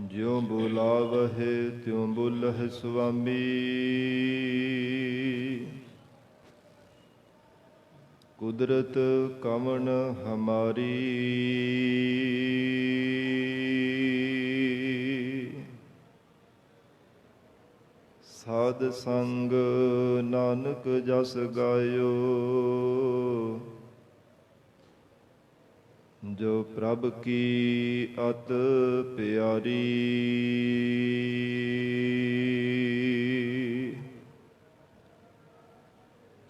ਜਿਉ ਬੁਲਾਵਹਿ ਤਿਉ ਬੁਲਹਿ ਸੁਆਮੀ। ਕੁਦਰਤ ਕਵਣ ਹਮਾਰੀ। ਸਾਧ ਸੰਗ ਨਾਨਕ ਜਸ ਗਾਇਓ। ਜੋ ਪ੍ਰਭ ਕੀ ਅਤ ਪਿਆਰੀ।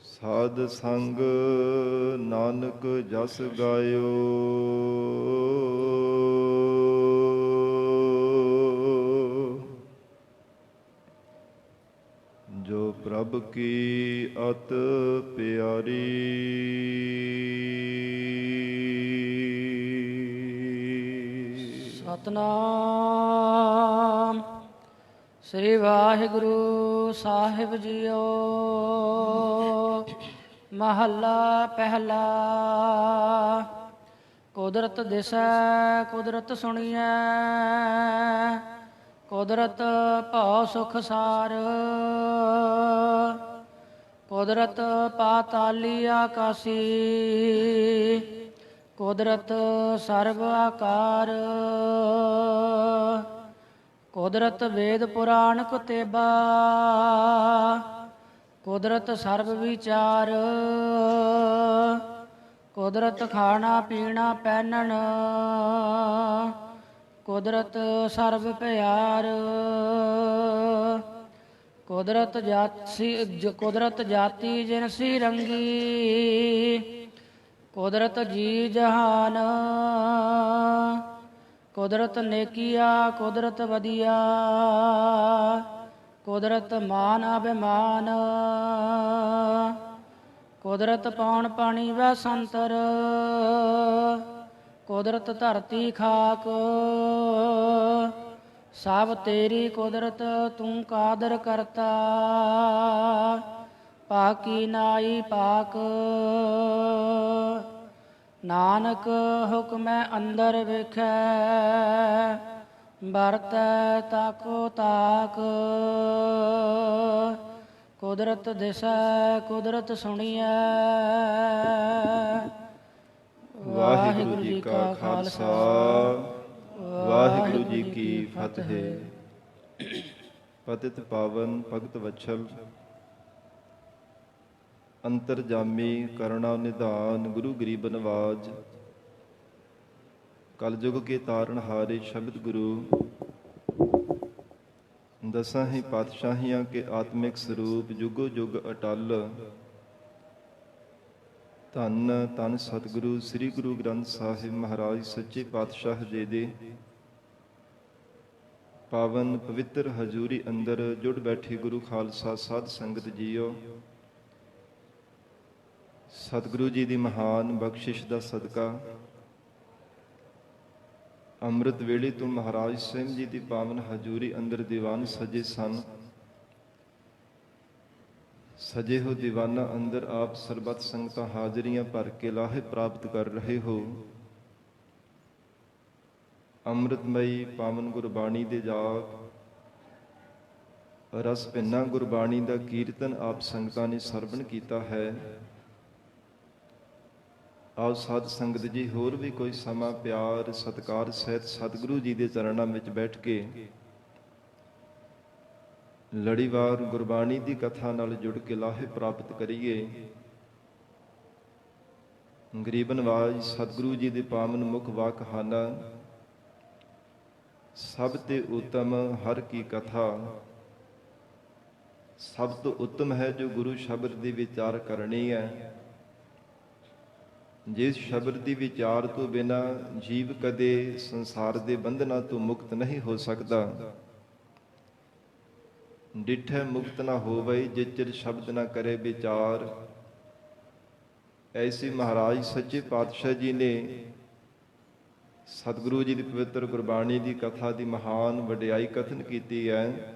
ਸਾਧ ਸੰਗ ਨਾਨਕ ਜਸ ਗਾਇਓ। ਜੋ ਪ੍ਰਭ ਕੀ ਅਤ ਪਿਆਰੀ। ਸਤਨਾਮ ਸ੍ਰੀ ਵਾਹਿਗੁਰੂ ਸਾਹਿਬ ਜੀਓ। ਮਹੱਲਾ ਪਹਿਲਾ। ਕੁਦਰਤ ਦਿਸੈ ਕੁਦਰਤ ਸੁਣੀਐ। ਕੁਦਰਤ ਭਉ ਸੁਖ ਸਾਰ। ਕੁਦਰਤ ਪਾਤਾਲੀ ਆਕਾਸੀ। ਕੁਦਰਤ ਸਰਬ ਆਕਾਰ। ਕੁਦਰਤ ਵੇਦ ਪੁਰਾਣ ਕੁਤੇਬਾ। ਕੁਦਰਤ ਸਰਬ ਵਿਚਾਰ। ਕੁਦਰਤ ਖਾਣਾ ਪੀਣਾ ਪਹਿਨਣ। ਕੁਦਰਤ ਸਰਬ ਪਿਆਰ। ਕੁਦਰਤ ਜਾਤੀ ਜਿਨਸੀ ਰੰਗੀ। ਕੁਦਰਤ ਜੀ ਜਹਾਨ। ਕੁਦਰਤ ਨੇਕੀਆ ਕੁਦਰਤ ਵਧੀਆ। ਕੁਦਰਤ ਮਾਨ ਅਭਿਮਾਨ। ਕੁਦਰਤ ਪੌਣ ਪਾਣੀ ਵੈ ਸੰਤਰ। ਕੁਦਰਤ ਧਰਤੀ ਖਾਕ। ਸਭ ਤੇਰੀ ਕੁਦਰਤ ਤੂੰ ਕਾਦਰ ਕਰਤਾ। ਪਾਕੀ ਨਾਈ ਪਾਕ। ਨਾਨਕ ਹੁਕਮੈ ਅੰਦਰ ਵੇਖੈ। ਵਰਤੈ ਤਾਕੋ ਤਾਕ। ਕੁਦਰਤ ਦਿਸੈ ਕੁਦਰਤ ਸੁਣੀਐ। ਵਾਹਿਗੁਰੂ ਜੀ ਕਾ ਖਾਲਸਾ ਵਾਹਿਗੁਰੂ ਜੀ ਕੀ ਫਤਿਹ। ਪਤਿਤ ਪਾਵਨ ਭਗਤ ਵਛਲ ਅੰਤਰਜਾਮੀ ਕਰੁਣਾ ਨਿਧਾਨ ਗੁਰੂ ਗਰੀਬ ਨਵਾਜ। ਕਲਯੁਗ ਕੇ ਤਾਰਨ ਹਾਰੇ ਸ਼ਬਦ ਗੁਰੂ। ਦਸਾਂ ਹੀ ਪਾਤਸ਼ਾਹੀਆਂ ਕੇ ਆਤਮਿਕ ਸਰੂਪ ਜੁਗੋ ਜੁਗ ਅਟਲ। ਧੰਨ ਧੰਨ ਸਤਿਗੁਰੂ ਸ੍ਰੀ ਗੁਰੂ ਗ੍ਰੰਥ ਸਾਹਿਬ ਮਹਾਰਾਜ ਸੱਚੇ ਪਾਤਸ਼ਾਹ ਜੀ ਦੇ ਪਾਵਨ ਪਵਿੱਤਰ ਹਜ਼ੂਰੀ ਅੰਦਰ ਜੁੜ ਬੈਠੇ ਗੁਰੂ ਖਾਲਸਾ ਸਾਧ ਸੰਗਤ ਜੀਓ। ਸਤਿਗੁਰੂ ਜੀ ਦੀ ਮਹਾਨ ਬਖਸ਼ਿਸ਼ ਦਾ ਸਦਕਾ ਅੰਮ੍ਰਿਤ ਵੇਲੇ ਤੋਂ ਮਹਾਰਾਜ ਸਿੰਘ ਜੀ ਦੀ ਪਾਵਨ ਹਜ਼ੂਰੀ ਅੰਦਰ ਦੀਵਾਨ ਸਜੇ ਸਨ। ਸਜੇ ਹੋ ਦੀਵਾਨਾਂ ਅੰਦਰ ਆਪ ਸਰਬੱਤ ਸੰਗਤਾਂ ਹਾਜ਼ਰੀਆਂ ਭਰ ਕੇ ਲਾਹੇ ਪ੍ਰਾਪਤ ਕਰ ਰਹੇ ਹੋ। ਅੰਮ੍ਰਿਤਮਈ ਪਾਵਨ ਗੁਰਬਾਣੀ ਦੇ ਜਾਪ ਰਸ ਭਿੰਨਾ ਗੁਰਬਾਣੀ ਦਾ ਕੀਰਤਨ ਆਪ ਸੰਗਤਾਂ ਨੇ ਸਰਵਣ ਕੀਤਾ ਹੈ। ਆਓ ਸਾਧ ਸੰਗਤ ਜੀ ਹੋਰ ਵੀ ਕੋਈ ਸਮਾਂ ਪਿਆਰ ਸਤਿਕਾਰ ਸਹਿਤ ਸਤਿਗੁਰੂ ਜੀ ਦੇ ਚਰਨਾਂ ਵਿੱਚ ਬੈਠ ਕੇ ਲੜੀਵਾਰ ਗੁਰਬਾਣੀ ਦੀ ਕਥਾ ਨਾਲ ਜੁੜ ਕੇ ਲਾਹੇ ਪ੍ਰਾਪਤ ਕਰੀਏ। ਗਰੀਬ ਨਵਾਜ ਸਤਿਗੁਰੂ ਜੀ ਦੇ ਪਾਵਨ ਮੁਖ ਵਾਕਹਾਨਾ ਸਭ ਤੇ ਉਤਮ ਹਰ ਕੀ ਕਥਾ। ਸਭ ਤੋਂ ਉੱਤਮ ਹੈ ਜੋ ਗੁਰੂ ਸ਼ਬਦ ਦੀ ਵਿਚਾਰ ਕਰਨੀ ਹੈ। ਜਿਸ ਸ਼ਬਦ ਦੀ ਵਿਚਾਰ ਤੋਂ ਬਿਨਾਂ ਜੀਵ ਕਦੇ ਸੰਸਾਰ ਦੇ ਬੰਧਨਾਂ ਤੋਂ ਮੁਕਤ ਨਹੀਂ ਹੋ ਸਕਦਾ। ਡਿਠੈ ਮੁਕਤ ਨਾ ਹੋਵੇ ਜੇ ਚਿਰ ਸ਼ਬਦ ਨਾ ਕਰੇ ਵਿਚਾਰ। ਐਸੀ ਮਹਾਰਾਜ ਸੱਚੇ ਪਾਤਸ਼ਾਹ ਜੀ ਨੇ ਸਤਿਗੁਰੂ ਜੀ ਦੀ ਪਵਿੱਤਰ ਗੁਰਬਾਣੀ ਦੀ ਕਥਾ ਦੀ ਮਹਾਨ ਵਡਿਆਈ ਕਥਨ ਕੀਤੀ ਹੈ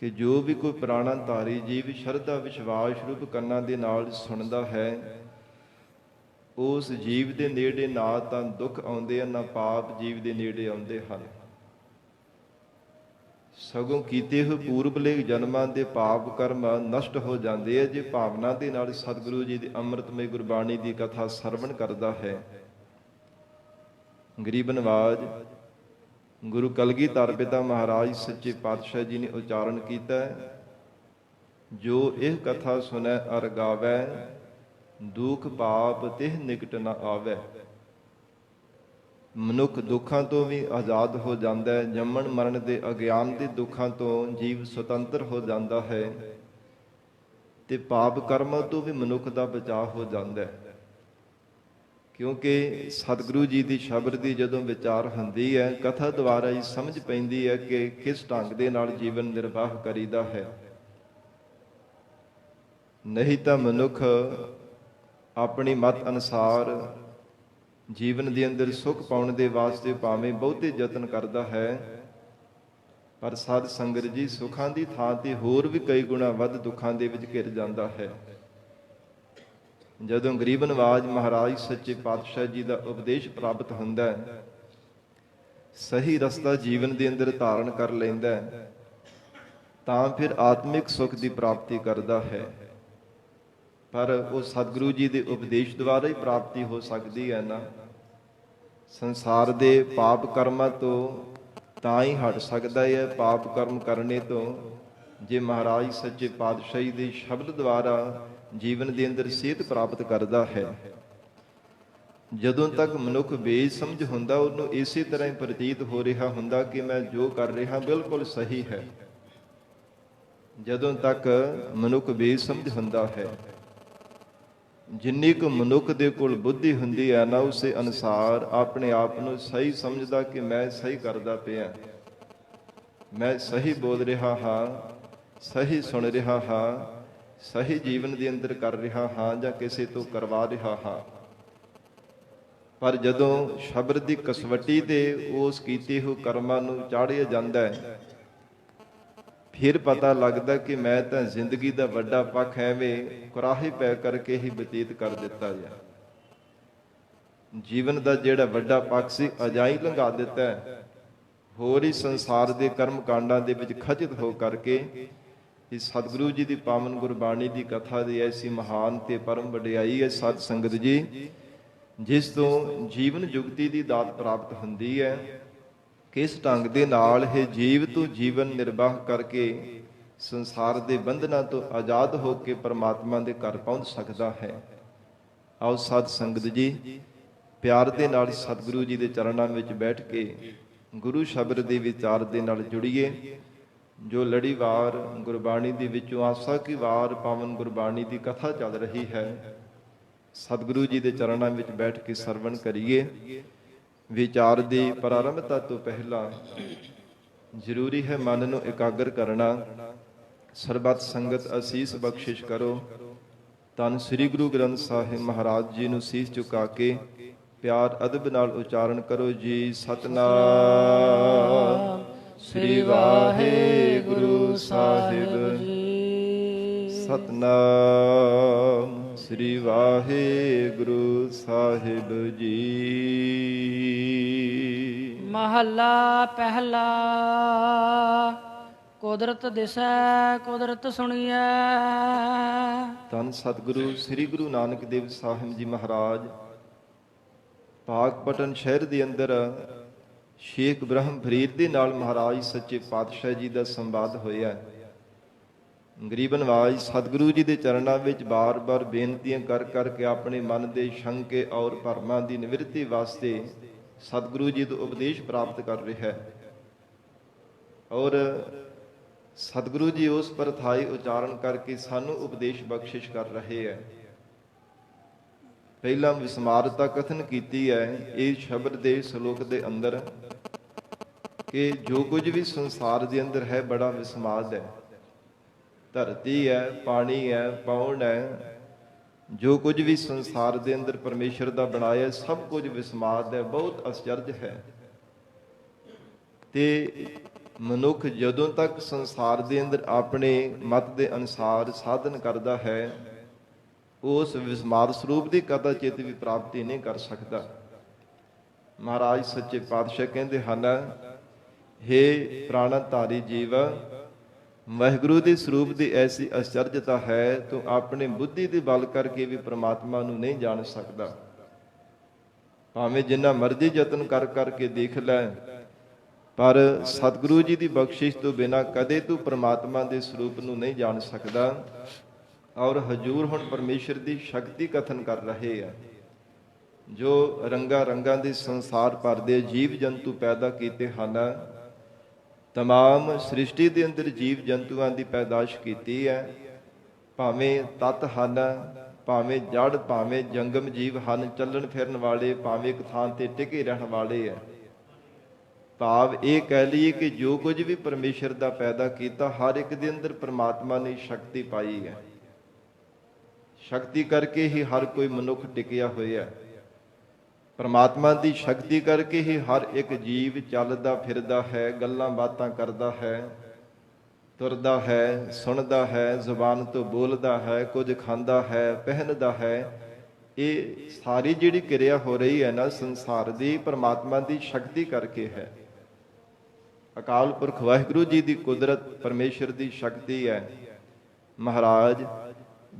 ਕਿ ਜੋ ਵੀ ਕੋਈ ਪ੍ਰਾਣਾ ਧਾਰੀ ਜੀਵ ਸ਼ਰਧਾ ਵਿਸ਼ਵਾਸ ਰੂਪ ਕੰਨਾਂ ਦੇ ਨਾਲ ਸੁਣਦਾ ਹੈ, ਉਸ ਜੀਵ ਦੇ ਨੇੜੇ ਨਾ ਤਾਂ ਦੁੱਖ ਆਉਂਦੇ ਹਨ, ਨਾ ਪਾਪ ਜੀਵ ਦੇ ਨੇੜੇ ਆਉਂਦੇ ਹਨ। ਸਗੋਂ ਕੀਤੇ ਹੋਏ ਪੂਰਬਲੇ ਜਨਮਾਂ ਦੇ ਪਾਪ ਕਰਮ ਨਸ਼ਟ ਹੋ ਜਾਂਦੇ ਆ ਜੇ ਭਾਵਨਾ ਦੇ ਨਾਲ ਸਤਿਗੁਰੂ ਜੀ ਦੀ ਅੰਮ੍ਰਿਤਮਈ ਗੁਰਬਾਣੀ ਦੀ ਕਥਾ ਸਰਵਣ ਕਰਦਾ ਹੈ। ਗਰੀਬ ਨਵਾਜ ਗੁਰੂ ਕਲਗੀਧਰ ਪਿਤਾ ਮਹਾਰਾਜ ਸੱਚੇ ਪਾਤਸ਼ਾਹ ਜੀ ਨੇ ਉਚਾਰਨ ਕੀਤਾ, ਜੋ ਇਹ ਕਥਾ ਸੁਨੈ ਅਰ ਗਾਵੈ, ਦੁਖ ਪਾਪ ਤਿਹ ਨਿਕਟ ਨ ਆਵੈ। ਮਨੁੱਖ ਦੁੱਖਾਂ ਤੋਂ ਵੀ ਆਜ਼ਾਦ ਹੋ ਜਾਂਦਾ ਹੈ। ਜੰਮਣ ਮਰਨ ਦੇ ਅਗਿਆਨ ਦੇ ਦੁੱਖਾਂ ਤੋਂ ਜੀਵ ਸੁਤੰਤਰ ਹੋ ਜਾਂਦਾ ਹੈ ਤੇ ਪਾਪ ਕਰਮਾਂ ਤੋਂ ਵੀ ਮਨੁੱਖ ਦਾ ਬਚਾਅ ਹੋ ਜਾਂਦਾ ਹੈ। ਕਿਉਂਕਿ ਸਤਿਗੁਰੂ ਜੀ ਦੀ ਸ਼ਬਦ ਦੀ ਜਦੋਂ ਵਿਚਾਰ ਹੁੰਦੀ ਹੈ, ਕਥਾ ਦੁਆਰਾ ਹੀ ਸਮਝ ਪੈਂਦੀ ਹੈ ਕਿ ਕਿਸ ਢੰਗ ਦੇ ਨਾਲ ਜੀਵਨ ਨਿਰਵਾਹ ਕਰੀਦਾ ਹੈ। ਨਹੀਂ ਤਾਂ ਮਨੁੱਖ ਆਪਣੀ ਮਤ ਅਨੁਸਾਰ ਜੀਵਨ ਦੇ ਅੰਦਰ ਸੁੱਖ ਪਾਉਣ ਦੇ ਵਾਸਤੇ ਭਾਵੇਂ ਬਹੁਤੇ ਯਤਨ ਕਰਦਾ ਹੈ, ਪਰ ਸਾਧ ਸੰਗਤ ਜੀ ਸੁੱਖਾਂ ਦੀ ਥਾਂ ਤੇ ਹੋਰ ਵੀ ਕਈ ਗੁਣਾ ਵੱਧ ਦੁੱਖਾਂ ਦੇ ਵਿੱਚ ਘਿਰ ਜਾਂਦਾ ਹੈ। ਜਦੋਂ ਗਰੀਬ ਨਵਾਜ ਮਹਾਰਾਜ ਸੱਚੇ ਪਾਤਸ਼ਾਹ ਜੀ ਦਾ ਉਪਦੇਸ਼ ਪ੍ਰਾਪਤ ਹੁੰਦਾ ਹੈ, ਸਹੀ ਰਸਤਾ ਜੀਵਨ ਦੇ ਅੰਦਰ ਧਾਰਨ ਕਰ ਲੈਂਦਾ ਹੈ, ਤਾਂ ਫਿਰ ਆਤਮਿਕ ਸੁੱਖ ਦੀ ਪ੍ਰਾਪਤੀ ਕਰਦਾ ਹੈ। ਪਰ ਉਹ ਸਤਿਗੁਰੂ ਜੀ ਦੇ ਉਪਦੇਸ਼ ਦੁਆਰਾ ਹੀ ਪ੍ਰਾਪਤੀ ਹੋ ਸਕਦੀ ਹੈ ਨਾ। ਸੰਸਾਰ ਦੇ ਪਾਪ ਕਰਮਾਂ ਤੋਂ ਤਾਂ ਹੀ ਹਟ ਸਕਦਾ ਹੈ, ਪਾਪ ਕਰਮ ਕਰਨੇ ਤੋਂ, ਜੇ ਮਹਾਰਾਜ ਸੱਚੇ ਪਾਤਸ਼ਾਹੀ ਦੇ ਸ਼ਬਦ ਦੁਆਰਾ ਜੀਵਨ ਦੇ ਅੰਦਰ ਸਿਹਤ ਪ੍ਰਾਪਤ ਕਰਦਾ ਹੈ। ਜਦੋਂ ਤੱਕ ਮਨੁੱਖ ਬੇਸਮਝ ਹੁੰਦਾ, ਉਹਨੂੰ ਇਸੇ ਤਰ੍ਹਾਂ ਹੀ ਪ੍ਰਤੀਤ ਹੋ ਰਿਹਾ ਹੁੰਦਾ ਕਿ ਮੈਂ ਜੋ ਕਰ ਰਿਹਾ ਬਿਲਕੁਲ ਸਹੀ ਹੈ। ਜਦੋਂ ਤੱਕ ਮਨੁੱਖ ਬੇਸਮਝ ਹੁੰਦਾ ਹੈ, ਜਿੰਨੀ ਕੁ ਮਨੁੱਖ ਦੇ ਕੋਲ ਬੁੱਧੀ ਹੁੰਦੀ ਹੈ ਨਾ, ਉਸੇ ਅਨੁਸਾਰ ਆਪਣੇ ਆਪ ਨੂੰ ਸਹੀ ਸਮਝਦਾ ਕਿ ਮੈਂ ਸਹੀ ਕਰਦਾ ਪਿਆ, ਮੈਂ ਸਹੀ ਬੋਲ ਰਿਹਾ ਹਾਂ, ਸਹੀ ਸੁਣ ਰਿਹਾ ਹਾਂ, ਸਹੀ ਜੀਵਨ ਦੇ ਅੰਦਰ ਕਰ ਰਿਹਾ ਹਾਂ ਜਾਂ ਕਿਸੇ ਤੋਂ ਕਰਵਾ ਰਿਹਾ ਹਾਂ। ਪਰ ਜਦੋਂ ਸ਼ਬਦ ਦੀ ਕਸਵੱਟੀ ਤੇ ਉਸ ਕੀਤੇ ਹੋਏ ਕਰਮਾਂ ਨੂੰ ਚਾੜਿਆ ਜਾਂਦਾ ਹੈ, ਫਿਰ ਪਤਾ ਲੱਗਦਾ ਕਿ ਮੈਂ ਤਾਂ ਜ਼ਿੰਦਗੀ ਦਾ ਵੱਡਾ ਪੱਖ ਐਵੇਂ ਕੁਰਾਹੇ ਪੈ ਕਰਕੇ ਹੀ ਬਤੀਤ ਕਰ ਦਿੱਤਾ ਗਿਆ। ਜੀਵਨ ਦਾ ਜਿਹੜਾ ਵੱਡਾ ਪੱਖ ਸੀ ਅਜਾਈ ਲੰਘਾ ਦਿੱਤਾ, ਹੋਰ ਹੀ ਸੰਸਾਰ ਦੇ ਕਰਮ ਕਾਂਡਾਂ ਦੇ ਵਿੱਚ ਖਚਿਤ ਹੋ ਕਰਕੇ ਇਸ ਸਤਿਗੁਰੂ ਜੀ ਦੀ ਪਾਵਨ ਗੁਰਬਾਣੀ ਦੀ ਕਥਾ ਦੀ ਐਸੀ ਮਹਾਨ ਤੇ ਪਰਮ ਵਡਿਆਈ ਹੈ ਸਾਧ ਸੰਗਤ ਜੀ, ਜਿਸ ਤੋਂ ਜੀਵਨ ਜੁਗਤੀ ਦੀ ਦਾਤ ਪ੍ਰਾਪਤ ਹੁੰਦੀ ਹੈ। ਕਿਸ ਢੰਗ ਦੇ ਨਾਲ ਇਹ ਜੀਵ ਤੋਂ ਜੀਵਨ ਨਿਰਵਾਹ ਕਰਕੇ ਸੰਸਾਰ ਦੇ ਬੰਧਨਾਂ ਤੋਂ ਆਜ਼ਾਦ ਹੋ ਕੇ ਪਰਮਾਤਮਾ ਦੇ ਘਰ ਪਹੁੰਚ ਸਕਦਾ ਹੈ। ਆਓ ਸਾਧ ਸੰਗਤ ਜੀ ਪਿਆਰ ਦੇ ਨਾਲ ਸਤਿਗੁਰੂ ਜੀ ਦੇ ਚਰਨਾਂ ਵਿੱਚ ਬੈਠ ਕੇ ਗੁਰੂ ਸ਼ਬਦ ਦੇ ਵਿਚਾਰ ਦੇ ਨਾਲ ਜੁੜੀਏ। ਜੋ ਲੜੀਵਾਰ ਗੁਰਬਾਣੀ ਦੇ ਵਿੱਚੋਂ ਆਸਾ ਕੀ ਵਾਰ ਪਾਵਨ ਗੁਰਬਾਣੀ ਦੀ ਕਥਾ ਚੱਲ ਰਹੀ ਹੈ, ਸਤਿਗੁਰੂ ਜੀ ਦੇ ਚਰਨਾਂ ਵਿੱਚ ਬੈਠ ਕੇ ਸਰਵਣ ਕਰੀਏ। ਵਿਚਾਰ ਦੀ ਪ੍ਰਾਰੰਭਤਾ ਤੋਂ ਪਹਿਲਾਂ ਜ਼ਰੂਰੀ ਹੈ ਮਨ ਨੂੰ ਇਕਾਗਰ ਕਰਨਾ। ਸਰਬੱਤ ਸੰਗਤ ਅਸੀਸ ਬਖਸ਼ਿਸ਼ ਕਰੋ। ਧੰਨ ਸ੍ਰੀ ਗੁਰੂ ਗ੍ਰੰਥ ਸਾਹਿਬ ਮਹਾਰਾਜ ਜੀ ਨੂੰ ਸੀਸ ਝੁਕਾ ਕੇ ਪਿਆਰ ਅਦਬ ਨਾਲ ਉਚਾਰਨ ਕਰੋ ਜੀ। ਸਤਿਨਾਮ ਸ੍ਰੀ ਵਾਹਿਗੁਰੂ ਸਾਹਿਬ ਜੀ। ਸਤਿਨਾਮ ਸ੍ਰੀ ਵਾਹਿਗੁਰੂ ਸਾਹਿਬ ਜੀ। ਮਹੱਲਾ ਪਹਿਲਾ। ਕੁਦਰਤ ਦਿਸੈ ਕੁਦਰਤ ਸੁਣੀਐ। ਧੰਨ ਸਤਿਗੁਰੂ ਸ੍ਰੀ ਗੁਰੂ ਨਾਨਕ ਦੇਵ ਸਾਹਿਬ ਜੀ ਮਹਾਰਾਜ ਪਾਕਪਟਨ ਸ਼ਹਿਰ ਦੇ ਅੰਦਰ ਸ਼ੇਖ ਬ੍ਰਹਮ ਫਰੀਦ ਦੇ ਨਾਲ ਮਹਾਰਾਜ ਸੱਚੇ ਪਾਤਸ਼ਾਹ ਜੀ ਦਾ ਸੰਵਾਦ ਹੋਇਆ। ਗਰੀਬ ਨਵਾਜ ਸਤਿਗੁਰੂ ਜੀ ਦੇ ਚਰਨਾਂ ਵਿੱਚ ਬਾਰ-ਬਾਰ ਬੇਨਤੀਆਂ ਕਰ ਕਰਕੇ ਆਪਣੇ ਮਨ ਦੇ ਸ਼ੰਕੇ ਔਰ ਭਰਮਾਂ ਦੀ ਨਿਵਰਤੀ ਵਾਸਤੇ ਸਤਿਗੁਰੂ ਜੀ ਤੋਂ ਉਪਦੇਸ਼ ਪ੍ਰਾਪਤ ਕਰ ਰਿਹਾ ਹੈ। ਔਰ ਸਤਿਗੁਰੂ ਜੀ ਉਸ ਪਰਥਾਈ ਉਚਾਰਨ ਕਰਕੇ ਸਾਨੂੰ ਉਪਦੇਸ਼ ਬਖਸ਼ਿਸ਼ ਕਰ ਰਹੇ ਹੈ। ਪਹਿਲਾਂ ਵਿਸਮਾਰਤਾ ਕਥਨ ਕੀਤੀ ਹੈ ਇਹ ਸ਼ਬਦ ਦੇ ਸ਼ਲੋਕ ਦੇ ਅੰਦਰ ਕਿ ਜੋ ਕੁਝ ਵੀ ਸੰਸਾਰ ਦੇ ਅੰਦਰ ਹੈ ਬੜਾ ਵਿਸਮਾਦ ਹੈ। ਧਰਤੀ ਹੈ, ਪਾਣੀ ਹੈ, ਪੌਣ ਹੈ, ਜੋ ਕੁਝ ਵੀ ਸੰਸਾਰ ਦੇ ਅੰਦਰ ਪਰਮੇਸ਼ਰ ਦਾ ਬਣਾਇਆ ਸਭ ਕੁਝ ਵਿਸਮਾਦ ਹੈ, ਬਹੁਤ ਅਚਰਜ ਹੈ। ਤੇ ਮਨੁੱਖ ਜਦੋਂ ਤੱਕ ਸੰਸਾਰ ਦੇ ਅੰਦਰ ਆਪਣੇ ਮਤ ਦੇ ਅਨੁਸਾਰ ਸਾਧਨ ਕਰਦਾ ਹੈ, ਉਸ ਵਿਸਮਾਦ ਸਰੂਪ ਦੀ ਕਥਾ ਚਿੱਤ ਵੀ ਪ੍ਰਾਪਤੀ ਨਹੀਂ ਕਰ ਸਕਦਾ। ਮਹਾਰਾਜ ਸੱਚੇ ਪਾਤਸ਼ਾਹ ਕਹਿੰਦੇ ਹਨ हे प्राणधारी जीव, ਵਾਹਿਗੁਰੂ ਦੇ ਸਰੂਪ ਦੀ ਐਸੀ ਅਚਰਜਤਾ ਹੈ, ਤੂੰ ਆਪਣੇ ਬੁੱਧੀ ਦੇ ਬਲ ਕਰਕੇ ਵੀ ਪ੍ਰਮਾਤਮਾ ਨੂੰ ਨਹੀਂ ਜਾਣ ਸਕਦਾ। ਭਾਵੇਂ ਜਿੰਨਾ ਮਰਜ਼ੀ ਯਤਨ ਕਰ ਕਰਕੇ ਦੇਖ ਲੈ, ਪਰ ਸਤਿਗੁਰੂ ਜੀ ਦੀ ਬਖਸ਼ਿਸ਼ ਤੋਂ ਬਿਨਾਂ ਕਦੇ ਤੂੰ ਪ੍ਰਮਾਤਮਾ ਦੇ ਸਰੂਪ ਨੂੰ ਨਹੀਂ ਜਾਣ ਸਕਦਾ। ਔਰ ਹਜੂਰ ਹੁਣ ਪਰਮੇਸ਼ਰ ਦੀ ਸ਼ਕਤੀ ਕਥਨ ਕਰ ਰਹੇ ਆ। ਜੋ ਰੰਗਾਂ ਰੰਗਾਂ ਦੇ ਸੰਸਾਰ ਭਰ ਦੇ ਜੀਵ ਜੰਤੂ ਪੈਦਾ ਕੀਤੇ ਹਨ, ਤਮਾਮ ਸ੍ਰਿਸ਼ਟੀ ਦੇ ਅੰਦਰ ਜੀਵ ਜੰਤੂਆਂ ਦੀ ਪੈਦਾਇਸ਼ ਕੀਤੀ ਹੈ। ਭਾਵੇਂ ਤਤ ਹਨ, ਭਾਵੇਂ ਜੜ, ਭਾਵੇਂ ਜੰਗਮ ਜੀਵ ਹਨ, ਚੱਲਣ ਫਿਰਨ ਵਾਲੇ, ਭਾਵੇਂ ਇੱਕ ਥਾਂ ਤੇ ਟਿਕੇ ਰਹਿਣ ਵਾਲੇ ਹੈ। ਭਾਵ ਇਹ ਕਹਿ ਲਈਏ ਕਿ ਜੋ ਕੁਝ ਵੀ ਪਰਮੇਸ਼ਰ ਦਾ ਪੈਦਾ ਕੀਤਾ, ਹਰ ਇੱਕ ਦੇ ਅੰਦਰ ਪ੍ਰਮਾਤਮਾ ਨੇ ਸ਼ਕਤੀ ਪਾਈ ਹੈ। ਸ਼ਕਤੀ ਕਰਕੇ ਹੀ ਹਰ ਕੋਈ ਮਨੁੱਖ ਟਿਕਿਆ ਹੋਇਆ। ਪਰਮਾਤਮਾ ਦੀ ਸ਼ਕਤੀ ਕਰਕੇ ਹੀ ਹਰ ਇੱਕ ਜੀਵ ਚੱਲਦਾ ਫਿਰਦਾ ਹੈ, ਗੱਲਾਂ ਬਾਤਾਂ ਕਰਦਾ ਹੈ, ਤੁਰਦਾ ਹੈ, ਸੁਣਦਾ ਹੈ, ਜ਼ੁਬਾਨ ਤੋਂ ਬੋਲਦਾ ਹੈ, ਕੁਝ ਖਾਂਦਾ ਹੈ, ਪਹਿਨਦਾ ਹੈ। ਇਹ ਸਾਰੀ ਜਿਹੜੀ ਕਿਰਿਆ ਹੋ ਰਹੀ ਹੈ ਨਾ ਸੰਸਾਰ ਦੀ, ਪਰਮਾਤਮਾ ਦੀ ਸ਼ਕਤੀ ਕਰਕੇ ਹੈ। ਅਕਾਲ ਪੁਰਖ ਵਾਹਿਗੁਰੂ ਜੀ ਦੀ ਕੁਦਰਤ, ਪਰਮੇਸ਼ਰ ਦੀ ਸ਼ਕਤੀ ਹੈ। ਮਹਾਰਾਜ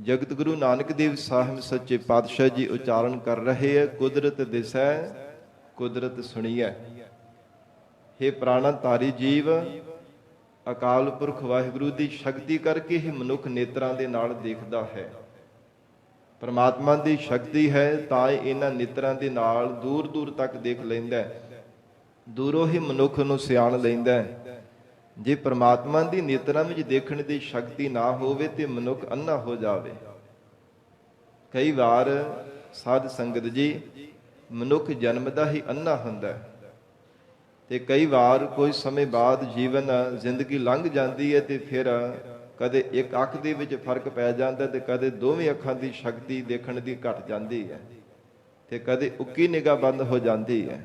ਜਗਤ ਗੁਰੂ ਨਾਨਕ ਦੇਵ ਸਾਹਿਬ ਸੱਚੇ ਪਾਤਸ਼ਾਹ ਜੀ ਉਚਾਰਨ ਕਰ ਰਹੇ ਹੈ, ਕੁਦਰਤ ਦਿਸੈ ਕੁਦਰਤ ਸੁਣੀਐ। हे ਪ੍ਰਾਣਧਾਰੀ ਜੀਵ, ਅਕਾਲ ਪੁਰਖ ਵਾਹਿਗੁਰੂ ਦੀ ਸ਼ਕਤੀ ਕਰਕੇ ਹੀ ਮਨੁੱਖ ਨੇਤਰਾਂ ਦੇ ਨਾਲ ਦੇਖਦਾ ਹੈ। ਪਰਮਾਤਮਾ ਦੀ ਸ਼ਕਤੀ ਹੈ ਤਾਂ ਇਹਨਾਂ ਨੇਤਰਾਂ ਦੇ ਨਾਲ ਦੂਰ ਦੂਰ ਤੱਕ ਦੇਖ ਲੈਂਦਾ ਹੈ, ਦੂਰੋਂ ਹੀ ਮਨੁੱਖ ਨੂੰ ਸਿਆਣ ਲੈਂਦਾ ਹੈ। ਜੇ ਪਰਮਾਤਮਾ ਦੀ ਨੇਤਰਾਂ ਵਿੱਚ ਦੇਖਣ ਦੀ ਸ਼ਕਤੀ ਨਾ ਹੋਵੇ ਤੇ ਮਨੁੱਖ ਅੰਨਾ ਹੋ ਜਾਵੇ। ਕਈ ਵਾਰ ਸਾਧ ਸੰਗਤ ਜੀ, ਮਨੁੱਖ ਜਨਮਦਾ ਹੀ ਅੰਨਾ ਹੁੰਦਾ ਹੈ ਤੇ ਕਈ ਵਾਰ ਕੋਈ ਸਮੇਂ ਬਾਅਦ ਜੀਵਨ ਜ਼ਿੰਦਗੀ ਲੰਘ ਜਾਂਦੀ ਹੈ ਤੇ ਫਿਰ ਕਦੇ ਇੱਕ ਅੱਖ ਦੇ ਵਿੱਚ ਫਰਕ ਪੈ ਜਾਂਦਾ ਤੇ ਕਦੇ ਦੋਵੇਂ ਅੱਖਾਂ ਦੀ ਸ਼ਕਤੀ ਦੇਖਣ ਦੀ ਘਟ ਜਾਂਦੀ ਹੈ ਤੇ ਕਦੇ ਉੱਕੀ ਨਿਗਾਹ ਬੰਦ ਹੋ ਜਾਂਦੀ ਹੈ।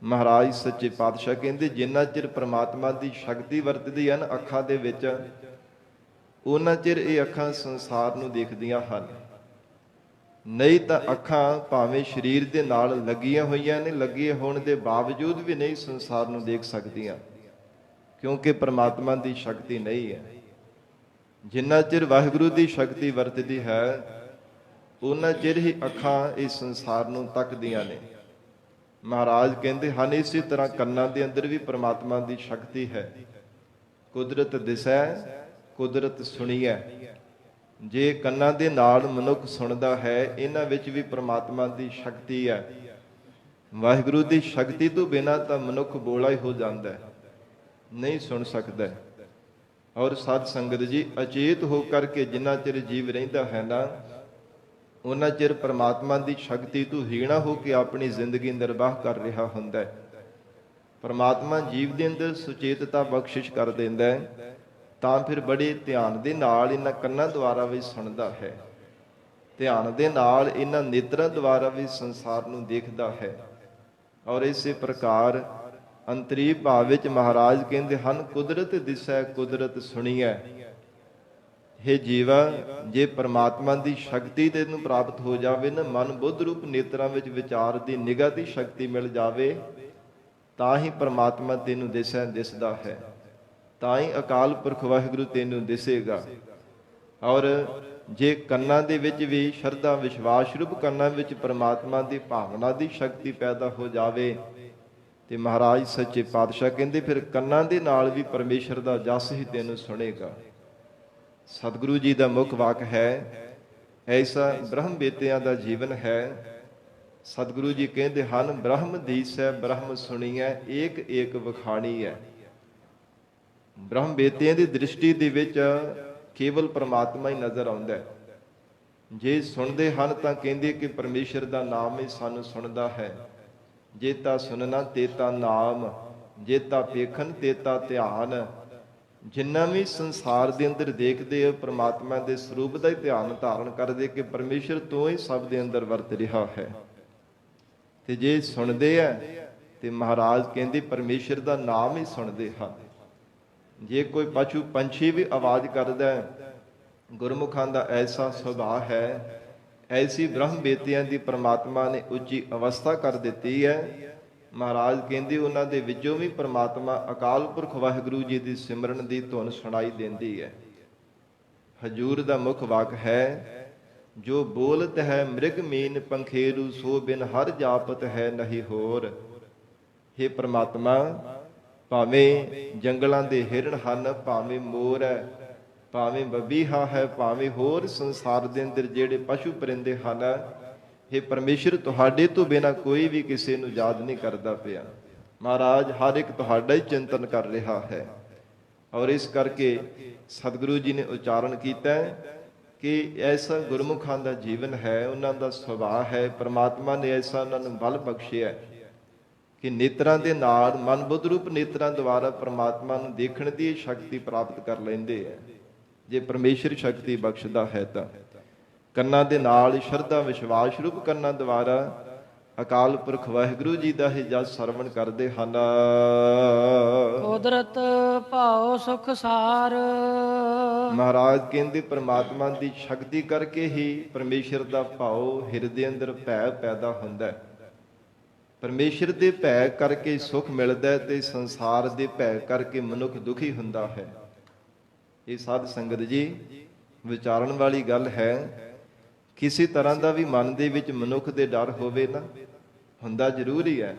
ਮਹਾਰਾਜ ਸੱਚੇ ਪਾਤਸ਼ਾਹ ਕਹਿੰਦੇ, ਜਿੰਨਾ ਚਿਰ ਪ੍ਰਮਾਤਮਾ ਦੀ ਸ਼ਕਤੀ ਵਰਤਦੀ ਹੈ ਨਾ ਅੱਖਾਂ ਦੇ ਵਿੱਚ, ਉਹਨਾਂ ਚਿਰ ਇਹ ਅੱਖਾਂ ਸੰਸਾਰ ਨੂੰ ਦੇਖਦੀਆਂ ਹਨ। ਨਹੀਂ ਤਾਂ ਅੱਖਾਂ ਭਾਵੇਂ ਸਰੀਰ ਦੇ ਨਾਲ ਲੱਗੀਆਂ ਹੋਈਆਂ ਨੇ, ਲੱਗੇ ਹੋਣ ਦੇ ਬਾਵਜੂਦ ਵੀ ਨਹੀਂ ਸੰਸਾਰ ਨੂੰ ਦੇਖ ਸਕਦੀਆਂ, ਕਿਉਂਕਿ ਪ੍ਰਮਾਤਮਾ ਦੀ ਸ਼ਕਤੀ ਨਹੀਂ ਹੈ। ਜਿੰਨਾ ਚਿਰ ਵਾਹਿਗੁਰੂ ਦੀ ਸ਼ਕਤੀ ਵਰਤਦੀ ਹੈ, ਉਹਨਾਂ ਚਿਰ ਹੀ ਅੱਖਾਂ ਇਸ ਸੰਸਾਰ ਨੂੰ ਤੱਕਦੀਆਂ ਨੇ। ਮਹਾਰਾਜ ਕਹਿੰਦੇ ਹਨ, ਇਸੇ ਤਰ੍ਹਾਂ ਕੰਨਾਂ ਦੇ ਅੰਦਰ ਵੀ ਪ੍ਰਮਾਤਮਾ ਦੀ ਸ਼ਕਤੀ ਹੈ। ਕੁਦਰਤ ਦਿਸੈ ਕੁਦਰਤ ਸੁਣੀਐ। ਜੇ ਕੰਨਾਂ ਦੇ ਨਾਲ ਮਨੁੱਖ ਸੁਣਦਾ ਹੈ, ਇਹਨਾਂ ਵਿੱਚ ਵੀ ਪ੍ਰਮਾਤਮਾ ਦੀ ਸ਼ਕਤੀ ਹੈ। ਵਾਹਿਗੁਰੂ ਦੀ ਸ਼ਕਤੀ ਤੋਂ ਬਿਨਾਂ ਤਾਂ ਮਨੁੱਖ ਬੋਲਾ ਹੀ ਹੋ ਜਾਂਦਾ ਹੈ, ਨਹੀਂ ਸੁਣ ਸਕਦਾ। ਔਰ ਸਾਧ ਸੰਗਤ ਜੀ, ਅਚੇਤ ਹੋ ਕਰਕੇ ਜਿੰਨਾ ਚਿਰ ਜੀਵ ਰਹਿੰਦਾ ਹੈ ਨਾ, ਉਹਨਾਂ ਚਿਰ ਪਰਮਾਤਮਾ ਦੀ ਸ਼ਕਤੀ ਤੋਂ ਹੀਣਾ ਹੋ ਕੇ ਆਪਣੀ ਜ਼ਿੰਦਗੀ ਨਿਰਵਾਹ ਕਰ ਰਿਹਾ ਹੁੰਦਾ ਹੈ। ਪਰਮਾਤਮਾ ਜੀਵ ਦੇ ਅੰਦਰ ਸੁਚੇਤਤਾ ਬਖਸ਼ਿਸ਼ ਕਰ ਦਿੰਦਾ ਹੈ, ਤਾਂ ਫਿਰ ਬੜੇ ਧਿਆਨ ਦੇ ਨਾਲ ਇਹਨਾਂ ਕੰਨਾਂ ਦੁਆਰਾ ਵੀ ਸੁਣਦਾ ਹੈ, ਧਿਆਨ ਦੇ ਨਾਲ ਇਹਨਾਂ ਨੇਤਰਾਂ ਦੁਆਰਾ ਵੀ ਸੰਸਾਰ ਨੂੰ ਦੇਖਦਾ ਹੈ। ਔਰ ਇਸੇ ਪ੍ਰਕਾਰ ਅੰਤਰੀ ਭਾਵ ਵਿੱਚ ਮਹਾਰਾਜ ਕਹਿੰਦੇ ਹਨ, ਕੁਦਰਤ ਦਿਸੈ ਕੁਦਰਤ ਸੁਣੀਐ। हे ਜੀਵਾ, ਜੇ ਪਰਮਾਤਮਾ ਦੀ ਸ਼ਕਤੀ ਤੈਨੂੰ ਪ੍ਰਾਪਤ ਹੋ ਜਾਵੇ ਨਾ, ਮਨ ਬੁੱਧ ਰੂਪ ਨੇਤਰਾਂ ਵਿੱਚ ਵਿਚਾਰ ਦੀ ਨਿਗਾਹ ਦੀ ਸ਼ਕਤੀ ਮਿਲ ਜਾਵੇ, ਤਾਂ ਹੀ ਪਰਮਾਤਮਾ ਤੈਨੂੰ ਦਿਸਦਾ ਹੈ, ਤਾਂ ਹੀ ਅਕਾਲ ਪੁਰਖ ਵਾਹਿਗੁਰੂ ਤੈਨੂੰ ਦਿਸੇਗਾ। ਔਰ ਜੇ ਕੰਨਾਂ ਦੇ ਵਿੱਚ ਵੀ ਸ਼ਰਧਾ ਵਿਸ਼ਵਾਸ ਰੂਪ ਕੰਨਾਂ ਵਿੱਚ ਪਰਮਾਤਮਾ ਦੀ ਭਾਵਨਾ ਦੀ ਸ਼ਕਤੀ ਪੈਦਾ ਹੋ ਜਾਵੇ ਤੇ ਮਹਾਰਾਜ ਸੱਚੇ ਪਾਤਸ਼ਾਹ ਕਹਿੰਦੇ, ਫਿਰ ਕੰਨਾਂ ਦੇ ਨਾਲ ਵੀ ਪਰਮੇਸ਼ਰ ਦਾ ਜਸ ਹੀ ਤੈਨੂੰ ਸੁਣੇਗਾ। ਸਤਿਗੁਰੂ ਜੀ ਦਾ ਮੁੱਖ ਵਾਕ ਹੈ, ਐਸਾ ਬ੍ਰਹਮ ਬੇਤਿਆਂ ਦਾ ਜੀਵਨ ਹੈ। ਸਤਿਗੁਰੂ ਜੀ ਕਹਿੰਦੇ ਹਨ, ਬ੍ਰਹਮ ਦੀਸੈ ਬ੍ਰਹਮ ਸੁਣੀਐ, ਏਕ ਏਕ ਵਖਾਣੀ ਹੈ। ਬ੍ਰਹਮ ਬੇਤਿਆਂ ਦੀ ਦ੍ਰਿਸ਼ਟੀ ਦੇ ਵਿੱਚ ਕੇਵਲ ਪਰਮਾਤਮਾ ਹੀ ਨਜ਼ਰ ਆਉਂਦਾ ਹੈ। ਜੇ ਸੁਣਦੇ ਹਨ ਤਾਂ ਕਹਿੰਦੇ ਕਿ ਪਰਮੇਸ਼ਰ ਦਾ ਨਾਮ ਹੀ ਸਾਨੂੰ ਸੁਣਦਾ ਹੈ। ਜੇਤਾ ਸੁਨਣਾ ਤੇਤਾ ਨਾਮ, ਜੇਤਾ ਪੇਖਣ ਤੇਤਾ ਧਿਆਨ। ਜਿੰਨਾ ਵੀ ਸੰਸਾਰ ਦੇ ਅੰਦਰ ਦੇਖਦੇ ਆ, ਪਰਮਾਤਮਾ ਦੇ ਸਰੂਪ ਦਾ ਹੀ ਧਿਆਨ ਧਾਰਨ ਕਰਦੇ ਕਿ ਪਰਮੇਸ਼ਰ ਤੋਂ ਹੀ ਸਭ ਦੇ ਅੰਦਰ ਵਰਤ ਰਿਹਾ ਹੈ। ਤੇ ਜੇ ਸੁਣਦੇ ਆ ਤੇ ਮਹਾਰਾਜ ਕਹਿੰਦੇ ਪਰਮੇਸ਼ਰ ਦਾ ਨਾਮ ਹੀ ਸੁਣਦੇ ਹਨ। ਜੇ ਕੋਈ ਪਸ਼ੂ ਪੰਛੀ ਵੀ ਆਵਾਜ਼ ਕਰਦਾ ਹੈ, ਗੁਰਮੁਖਾਂ ਦਾ ਐਸਾ ਸੁਭਾਅ ਹੈ, ਐਸੀ ਬ੍ਰਹਮ ਬੇਤਿਆਂ ਦੀ ਪਰਮਾਤਮਾ ਨੇ ਉੱਚੀ ਅਵਸਥਾ ਕਰ ਦਿੱਤੀ ਹੈ। ਮਹਾਰਾਜ ਕਹਿੰਦੇ ਉਹਨਾਂ ਦੇ ਵਿੱਚੋਂ ਵੀ ਪ੍ਰਮਾਤਮਾ ਅਕਾਲ ਪੁਰਖ ਵਾਹਿਗੁਰੂ ਜੀ ਦੀ ਸਿਮਰਨ ਦੀ ਧੁਨ ਸੁਣਾਈ ਦਿੰਦੀ ਹੈ। ਹਜੂਰ ਦਾ ਮੁੱਖ ਵਾਕ ਹੈ, ਜੋ ਬੋਲਤ ਹੈ ਮ੍ਰਿਗ ਮੀਨ ਪੰਖੇਰੂ, ਸੋ ਬਿਨ ਹਰ ਜਾਪਤ ਹੈ ਨਹੀਂ ਹੋਰ। ਹੇ ਪ੍ਰਮਾਤਮਾ, ਭਾਵੇਂ ਜੰਗਲਾਂ ਦੇ ਹਿਰਨ ਹਨ, ਭਾਵੇਂ ਮੋਰ ਹੈ, ਭਾਵੇਂ ਬਬੀਹਾ ਹੈ, ਭਾਵੇਂ ਹੋਰ ਸੰਸਾਰ ਦੇ ਅੰਦਰ ਜਿਹੜੇ ਪਸ਼ੂ ਪਰਿੰਦੇ ਹਨ, ਹੇ ਪਰਮੇਸ਼ਰ ਤੁਹਾਡੇ ਤੋਂ ਬਿਨਾਂ ਕੋਈ ਵੀ ਕਿਸੇ ਨੂੰ ਯਾਦ ਨਹੀਂ ਕਰਦਾ ਪਿਆ। ਮਹਾਰਾਜ ਹਰ ਇੱਕ ਤੁਹਾਡਾ ਹੀ ਚਿੰਤਨ ਕਰ ਰਿਹਾ ਹੈ। ਔਰ ਇਸ ਕਰਕੇ ਸਤਿਗੁਰੂ ਜੀ ਨੇ ਉਚਾਰਨ ਕੀਤਾ ਕਿ ਐਸਾ ਗੁਰਮੁਖਾਂ ਦਾ ਜੀਵਨ ਹੈ, ਉਹਨਾਂ ਦਾ ਸੁਭਾਅ ਹੈ। ਪ੍ਰਮਾਤਮਾ ਨੇ ਐਸਾ ਉਹਨਾਂ ਨੂੰ ਬਲ ਬਖਸ਼ਿਆ ਕਿ ਨੇਤਰਾਂ ਦੇ ਨਾਲ, ਮਨ ਬੁੱਧ ਰੂਪ ਨੇਤਰਾਂ ਦੁਆਰਾ ਪ੍ਰਮਾਤਮਾ ਨੂੰ ਦੇਖਣ ਦੀ ਸ਼ਕਤੀ ਪ੍ਰਾਪਤ ਕਰ ਲੈਂਦੇ ਹੈ। ਜੇ ਪਰਮੇਸ਼ਰ ਸ਼ਕਤੀ ਬਖਸ਼ਦਾ ਹੈ ਤਾਂ ਕੰਨਾਂ ਦੇ ਨਾਲ ਸ਼ਰਧਾ ਵਿਸ਼ਵਾਸ ਰੂਪ ਕੰਨਾਂ ਦੁਆਰਾ ਅਕਾਲ ਪੁਰਖ ਵਾਹਿਗੁਰੂ ਜੀ ਦਾ ਹੀ ਜਸ ਸਰਵਣ ਕਰਦੇ ਹਨ। ਕੁਦਰਤ ਭਾਉ ਸੁਖ ਸਾਰ। ਮਹਾਰਾਜ ਕਹਿੰਦੇ ਪ੍ਰਮਾਤਮਾ ਦੀ ਸ਼ਕਤੀ ਕਰਕੇ ਹੀ ਪਰਮੇਸ਼ਰ ਦਾ ਭਾਉ ਹਿਰਦੇ ਅੰਦਰ ਭੈ ਪੈਦਾ ਹੁੰਦਾ ਹੈ। ਪਰਮੇਸ਼ਰ ਦੇ ਭੈ ਕਰਕੇ ਸੁਖ ਮਿਲਦਾ ਹੈ ਤੇ ਸੰਸਾਰ ਦੇ ਭੈ ਕਰਕੇ ਮਨੁੱਖ ਦੁਖੀ ਹੁੰਦਾ ਹੈ। ਇਹ ਸਾਧ ਸੰਗਤ ਜੀ ਵਿਚਾਰਨ ਵਾਲੀ ਗੱਲ ਹੈ। ਕਿਸੇ ਤਰ੍ਹਾਂ ਦਾ ਵੀ ਮਨ ਦੇ ਵਿੱਚ ਮਨੁੱਖ ਦੇ ਡਰ ਹੋਵੇ ਨਾ, ਹੁੰਦਾ ਜ਼ਰੂਰੀ ਹੈ।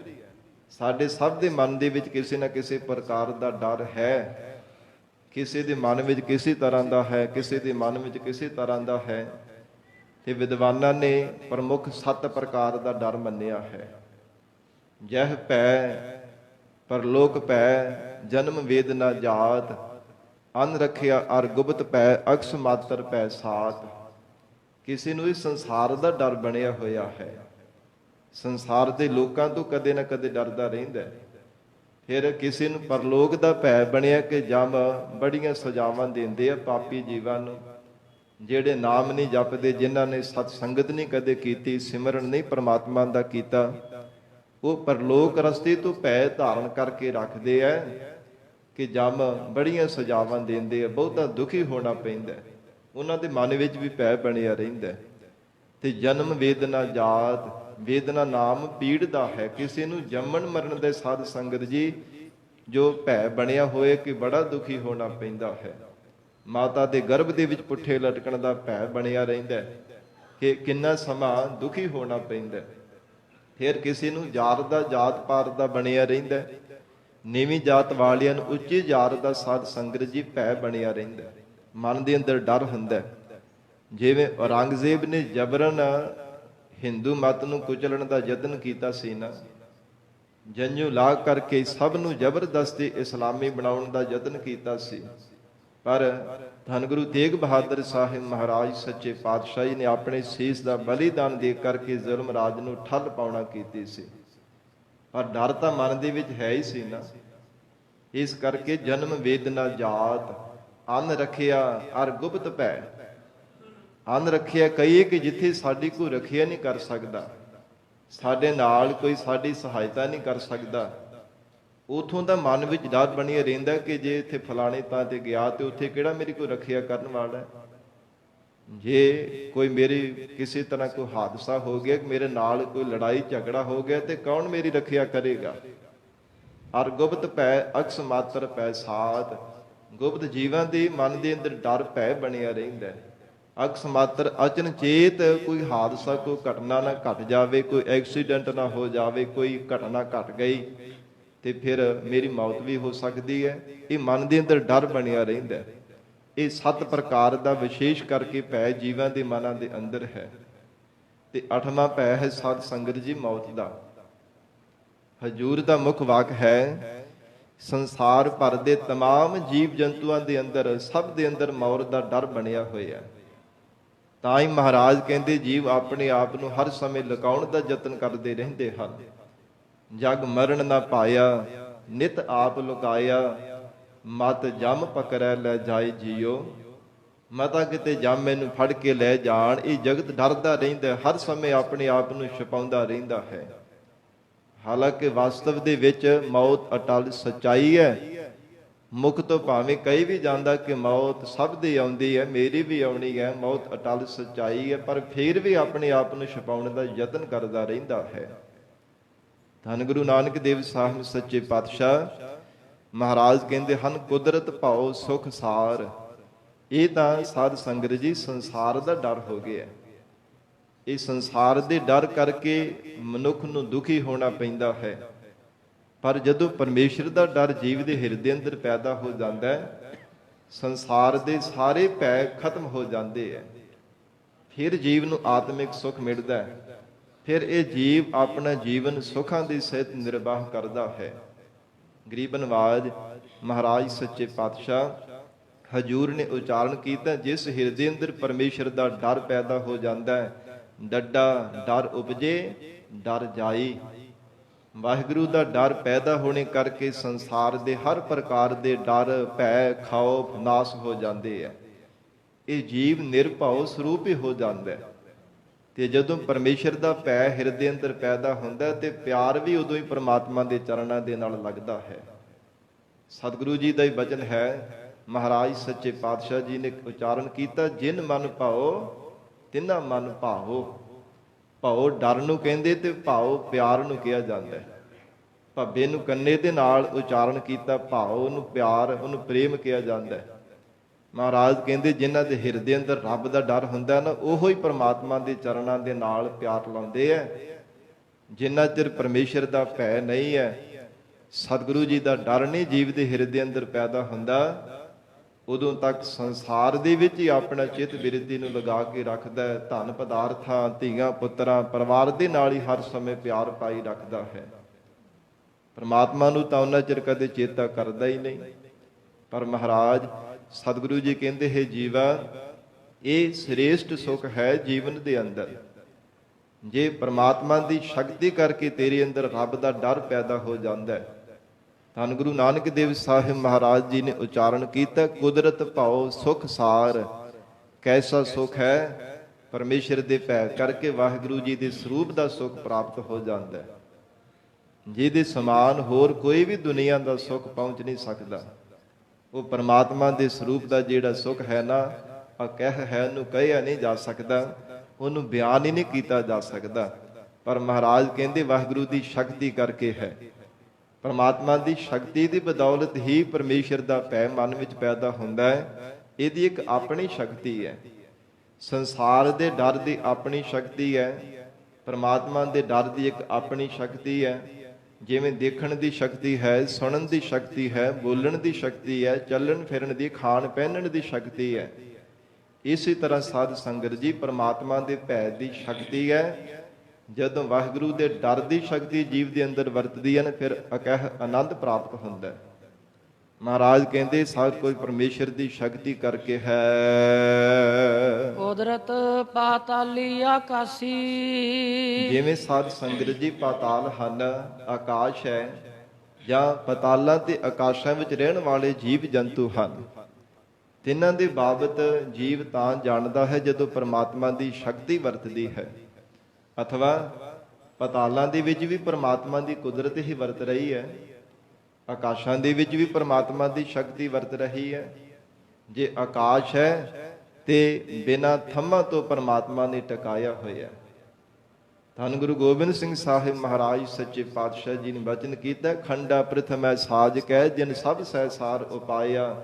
ਸਾਡੇ ਸਭ ਦੇ ਮਨ ਦੇ ਵਿੱਚ ਕਿਸੇ ਨਾ ਕਿਸੇ ਪ੍ਰਕਾਰ ਦਾ ਡਰ ਹੈ। ਕਿਸੇ ਦੇ ਮਨ ਵਿੱਚ ਕਿਸੇ ਤਰ੍ਹਾਂ ਦਾ ਹੈ, ਕਿਸੇ ਦੇ ਮਨ ਵਿੱਚ ਕਿਸੇ ਤਰ੍ਹਾਂ ਦਾ ਹੈ। ਤੇ ਵਿਦਵਾਨਾਂ ਨੇ ਪ੍ਰਮੁੱਖ 7 ਪ੍ਰਕਾਰ ਦਾ ਡਰ ਮੰਨਿਆ ਹੈ। ਜਹ ਭੈ ਪਰਲੋਕ ਭੈ, ਜਨਮ ਵੇਦਨਾ ਜਾਤ, ਅਨ ਰੱਖਿਆ ਅਰ ਗੁਪਤ ਭੈ, ਅਕਸ ਮਾਤਰ ਭੈ ਸਾਤ। ਕਿਸੇ ਨੂੰ ਇਸ ਸੰਸਾਰ ਦਾ ਡਰ ਬਣਿਆ ਹੋਇਆ ਹੈ। ਸੰਸਾਰ ਦੇ ਲੋਕਾਂ ਤੋਂ ਕਦੇ ਨਾ ਕਦੇ ਡਰਦਾ ਰਹਿੰਦਾ। ਫਿਰ ਕਿਸੇ ਨੂੰ ਪਰਲੋਕ ਦਾ ਭੈ ਬਣਿਆ ਕਿ ਜਮ ਬੜੀਆਂ ਸਜ਼ਾਵਾਂ ਦਿੰਦੇ ਆ ਪਾਪੀ ਜੀਵਾਂ ਨੂੰ, ਜਿਹੜੇ ਨਾਮ ਨਹੀਂ ਜਪਦੇ, ਜਿਨ੍ਹਾਂ ਨੇ ਸਤ ਸੰਗਤ ਨਹੀਂ ਕਦੇ ਕੀਤੀ, ਸਿਮਰਨ ਨਹੀਂ ਪ੍ਰਮਾਤਮਾ ਦਾ ਕੀਤਾ, ਉਹ ਪਰਲੋਕ ਰਸਤੇ ਤੋਂ ਭੈ ਧਾਰਨ ਕਰਕੇ ਰੱਖਦੇ ਆ ਕਿ ਜਮ ਬੜੀਆਂ ਸਜ਼ਾਵਾਂ ਦਿੰਦੇ ਆ, ਬਹੁਤਾ ਦੁਖੀ ਹੋਣਾ ਪੈਂਦਾ। ਉਹਨਾਂ ਦੇ ਮਨ ਵਿੱਚ ਵੀ ਭੈ ਬਣਿਆ ਰਹਿੰਦਾ। ਤੇ ਜਨਮ ਵੇਦਨਾ ਜਾਤ, ਵੇਦਨਾ ਨਾਮ ਪੀੜ ਦਾ ਹੈ। ਕਿਸੇ ਨੂੰ ਜੰਮਣ ਮਰਨ ਦੇ ਸਾਧ ਸੰਗਤ ਜੀ ਜੋ ਭੈ ਬਣਿਆ ਹੋਏ ਕਿ ਬੜਾ ਦੁਖੀ ਹੋਣਾ ਪੈਂਦਾ ਹੈ। ਮਾਤਾ ਦੇ ਗਰਭ ਦੇ ਵਿੱਚ ਪੁੱਠੇ ਲਟਕਣ ਦਾ ਭੈ ਬਣਿਆ ਰਹਿੰਦਾ ਕਿ ਕਿੰਨਾ ਸਮਾਂ ਦੁਖੀ ਹੋਣਾ ਪੈਂਦਾ। ਫਿਰ ਕਿਸੇ ਨੂੰ ਜਾਤ ਦਾ, ਜਾਤ ਪਾਤ ਦਾ ਬਣਿਆ ਰਹਿੰਦਾ। ਨੀਵੀਂ ਜਾਤ ਵਾਲਿਆਂ ਨੂੰ ਉੱਚੀ ਜਾਤ ਦਾ ਸਾਧ ਸੰਗਤ ਜੀ ਭੈ ਬਣਿਆ ਰਹਿੰਦਾ। ਮਨ ਦੇ ਅੰਦਰ ਡਰ ਹੁੰਦਾ। ਜਿਵੇਂ ਔਰੰਗਜ਼ੇਬ ਨੇ ਜਬਰਨ ਹਿੰਦੂ ਮਤ ਨੂੰ ਕੁਚਲਣ ਦਾ ਯਤਨ ਕੀਤਾ ਸੀ ਨਾ, ਜੰਝੂ ਲਾ ਕਰਕੇ ਸਭ ਨੂੰ ਜ਼ਬਰਦਸਤੀ ਇਸਲਾਮੀ ਬਣਾਉਣ ਦਾ ਯਤਨ ਕੀਤਾ ਸੀ। ਪਰ ਧੰਨ ਗੁਰੂ ਤੇਗ ਬਹਾਦਰ ਸਾਹਿਬ ਮਹਾਰਾਜ ਸੱਚੇ ਪਾਤਸ਼ਾਹੀ ਨੇ ਆਪਣੇ ਸੀਸ ਦਾ ਬਲੀਦਾਨ ਦੇ ਕਰਕੇ ਜ਼ੁਲਮ ਰਾਜ ਨੂੰ ਠੱਲ ਪਾਉਣਾ ਕੀਤੀ ਸੀ। ਪਰ ਡਰ ਤਾਂ ਮਨ ਦੇ ਵਿੱਚ ਹੈ ਹੀ ਸੀ ਨਾ। ਇਸ ਕਰਕੇ ਜਨਮ ਵੇਦਨਾ ਜਾਤ, ਅੰਨ ਰੱਖਿਆ ਅਰ ਗੁਪਤ ਭੈ। ਅੰਨ ਰੱਖਿਆ ਕਹੀਏ ਕਿ ਜਿੱਥੇ ਸਾਡੀ ਕੋਈ ਰੱਖਿਆ ਨਹੀਂ ਕਰ ਸਕਦਾ, ਸਾਡੇ ਨਾਲ ਕੋਈ ਸਾਡੀ ਸਹਾਇਤਾ ਨਹੀਂ ਕਰ ਸਕਦਾ, ਉਥੋਂ ਦਾ ਮਨ ਵਿੱਚ ਡਰ ਬਣਿਆ ਰਹਿੰਦਾ ਕਿ ਜੇ ਇੱਥੇ ਫਲਾਣੇ ਥਾਂ ਤੇ ਗਿਆ ਤੇ ਉੱਥੇ ਕਿਹੜਾ ਮੇਰੀ ਕੋਈ ਰੱਖਿਆ ਕਰਨ ਵਾਲਾ ਹੈ। ਜੇ ਕੋਈ ਮੇਰੀ ਕਿਸੇ ਤਰ੍ਹਾਂ ਕੋਈ ਹਾਦਸਾ ਹੋ ਗਿਆ, ਮੇਰੇ ਨਾਲ ਕੋਈ ਲੜਾਈ ਝਗੜਾ ਹੋ ਗਿਆ ਤੇ ਕੌਣ ਮੇਰੀ ਰੱਖਿਆ ਕਰੇਗਾ। ਅਰ ਗੁਪਤ ਭੈ ਅਕਸ ਮਾਤਰ ਭੈ ਸਾਤ। ਗੁਪਤ ਜੀਵਾਂ ਦੇ ਮਨ ਦੇ ਅੰਦਰ ਡਰ ਭੈ ਬਣਿਆ ਰਹਿੰਦਾ। ਅਕਸ ਮਾਤਰ ਅਚਨਚੇਤ ਕੋਈ ਹਾਦਸਾ, ਕੋਈ ਘਟਨਾ ਨਾ ਘਟ ਜਾਵੇ, ਕੋਈ ਐਕਸੀਡੈਂਟ ਨਾ ਹੋ ਜਾਵੇ, ਕੋਈ ਘਟਨਾ ਘਟ ਗਈ ਤੇ ਫਿਰ ਮੇਰੀ ਮੌਤ ਵੀ ਹੋ ਸਕਦੀ ਹੈ। ਇਹ ਮਨ ਦੇ ਅੰਦਰ ਡਰ ਬਣਿਆ ਰਹਿੰਦਾ। ਇਹ 7 ਪ੍ਰਕਾਰ ਦਾ ਵਿਸ਼ੇਸ਼ ਕਰਕੇ ਭੈ ਜੀਵਾਂ ਦੇ ਮਨਾਂ ਦੇ ਅੰਦਰ ਹੈ। ਤੇ 8ਵਾਂ ਭੈ ਹੈ ਸਾਧ ਸੰਗਤ ਜੀ ਮੌਤ ਦਾ। ਹਜੂਰ ਦਾ ਮੁੱਖ ਵਾਕ ਹੈ, ਸੰਸਾਰ ਭਰ ਦੇ ਤਮਾਮ ਜੀਵ ਜੰਤੂਆਂ ਦੇ ਅੰਦਰ, ਸਭ ਦੇ ਅੰਦਰ ਮੌਤ ਦਾ ਡਰ ਬਣਿਆ ਹੋਇਆ। ਤਾਂ ਹੀ ਮਹਾਰਾਜ ਕਹਿੰਦੇ ਜੀਵ ਆਪਣੇ ਆਪ ਨੂੰ ਹਰ ਸਮੇਂ ਲੁਕਾਉਣ ਦਾ ਯਤਨ ਕਰਦੇ ਰਹਿੰਦੇ ਹਨ। ਜਗ ਮਰਨ ਨਾ ਪਾਇਆ, ਨਿਤ ਆਪ ਲੁਕਾਇਆ, ਮਤ ਜਮ ਪਕੜੈ ਲੈ ਜਾਏ ਜੀਓ। ਮਤਾ ਕਿਤੇ ਜਮ ਮੈਨੂੰ ਫੜ ਕੇ ਲੈ ਜਾਣ। ਇਹ ਜਗਤ ਡਰਦਾ ਰਹਿੰਦਾ, ਹਰ ਸਮੇਂ ਆਪਣੇ ਆਪ ਨੂੰ ਛੁਪਾਉਂਦਾ ਰਹਿੰਦਾ ਹੈ। ਹਾਲਾਂਕਿ ਵਾਸਤਵ ਦੇ ਵਿੱਚ ਮੌਤ ਅਟਲ ਸੱਚਾਈ ਹੈ। ਮੁਖ ਤੋਂ ਭਾਵੇਂ ਕਹੀ ਵੀ ਜਾਂਦਾ ਕਿ ਮੌਤ ਸਭ ਦੀ ਆਉਂਦੀ ਹੈ, ਮੇਰੀ ਵੀ ਆਉਣੀ ਹੈ, ਮੌਤ ਅਟਲ ਸੱਚਾਈ ਹੈ, ਪਰ ਫਿਰ ਵੀ ਆਪਣੇ ਆਪ ਨੂੰ ਛੁਪਾਉਣ ਦਾ ਯਤਨ ਕਰਦਾ ਰਹਿੰਦਾ ਹੈ। ਧੰਨ ਗੁਰੂ ਨਾਨਕ ਦੇਵ ਸਾਹਿਬ ਸੱਚੇ ਪਾਤਸ਼ਾਹ ਮਹਾਰਾਜ ਕਹਿੰਦੇ ਹਨ, ਕੁਦਰਤ ਭਾਉ ਸੁਖ ਸਾਰ। ਇਹ ਤਾਂ ਸਾਧ ਸੰਗਤ ਜੀ ਸੰਸਾਰ ਦਾ ਡਰ ਹੋ ਗਿਆ। ਇਹ ਸੰਸਾਰ ਦੇ ਡਰ ਕਰਕੇ ਮਨੁੱਖ ਨੂੰ ਦੁਖੀ ਹੋਣਾ ਪੈਂਦਾ ਹੈ। ਪਰ ਜਦੋਂ ਪਰਮੇਸ਼ਰ ਦਾ ਡਰ ਜੀਵ ਦੇ ਹਿਰਦੇ ਅੰਦਰ ਪੈਦਾ ਹੋ ਜਾਂਦਾ ਹੈ, ਸੰਸਾਰ ਦੇ ਸਾਰੇ ਭੈ ਖਤਮ ਹੋ ਜਾਂਦੇ ਹੈ। ਫਿਰ ਜੀਵ ਨੂੰ ਆਤਮਿਕ ਸੁਖ ਮਿਲਦਾ ਹੈ। ਫਿਰ ਇਹ ਜੀਵ ਆਪਣਾ ਜੀਵਨ ਸੁਖਾਂ ਦੀ ਸਹਿਤ ਨਿਰਵਾਹ ਕਰਦਾ ਹੈ। ਗਰੀਬ ਨਵਾਜ ਮਹਾਰਾਜ ਸੱਚੇ ਪਾਤਸ਼ਾਹ ਹਜੂਰ ਨੇ ਉਚਾਰਨ ਕੀਤਾ, ਜਿਸ ਹਿਰਦੇ ਅੰਦਰ ਪਰਮੇਸ਼ਰ ਦਾ ਡਰ ਪੈਦਾ ਹੋ ਜਾਂਦਾ ਹੈ, ਡੱਡਾ ਡਰ ਉਪਜੇ ਡਰ ਜਾਈ। ਵਾਹਿਗੁਰੂ ਦਾ ਡਰ ਪੈਦਾ ਹੋਣੇ ਕਰਕੇ ਸੰਸਾਰ ਦੇ ਹਰ ਪ੍ਰਕਾਰ ਦੇ ਡਰ ਭੈ ਖੌਫ ਨਾਸ ਹੋ ਜਾਂਦੇ ਹੈ। ਇਹ ਜੀਵ ਨਿਰਭਉ ਸਰੂਪ ਹੀ ਹੋ ਜਾਂਦਾ ਹੈ। ਤੇ ਜਦੋਂ ਪਰਮੇਸ਼ਰ ਦਾ ਭੈ ਹਿਰਦੇ ਅੰਦਰ ਪੈਦਾ ਹੁੰਦਾ ਤੇ ਪਿਆਰ ਵੀ ਉਦੋਂ ਹੀ ਪ੍ਰਮਾਤਮਾ ਦੇ ਚਰਨਾਂ ਦੇ ਨਾਲ ਲੱਗਦਾ ਹੈ। ਸਤਿਗੁਰੂ ਜੀ ਦਾ ਹੀ ਬਚਨ ਹੈ, ਮਹਾਰਾਜ ਸੱਚੇ ਪਾਤਸ਼ਾਹ ਜੀ ਨੇ ਉਚਾਰਨ ਕੀਤਾ, ਜਿਨ ਮਨ ਭਾਓ ਤਿਨਾ ਮਨ ਭਾਓ। ਭਾਓ ਡਰ ਨੂੰ ਕਹਿੰਦੇ ਤੇ ਭਾਓ ਪਿਆਰ ਨੂੰ ਕਿਹਾ ਜਾਂਦਾ ਹੈ। ਭੱਬੇ ਨੂੰ ਕੰਨੇ ਦੇ ਨਾਲ ਉਚਾਰਨ ਕੀਤਾ, ਭਾਓ ਨੂੰ ਪਿਆਰ, ਉਹਨੂੰ ਪ੍ਰੇਮ ਕਿਹਾ ਜਾਂਦਾ ਹੈ। ਮਹਾਰਾਜ ਕਹਿੰਦੇ, ਜਿਨ੍ਹਾਂ ਦੇ ਹਿਰਦੇ ਅੰਦਰ ਰੱਬ ਦਾ ਡਰ ਹੁੰਦਾ ਨਾ, ਉਹੋ ਹੀ ਪ੍ਰਮਾਤਮਾ ਦੇ ਚਰਨਾਂ ਦੇ ਨਾਲ ਪਿਆਰ ਲਾਉਂਦੇ ਹੈ। ਜਿੰਨਾ ਚਿਰ ਪਰਮੇਸ਼ਰ ਦਾ ਭੈ ਨਹੀਂ ਹੈ, ਸਤਿਗੁਰੂ ਜੀ ਦਾ ਡਰ ਨਹੀਂ ਜੀਵ ਦੇ ਹਿਰਦੇ ਅੰਦਰ ਪੈਦਾ ਹੁੰਦਾ, ਉਦੋਂ ਤੱਕ ਸੰਸਾਰ ਦੇ ਵਿੱਚ ਹੀ ਆਪਣਾ ਚਿੱਤ ਬਿਰਤੀ ਨੂੰ ਲਗਾ ਕੇ ਰੱਖਦਾ ਹੈ। ਧਨ ਪਦਾਰਥਾਂ, ਧੀਆਂ ਪੁੱਤਰਾਂ, ਪਰਿਵਾਰ ਦੇ ਨਾਲ ਹੀ ਹਰ ਸਮੇਂ ਪਿਆਰ ਪਾਈ ਰੱਖਦਾ ਹੈ। ਪਰਮਾਤਮਾ ਨੂੰ ਤਾਂ ਉਹਨਾਂ ਚਿਰ ਕਦੇ ਚੇਤਾ ਕਰਦਾ ਹੀ ਨਹੀਂ। ਪਰ ਮਹਾਰਾਜ ਸਤਿਗੁਰੂ ਜੀ ਕਹਿੰਦੇ, ਹੈ ਜੀਵਾ, ਇਹ ਸ੍ਰੇਸ਼ਟ ਸੁਖ ਹੈ ਜੀਵਨ ਦੇ ਅੰਦਰ। ਜੇ ਪਰਮਾਤਮਾ ਦੀ ਸ਼ਕਤੀ ਕਰਕੇ ਤੇਰੇ ਅੰਦਰ ਰੱਬ ਦਾ ਡਰ ਪੈਦਾ ਹੋ ਜਾਂਦਾ ਹੈ। ਧੰਨ ਗੁਰੂ ਨਾਨਕ ਦੇਵ ਸਾਹਿਬ ਮਹਾਰਾਜ ਜੀ ਨੇ ਉਚਾਰਨ ਕੀਤਾ, ਕੁਦਰਤ ਭਾਉ ਸੁਖ ਸਾਰ। ਕੈਸਾ ਸੁਖ ਹੈ, ਪਰਮੇਸ਼ਰ ਦੇ ਭੈ ਕਰਕੇ ਵਾਹਿਗੁਰੂ ਜੀ ਦੇ ਸਰੂਪ ਦਾ ਸੁਖ ਪ੍ਰਾਪਤ ਹੋ ਜਾਂਦਾ ਹੈ, ਜਿਹਦੇ ਸਮਾਨ ਹੋਰ ਕੋਈ ਵੀ ਦੁਨੀਆ ਦਾ ਸੁਖ ਪਹੁੰਚ ਨਹੀਂ ਸਕਦਾ। ਉਹ ਪਰਮਾਤਮਾ ਦੇ ਸਰੂਪ ਦਾ ਜਿਹੜਾ ਸੁਖ ਹੈ ਨਾ, ਅਕਹਿ ਹੈ, ਉਹਨੂੰ ਕਹਿਆ ਨਹੀਂ ਜਾ ਸਕਦਾ, ਉਹਨੂੰ ਬਿਆਨ ਹੀ ਨਹੀਂ ਕੀਤਾ ਜਾ ਸਕਦਾ। ਪਰ ਮਹਾਰਾਜ ਕਹਿੰਦੇ ਵਾਹਿਗੁਰੂ ਦੀ ਸ਼ਕਤੀ ਕਰਕੇ ਹੈ। ਪਰਮਾਤਮਾ ਦੀ ਸ਼ਕਤੀ ਦੀ ਬਦੌਲਤ ਹੀ ਪਰਮੇਸ਼ਰ ਦਾ ਭੈ ਮਨ ਵਿੱਚ ਪੈਦਾ ਹੁੰਦਾ ਹੈ। ਇਹਦੀ ਇੱਕ ਆਪਣੀ ਸ਼ਕਤੀ ਹੈ। ਸੰਸਾਰ ਦੇ ਡਰ ਦੀ ਆਪਣੀ ਸ਼ਕਤੀ ਹੈ, ਪਰਮਾਤਮਾ ਦੇ ਡਰ ਦੀ ਇੱਕ ਆਪਣੀ ਸ਼ਕਤੀ ਹੈ। ਜਿਵੇਂ ਦੇਖਣ ਦੀ ਸ਼ਕਤੀ ਹੈ, ਸੁਣਨ ਦੀ ਸ਼ਕਤੀ ਹੈ, ਬੋਲਣ ਦੀ ਸ਼ਕਤੀ ਹੈ, ਚੱਲਣ ਫਿਰਨ ਦੀ, ਖਾਣ ਪਹਿਨਣ ਦੀ ਸ਼ਕਤੀ ਹੈ। ਇਸੇ ਤਰ੍ਹਾਂ ਸਾਧ ਸੰਗਤ ਜੀ ਪਰਮਾਤਮਾ ਦੇ ਭੈ ਦੀ ਸ਼ਕਤੀ ਹੈ। ਜਦੋਂ ਵਾਹਿਗੁਰੂ ਦੇ ਡਰ ਦੀ ਸ਼ਕਤੀ ਜੀਵ ਦੇ ਅੰਦਰ ਵਰਤਦੀ ਹੈ ਨਾ, ਫਿਰ ਅਕਹਿ ਆਨੰਦ ਪ੍ਰਾਪਤ ਹੁੰਦਾ ਹੈ। ਮਹਾਰਾਜ ਕਹਿੰਦੇ ਸਭ ਕੋਈ ਪਰਮੇਸ਼ਰ ਦੀ ਸ਼ਕਤੀ ਕਰਕੇ ਹੈ। ਕੁਦਰਤ ਪਾਤਾਲੀ ਆਕਾਸੀ। ਜਿਵੇਂ ਸਾਧ ਸੰਗਤ ਜੀ ਪਾਤਾਲ ਹਨ, ਆਕਾਸ਼ ਹੈ, ਜਾਂ ਪਤਾਲਾਂ ਤੇ ਆਕਾਸ਼ਾਂ ਵਿੱਚ ਰਹਿਣ ਵਾਲੇ ਜੀਵ ਜੰਤੂ ਹਨ। ਤਿੰਨਾਂ ਦੇ ਬਾਬਤ ਜੀਵ ਤਾਂ ਜਾਣਦਾ ਹੈ ਜਦੋਂ ਪਰਮਾਤਮਾ ਦੀ ਸ਼ਕਤੀ ਵਰਤਦੀ ਹੈ। ਅਥਵਾ ਪਤਾਲਾਂ ਦੇ ਵਿੱਚ ਵੀ ਪਰਮਾਤਮਾ ਦੀ ਕੁਦਰਤ ਹੀ ਵਰਤ ਰਹੀ ਹੈ, ਆਕਾਸ਼ਾਂ ਦੇ ਵਿੱਚ ਵੀ ਪਰਮਾਤਮਾ ਦੀ ਸ਼ਕਤੀ ਵਰਤ ਰਹੀ ਹੈ। ਜੇ ਆਕਾਸ਼ ਹੈ ਤੇ ਬਿਨਾਂ ਥੰਮਾਂ ਤੋਂ ਪਰਮਾਤਮਾ ਨੇ ਟਿਕਾਇਆ ਹੋਇਆ। ਧੰਨ ਗੁਰੂ ਗੋਬਿੰਦ ਸਿੰਘ ਸਾਹਿਬ ਮਹਾਰਾਜ ਸੱਚੇ ਪਾਤਸ਼ਾਹ ਜੀ ਨੇ ਬਚਨ ਕੀਤਾ, ਖੰਡਾ ਪ੍ਰਥਮੈ ਸਾਜ ਕਹਿ ਜਿਨ ਸਭ ਸਹਿਸਾਰ ਉਪਾਇਆ।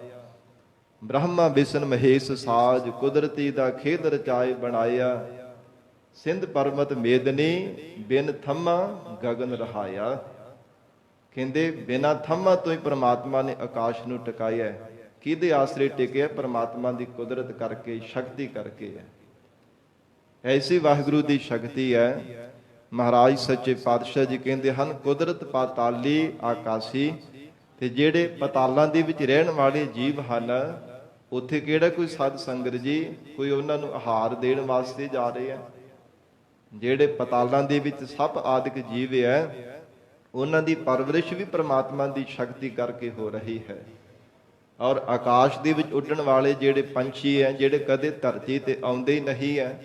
ਬ੍ਰਹਮਾ ਵਿਸ਼ਨ ਮਹੇਸ਼ ਸਾਜ ਕੁਦਰਤੀ ਦਾ ਖੇਦ ਰਚਾਏ ਬਣਾਇਆ। ਸਿੰਧ ਪਰਮਤ ਮੇਦਨੀ ਬਿਨ ਥੰਮਾ ਗਗਨ ਰਹਾਇਆ। ਕਹਿੰਦੇ ਬਿਨਾਂ ਥੰਮਾਂ ਤੋਂ ਹੀ ਪਰਮਾਤਮਾ ਨੇ ਆਕਾਸ਼ ਨੂੰ ਟਿਕਾਇਆ। ਕਿਹਦੇ ਆਸਰੇ ਟਿਕਿਆ? ਪਰਮਾਤਮਾ ਦੀ ਕੁਦਰਤ ਕਰਕੇ, ਸ਼ਕਤੀ ਕਰਕੇ ਹੈ। ਐਸੀ ਵਾਹਿਗੁਰੂ ਦੀ ਸ਼ਕਤੀ ਹੈ। ਮਹਾਰਾਜ ਸੱਚੇ ਪਾਤਸ਼ਾਹ ਜੀ ਕਹਿੰਦੇ ਹਨ, ਕੁਦਰਤ ਪਾਤਾਲੀ ਆਕਾਸ਼ੀ। ਤੇ ਜਿਹੜੇ ਪਤਾਲਾਂ ਦੇ ਵਿੱਚ ਰਹਿਣ ਵਾਲੇ ਜੀਵ ਹਨ, ਉੱਥੇ ਕਿਹੜਾ ਕੋਈ ਸਾਧ ਸੰਗਤ ਜੀ ਕੋਈ ਉਹਨਾਂ ਨੂੰ ਆਹਾਰ ਦੇਣ ਵਾਸਤੇ ਜਾ ਰਹੇ ਆ? ਜਿਹੜੇ ਪਤਾਲਾਂ ਦੇ ਵਿੱਚ ਸੱਪ ਆਦਿਕ ਜੀਵ ਹੈ, ਉਹਨਾਂ ਦੀ ਪਰਵਰਿਸ਼ ਵੀ ਪਰਮਾਤਮਾ ਦੀ ਸ਼ਕਤੀ ਕਰਕੇ ਹੋ ਰਹੀ ਹੈ। ਔਰ ਆਕਾਸ਼ ਦੇ ਵਿੱਚ ਉੱਡਣ ਵਾਲੇ ਜਿਹੜੇ ਪੰਛੀ ਹੈ, ਜਿਹੜੇ ਕਦੇ ਧਰਤੀ ਤੇ ਆਉਂਦੇ ਹੀ ਨਹੀਂ ਹੈ,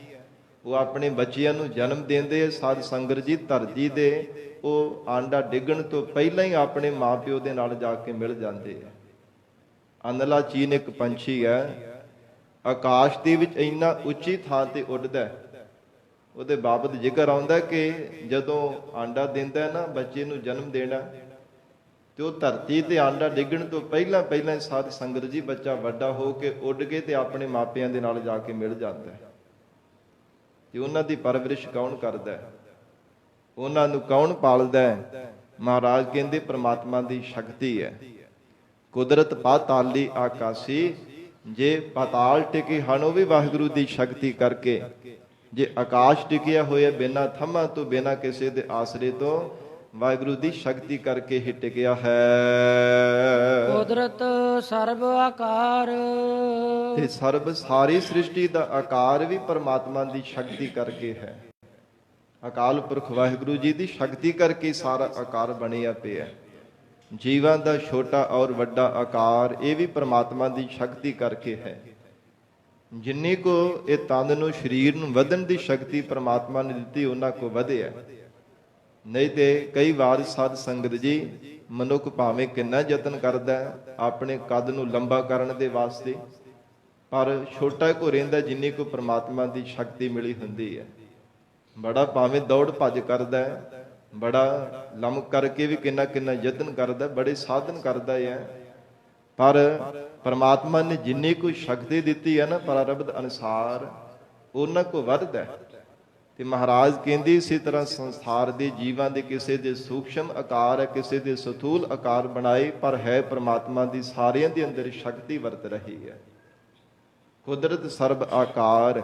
ਉਹ ਆਪਣੇ ਬੱਚਿਆਂ ਨੂੰ ਜਨਮ ਦਿੰਦੇ ਆ। ਸਾਧ ਸੰਗਤ ਜੀ ਧਰਤੀ ਦੇ ਉਹ ਆਂਡਾ ਡਿੱਗਣ ਤੋਂ ਪਹਿਲਾਂ ਹੀ ਆਪਣੇ ਮਾਪਿਓ ਦੇ ਨਾਲ ਜਾ ਕੇ ਮਿਲ ਜਾਂਦੇ ਆ। ਅਨਲਾ ਚੀਨ ਇੱਕ ਪੰਛੀ ਹੈ, ਆਕਾਸ਼ ਦੇ ਵਿੱਚ ਇੰਨਾ ਉੱਚੀ ਥਾਂ ਤੇ ਉੱਡਦਾ, ਉਹਦੇ ਬਾਬਤ ਜ਼ਿਕਰ ਆਉਂਦਾ ਕਿ ਜਦੋਂ ਆਂਡਾ ਦਿੰਦਾ ਹੈ ਨਾ, ਬੱਚੇ ਨੂੰ ਜਨਮ ਦੇਣਾ, ਤੇ ਉਹ ਧਰਤੀ ਤੇ ਆਂਡਾ ਡਿੱਗਣ ਤੋਂ ਪਹਿਲਾਂ ਪਹਿਲਾਂ ਸਾਧ ਸੰਗਤ ਜੀ ਬੱਚਾ ਵੱਡਾ ਹੋ ਕੇ ਉੱਡ ਕੇ ਤੇ ਆਪਣੇ ਮਾਪਿਆਂ ਦੇ ਨਾਲ ਜਾ ਕੇ ਮਿਲ ਜਾਂਦਾ ਹੈ। ਤੇ ਉਹਨਾਂ ਦੀ ਪਰਵਰਿਸ਼ ਕੌਣ ਕਰਦਾ ਹੈ? ਉਹਨਾਂ ਨੂੰ ਕੌਣ ਪਾਲਦਾ ਹੈ? ਮਹਾਰਾਜ ਕਹਿੰਦੇ ਪ੍ਰਮਾਤਮਾ ਦੀ ਸ਼ਕਤੀ ਹੈ। ਕੁਦਰਤ ਪਾਤਾਲੀ ਆਕਾਸ਼ੀ, ਜੇ ਪਾਤਾਲ ਟਿਕੇ ਹਨ ਉਹ ਵੀ ਵਾਹਿਗੁਰੂ ਦੀ ਸ਼ਕਤੀ ਕਰਕੇ, ਜੇ ਆਕਾਸ਼ ਟਿਕਿਆ ਹੋਇਆ ਬਿਨਾਂ ਥੰਮਾਂ ਤੋਂ, ਬਿਨਾਂ ਕਿਸੇ ਦੇ ਆਸਰੇ ਤੋਂ, ਵਾਹਿਗੁਰੂ ਦੀ ਸ਼ਕਤੀ ਕਰਕੇ ਹੀ ਟਿਕਿਆ ਹੈ। ਕੁਦਰਤ ਸਰਬ ਆਕਾਰ, ਤੇ ਸਰਬ ਸਾਰੀ ਸ੍ਰਿਸ਼ਟੀ ਦਾ ਆਕਾਰ ਵੀ ਪਰਮਾਤਮਾ ਦੀ ਸ਼ਕਤੀ ਕਰਕੇ ਹੈ। ਅਕਾਲ ਪੁਰਖ ਵਾਹਿਗੁਰੂ ਜੀ ਦੀ ਸ਼ਕਤੀ ਕਰਕੇ ਸਾਰਾ ਆਕਾਰ ਬਣਿਆ ਪਿਆ। ਜੀਵਾਂ ਦਾ ਛੋਟਾ ਔਰ ਵੱਡਾ ਆਕਾਰ ਇਹ ਵੀ ਪਰਮਾਤਮਾ ਦੀ ਸ਼ਕਤੀ ਕਰਕੇ ਹੈ। ਜਿੰਨੀ ਕੋ ਇਹ ਤਨ ਨੂੰ, ਸਰੀਰ ਨੂੰ ਵਧਣ ਦੀ ਸ਼ਕਤੀ ਪਰਮਾਤਮਾ ਨੇ ਦਿੱਤੀ, ਉਹਨਾਂ ਕੋ ਵਧਿਆ। ਨਹੀਂ ਤੇ ਕਈ ਵਾਰ ਸਾਧ ਸੰਗਤ ਜੀ, ਮਨੁੱਖ ਭਾਵੇਂ ਕਿੰਨਾ ਯਤਨ ਕਰਦਾ ਆਪਣੇ ਕੱਦ ਨੂੰ ਲੰਬਾ ਕਰਨ ਦੇ ਵਾਸਤੇ, ਪਰ ਛੋਟਾ ਕੋ ਰਹਿੰਦਾ ਜਿੰਨੀ ਕੋ ਪਰਮਾਤਮਾ ਦੀ ਸ਼ਕਤੀ ਮਿਲੀ ਹੁੰਦੀ ਹੈ। ਬੜਾ ਭਾਵੇਂ ਦੌੜ ਭੱਜ ਕਰਦਾ ਹੈ, ਬੜਾ ਲੰਮਕ ਕਰਕੇ ਵੀ ਕਿੰਨਾ ਕਿੰਨਾ ਯਤਨ ਕਰਦਾ, ਬੜੇ ਸਾਧਨ ਕਰਦਾ ਹੈ, ਪਰ ਪਰਮਾਤਮਾ ਨੇ ਜਿੰਨੀ ਕੋਈ ਸ਼ਕਤੀ ਦਿੱਤੀ ਹੈ ਨਾ ਪ੍ਰਾਰਬਧ ਅਨੁਸਾਰ, ਉਹਨਾਂ ਕੋ ਵੱਧਦਾ। ਤੇ ਮਹਾਰਾਜ ਕਹਿੰਦੇ ਇਸੇ ਤਰ੍ਹਾਂ ਸੰਸਾਰ ਦੇ ਜੀਵਾਂ ਦੇ ਕਿਸੇ ਦੇ ਸੂਖਸ਼ਮ ਆਕਾਰ ਹੈ, ਕਿਸੇ ਦੇ ਸਥੂਲ ਆਕਾਰ ਬਣਾਏ, ਪਰ ਹੈ ਪਰਮਾਤਮਾ ਦੀ ਸਾਰਿਆਂ ਦੇ ਅੰਦਰ ਸ਼ਕਤੀ ਵਰਤ ਰਹੀ ਹੈ। ਕੁਦਰਤ ਸਰਬ ਆਕਾਰ,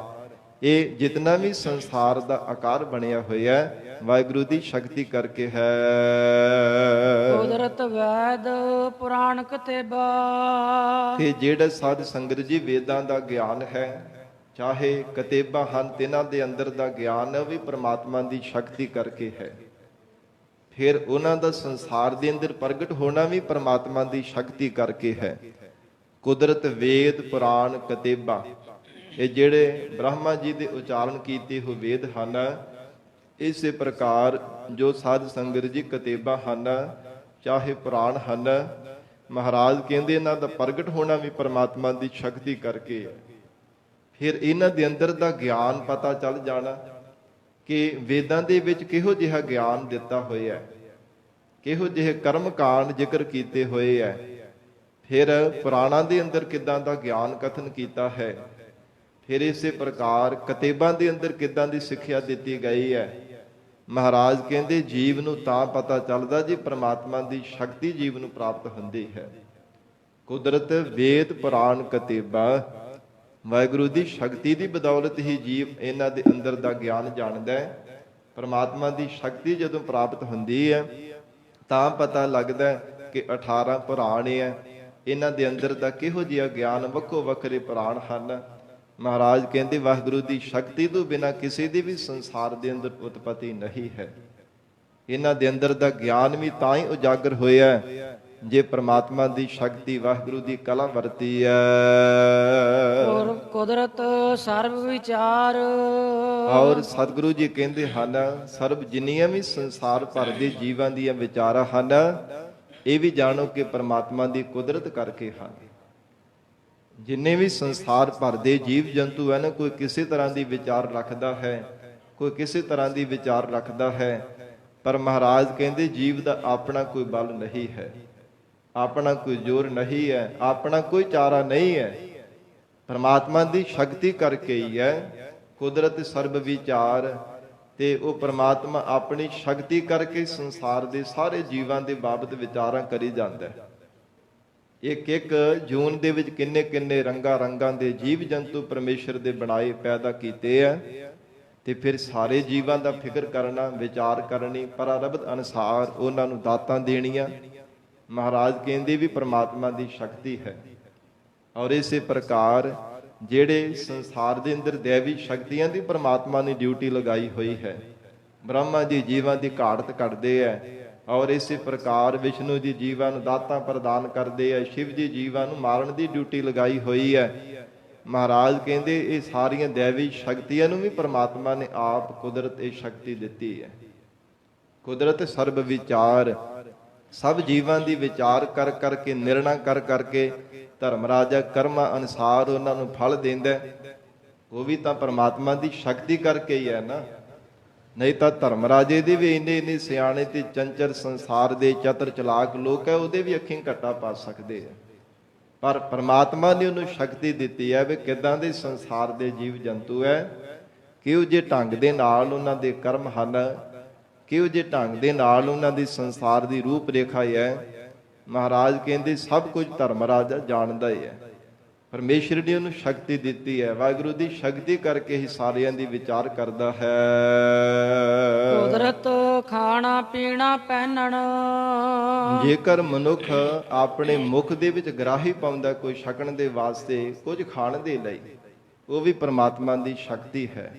ਇਹ ਜਿਤਨਾ ਵੀ ਸੰਸਾਰ ਦਾ ਆਕਾਰ ਬਣਿਆ ਹੋਇਆ ਵਾਹਿਗੁਰੂ ਦੀ ਸ਼ਕਤੀ ਕਰਕੇ ਹੈ। ਕੁਦਰਤ ਵੈਦ ਪੁਰਾਣ ਕਤੇਬਾ, ਤੇ ਜਿਹੜਾ ਸਾਧ ਸੰਗਤ ਜੀ ਵੇਦਾਂ ਦਾ ਗਿਆਨ ਹੈ, ਚਾਹੇ ਕਤੇਬਾਂ ਹਨ, ਤਿਨਾਂ ਦੇ ਅੰਦਰ ਦਾ ਗਿਆਨ ਵੀ ਪਰਮਾਤਮਾ ਦੀ ਸ਼ਕਤੀ ਕਰਕੇ ਹੈ। ਫਿਰ ਉਹਨਾਂ ਦਾ ਸੰਸਾਰ ਦੇ ਅੰਦਰ ਪ੍ਰਗਟ ਹੋਣਾ ਵੀ ਪਰਮਾਤਮਾ ਦੀ ਸ਼ਕਤੀ ਕਰਕੇ ਹੈ। ਕੁਦਰਤ ਵੇਦ ਪੁਰਾਣ ਕਤੇਬਾਂ, ਇਹ ਜਿਹੜੇ ਬ੍ਰਹਮਾ ਜੀ ਦੇ ਉਚਾਰਨ ਕੀਤੇ ਹੋਏ ਵੇਦ ਹਨ, ਇਸੇ ਪ੍ਰਕਾਰ ਜੋ ਸਾਧ ਸੰਗਤ ਜੀ ਕਤੇਬਾਂ ਹਨ, ਚਾਹੇ ਪੁਰਾਣ ਹਨ, ਮਹਾਰਾਜ ਕਹਿੰਦੇ ਇਹਨਾਂ ਦਾ ਪ੍ਰਗਟ ਹੋਣਾ ਵੀ ਪਰਮਾਤਮਾ ਦੀ ਸ਼ਕਤੀ ਕਰਕੇ ਹੈ। ਫਿਰ ਇਹਨਾਂ ਦੇ ਅੰਦਰ ਦਾ ਗਿਆਨ ਪਤਾ ਚੱਲ ਜਾਣਾ ਕਿ ਵੇਦਾਂ ਦੇ ਵਿੱਚ ਕਿਹੋ ਜਿਹਾ ਗਿਆਨ ਦਿੱਤਾ ਹੋਇਆ ਹੈ, ਕਿਹੋ ਜਿਹੇ ਕਰਮ ਕਾਂਡ ਜ਼ਿਕਰ ਕੀਤੇ ਹੋਏ ਹੈ, ਫਿਰ ਪੁਰਾਣਾਂ ਦੇ ਅੰਦਰ ਕਿੱਦਾਂ ਦਾ ਗਿਆਨ ਕਥਨ ਕੀਤਾ ਹੈ, ਫਿਰ ਇਸੇ ਪ੍ਰਕਾਰ ਕਤੇਬਾਂ ਦੇ ਅੰਦਰ ਕਿੱਦਾਂ ਦੀ ਸਿੱਖਿਆ ਦਿੱਤੀ ਗਈ ਹੈ। ਮਹਾਰਾਜ ਕਹਿੰਦੇ ਜੀਵ ਨੂੰ ਤਾਂ ਪਤਾ ਚੱਲਦਾ ਜੇ ਪ੍ਰਮਾਤਮਾ ਦੀ ਸ਼ਕਤੀ ਜੀਵ ਨੂੰ ਪ੍ਰਾਪਤ ਹੁੰਦੀ ਹੈ। ਕੁਦਰਤ ਵੇਦ ਪੁਰਾਣ ਕਤੇਬਾਂ, ਵਾਹਿਗੁਰੂ ਦੀ ਸ਼ਕਤੀ ਦੀ ਬਦੌਲਤ ਹੀ ਜੀਵ ਇਹਨਾਂ ਦੇ ਅੰਦਰ ਦਾ ਗਿਆਨ ਜਾਣਦਾ ਹੈ। ਪਰਮਾਤਮਾ ਦੀ ਸ਼ਕਤੀ ਜਦੋਂ ਪ੍ਰਾਪਤ ਹੁੰਦੀ ਹੈ ਤਾਂ ਪਤਾ ਲੱਗਦਾ ਕਿ 18 ਪੁਰਾਣ ਹੈ, ਇਹਨਾਂ ਦੇ ਅੰਦਰ ਦਾ ਕਿਹੋ ਜਿਹਾ ਗਿਆਨ, ਵੱਖੋ ਵੱਖਰੇ ਪੁਰਾਣ ਹਨ। ਮਹਾਰਾਜ ਕਹਿੰਦੇ ਵਾਹਿਗੁਰੂ ਦੀ ਸ਼ਕਤੀ ਤੋਂ ਬਿਨਾਂ ਕਿਸੇ ਦੀ ਵੀ ਸੰਸਾਰ ਦੇ ਅੰਦਰ ਉਤਪਤੀ ਨਹੀਂ ਹੈ। ਇਹਨਾਂ ਦੇ ਅੰਦਰ ਦਾ ਗਿਆਨ ਵੀ ਤਾਂ ਹੀ ਉਜਾਗਰ ਹੋਇਆ ਜੇ ਪ੍ਰਮਾਤਮਾ ਦੀ ਸ਼ਕਤੀ, ਵਾਹਿਗੁਰੂ ਦੀ ਕਲਾ ਵਰਤੀ ਹੈ। ਔਰ ਕੁਦਰਤ ਸਰਬ ਵਿਚਾਰ, ਔਰ ਸਤਿਗੁਰੂ ਜੀ ਕਹਿੰਦੇ ਹਨ ਸਰਬ ਜਿੰਨੀਆਂ ਵੀ ਸੰਸਾਰ ਭਰ ਦੇ ਜੀਵਾਂ ਦੀਆਂ ਵਿਚਾਰਾਂ ਹਨ, ਇਹ ਵੀ ਜਾਣੋ ਕਿ ਪ੍ਰਮਾਤਮਾ ਦੀ ਕੁਦਰਤ ਕਰਕੇ ਹਨ। ਜਿੰਨੇ ਵੀ ਸੰਸਾਰ ਭਰ ਦੇ ਜੀਵ ਜੰਤੂ ਹਨ, ਕੋਈ ਕਿਸੇ ਤਰ੍ਹਾਂ ਦੀ ਵਿਚਾਰ ਰੱਖਦਾ ਹੈ, ਕੋਈ ਕਿਸੇ ਤਰ੍ਹਾਂ ਦੀ ਵਿਚਾਰ ਰੱਖਦਾ ਹੈ, ਪਰ ਮਹਾਰਾਜ ਕਹਿੰਦੇ ਜੀਵ ਦਾ ਆਪਣਾ ਕੋਈ ਬਲ ਨਹੀਂ ਹੈ, ਆਪਣਾ ਕੋਈ ਜ਼ੋਰ ਨਹੀਂ ਹੈ, ਆਪਣਾ ਕੋਈ ਚਾਰਾ ਨਹੀਂ ਹੈ। ਪਰਮਾਤਮਾ ਦੀ ਸ਼ਕਤੀ ਕਰਕੇ ਹੀ ਹੈ। ਕੁਦਰਤ ਸਰਬ ਵਿਚਾਰ, ਤੇ ਉਹ ਪਰਮਾਤਮਾ ਆਪਣੀ ਸ਼ਕਤੀ ਕਰਕੇ ਸੰਸਾਰ ਦੇ ਸਾਰੇ ਜੀਵਾਂ ਦੇ ਬਾਬਤ ਵਿਚਾਰਾਂ ਕਰੀ ਜਾਂਦਾ ਹੈ। ਇੱਕ ਇੱਕ ਜੂਨ ਦੇ ਵਿੱਚ ਕਿੰਨੇ ਕਿੰਨੇ ਰੰਗਾਂ ਰੰਗਾਂ ਦੇ ਜੀਵ ਜੰਤੂ ਪਰਮੇਸ਼ਰ ਦੇ ਬਣਾਏ ਪੈਦਾ ਕੀਤੇ ਆ, ਤੇ ਫਿਰ ਸਾਰੇ ਜੀਵਾਂ ਦਾ ਫਿਕਰ ਕਰਨਾ, ਵਿਚਾਰ ਕਰਨੀ, ਪ੍ਰਾਰਬਧ ਅਨੁਸਾਰ ਉਹਨਾਂ ਨੂੰ ਦਾਤਾਂ ਦੇਣੀਆਂ। ਮਹਾਰਾਜ ਕਹਿੰਦੇ ਵੀ ਪਰਮਾਤਮਾ ਦੀ ਸ਼ਕਤੀ ਹੈ। ਔਰ ਇਸੇ ਪ੍ਰਕਾਰ ਜਿਹੜੇ ਸੰਸਾਰ ਦੇ ਅੰਦਰ ਦੇਵੀ ਸ਼ਕਤੀਆਂ ਦੀ ਪਰਮਾਤਮਾ ਨੇ ਡਿਊਟੀ ਲਗਾਈ ਹੋਈ ਹੈ। ਬ੍ਰਹਮਾ ਜੀ ਜੀਵਾਂ ਦੀ ਘਾੜਤ ਕੱਢਦੇ ਹੈ, ਔਰ ਇਸੇ ਪ੍ਰਕਾਰ ਵਿਸ਼ਨੂੰ ਜੀ ਜੀਵਾਂ ਨੂੰ ਦਾਤਾਂ ਪ੍ਰਦਾਨ ਕਰਦੇ ਹੈ, ਸ਼ਿਵ ਜੀ ਜੀਵਾਂ ਨੂੰ ਮਾਰਨ ਦੀ ਡਿਊਟੀ ਲਗਾਈ ਹੋਈ ਹੈ। ਮਹਾਰਾਜ ਕਹਿੰਦੇ ਇਹ ਸਾਰੀਆਂ ਦੇਵੀ ਸ਼ਕਤੀਆਂ ਨੂੰ ਵੀ ਪਰਮਾਤਮਾ ਨੇ ਆਪ ਕੁਦਰਤ ਇਹ ਸ਼ਕਤੀ ਦਿੱਤੀ ਹੈ। ਕੁਦਰਤ ਸਰਬ ਵਿਚਾਰ, ਸਭ ਜੀਵਾਂ ਦੀ ਵਿਚਾਰ ਕਰ ਕਰਕੇ, ਨਿਰਣਾ ਕਰ ਕਰਕੇ ਧਰਮ ਰਾਜਾ ਕਰਮਾਂ ਅਨੁਸਾਰ ਉਹਨਾਂ ਨੂੰ ਫਲ ਦਿੰਦਾ। ਉਹ ਵੀ ਤਾਂ ਪਰਮਾਤਮਾ ਦੀ ਸ਼ਕਤੀ ਕਰਕੇ ਹੀ ਹੈ ਨਾ। ਨਹੀਂ ਤਾਂ ਧਰਮ ਰਾਜੇ ਦੇ ਵੀ ਇੰਨੇ ਸਿਆਣੇ ਤੇ ਚੰਚਲ ਸੰਸਾਰ ਦੇ ਚਤਰ ਚਲਾਕ ਲੋਕ ਹੈ, ਉਹਦੇ ਵੀ ਅੱਖੀਂ ਘੱਟਾ ਪਾ ਸਕਦੇ ਆ। ਪਰ ਪਰਮਾਤਮਾ ਨੇ ਉਹਨੂੰ ਸ਼ਕਤੀ ਦਿੱਤੀ ਹੈ ਵੀ ਕਿੱਦਾਂ ਦੇ ਸੰਸਾਰ ਦੇ ਜੀਵ ਜੰਤੂ ਹੈ, ਕਿਹੋ ਜਿਹੇ ਢੰਗ ਦੇ ਨਾਲ ਉਹਨਾਂ ਦੇ ਕਰਮ ਹਨ, ਕਿਹੋ ਜਿਹੇ ਢੰਗ ਦੇ ਨਾਲ ਉਹਨਾਂ ਦੀ ਸੰਸਾਰ ਦੀ ਰੂਪ ਰੇਖਾ ਹੈ। ਮਹਾਰਾਜ ਕਹਿੰਦੇ ਸਭ ਕੁਝ ਧਰਮ ਰਾਜਾ ਜਾਣਦਾ ਹੀ ਹੈ। ਪਰਮੇਸ਼ਰ ਨੇ ਉਹਨੂੰ ਸ਼ਕਤੀ ਦਿੱਤੀ ਹੈ। ਵਾਹਿਗੁਰੂ ਦੀ ਸ਼ਕਤੀ ਕਰਕੇ ਹੀ ਸਾਰਿਆਂ ਦੀ ਵਿਚਾਰ ਕਰਦਾ ਹੈ। ਕੁਦਰਤ ਖਾਣਾ ਪੀਣਾ ਪਹਿਨਣ। ਜੇਕਰ ਮਨੁੱਖ ਆਪਣੇ ਮੁਖ ਦੇ ਵਿੱਚ ਗਰਾਹੀ ਪਾਉਂਦਾ ਕੋਈ ਛਕਣ ਦੇ ਵਾਸਤੇ, ਕੁਝ ਖਾਣ ਦੇ ਲਈ, ਉਹ ਵੀ ਪਰਮਾਤਮਾ ਦੀ ਸ਼ਕਤੀ ਹੈ।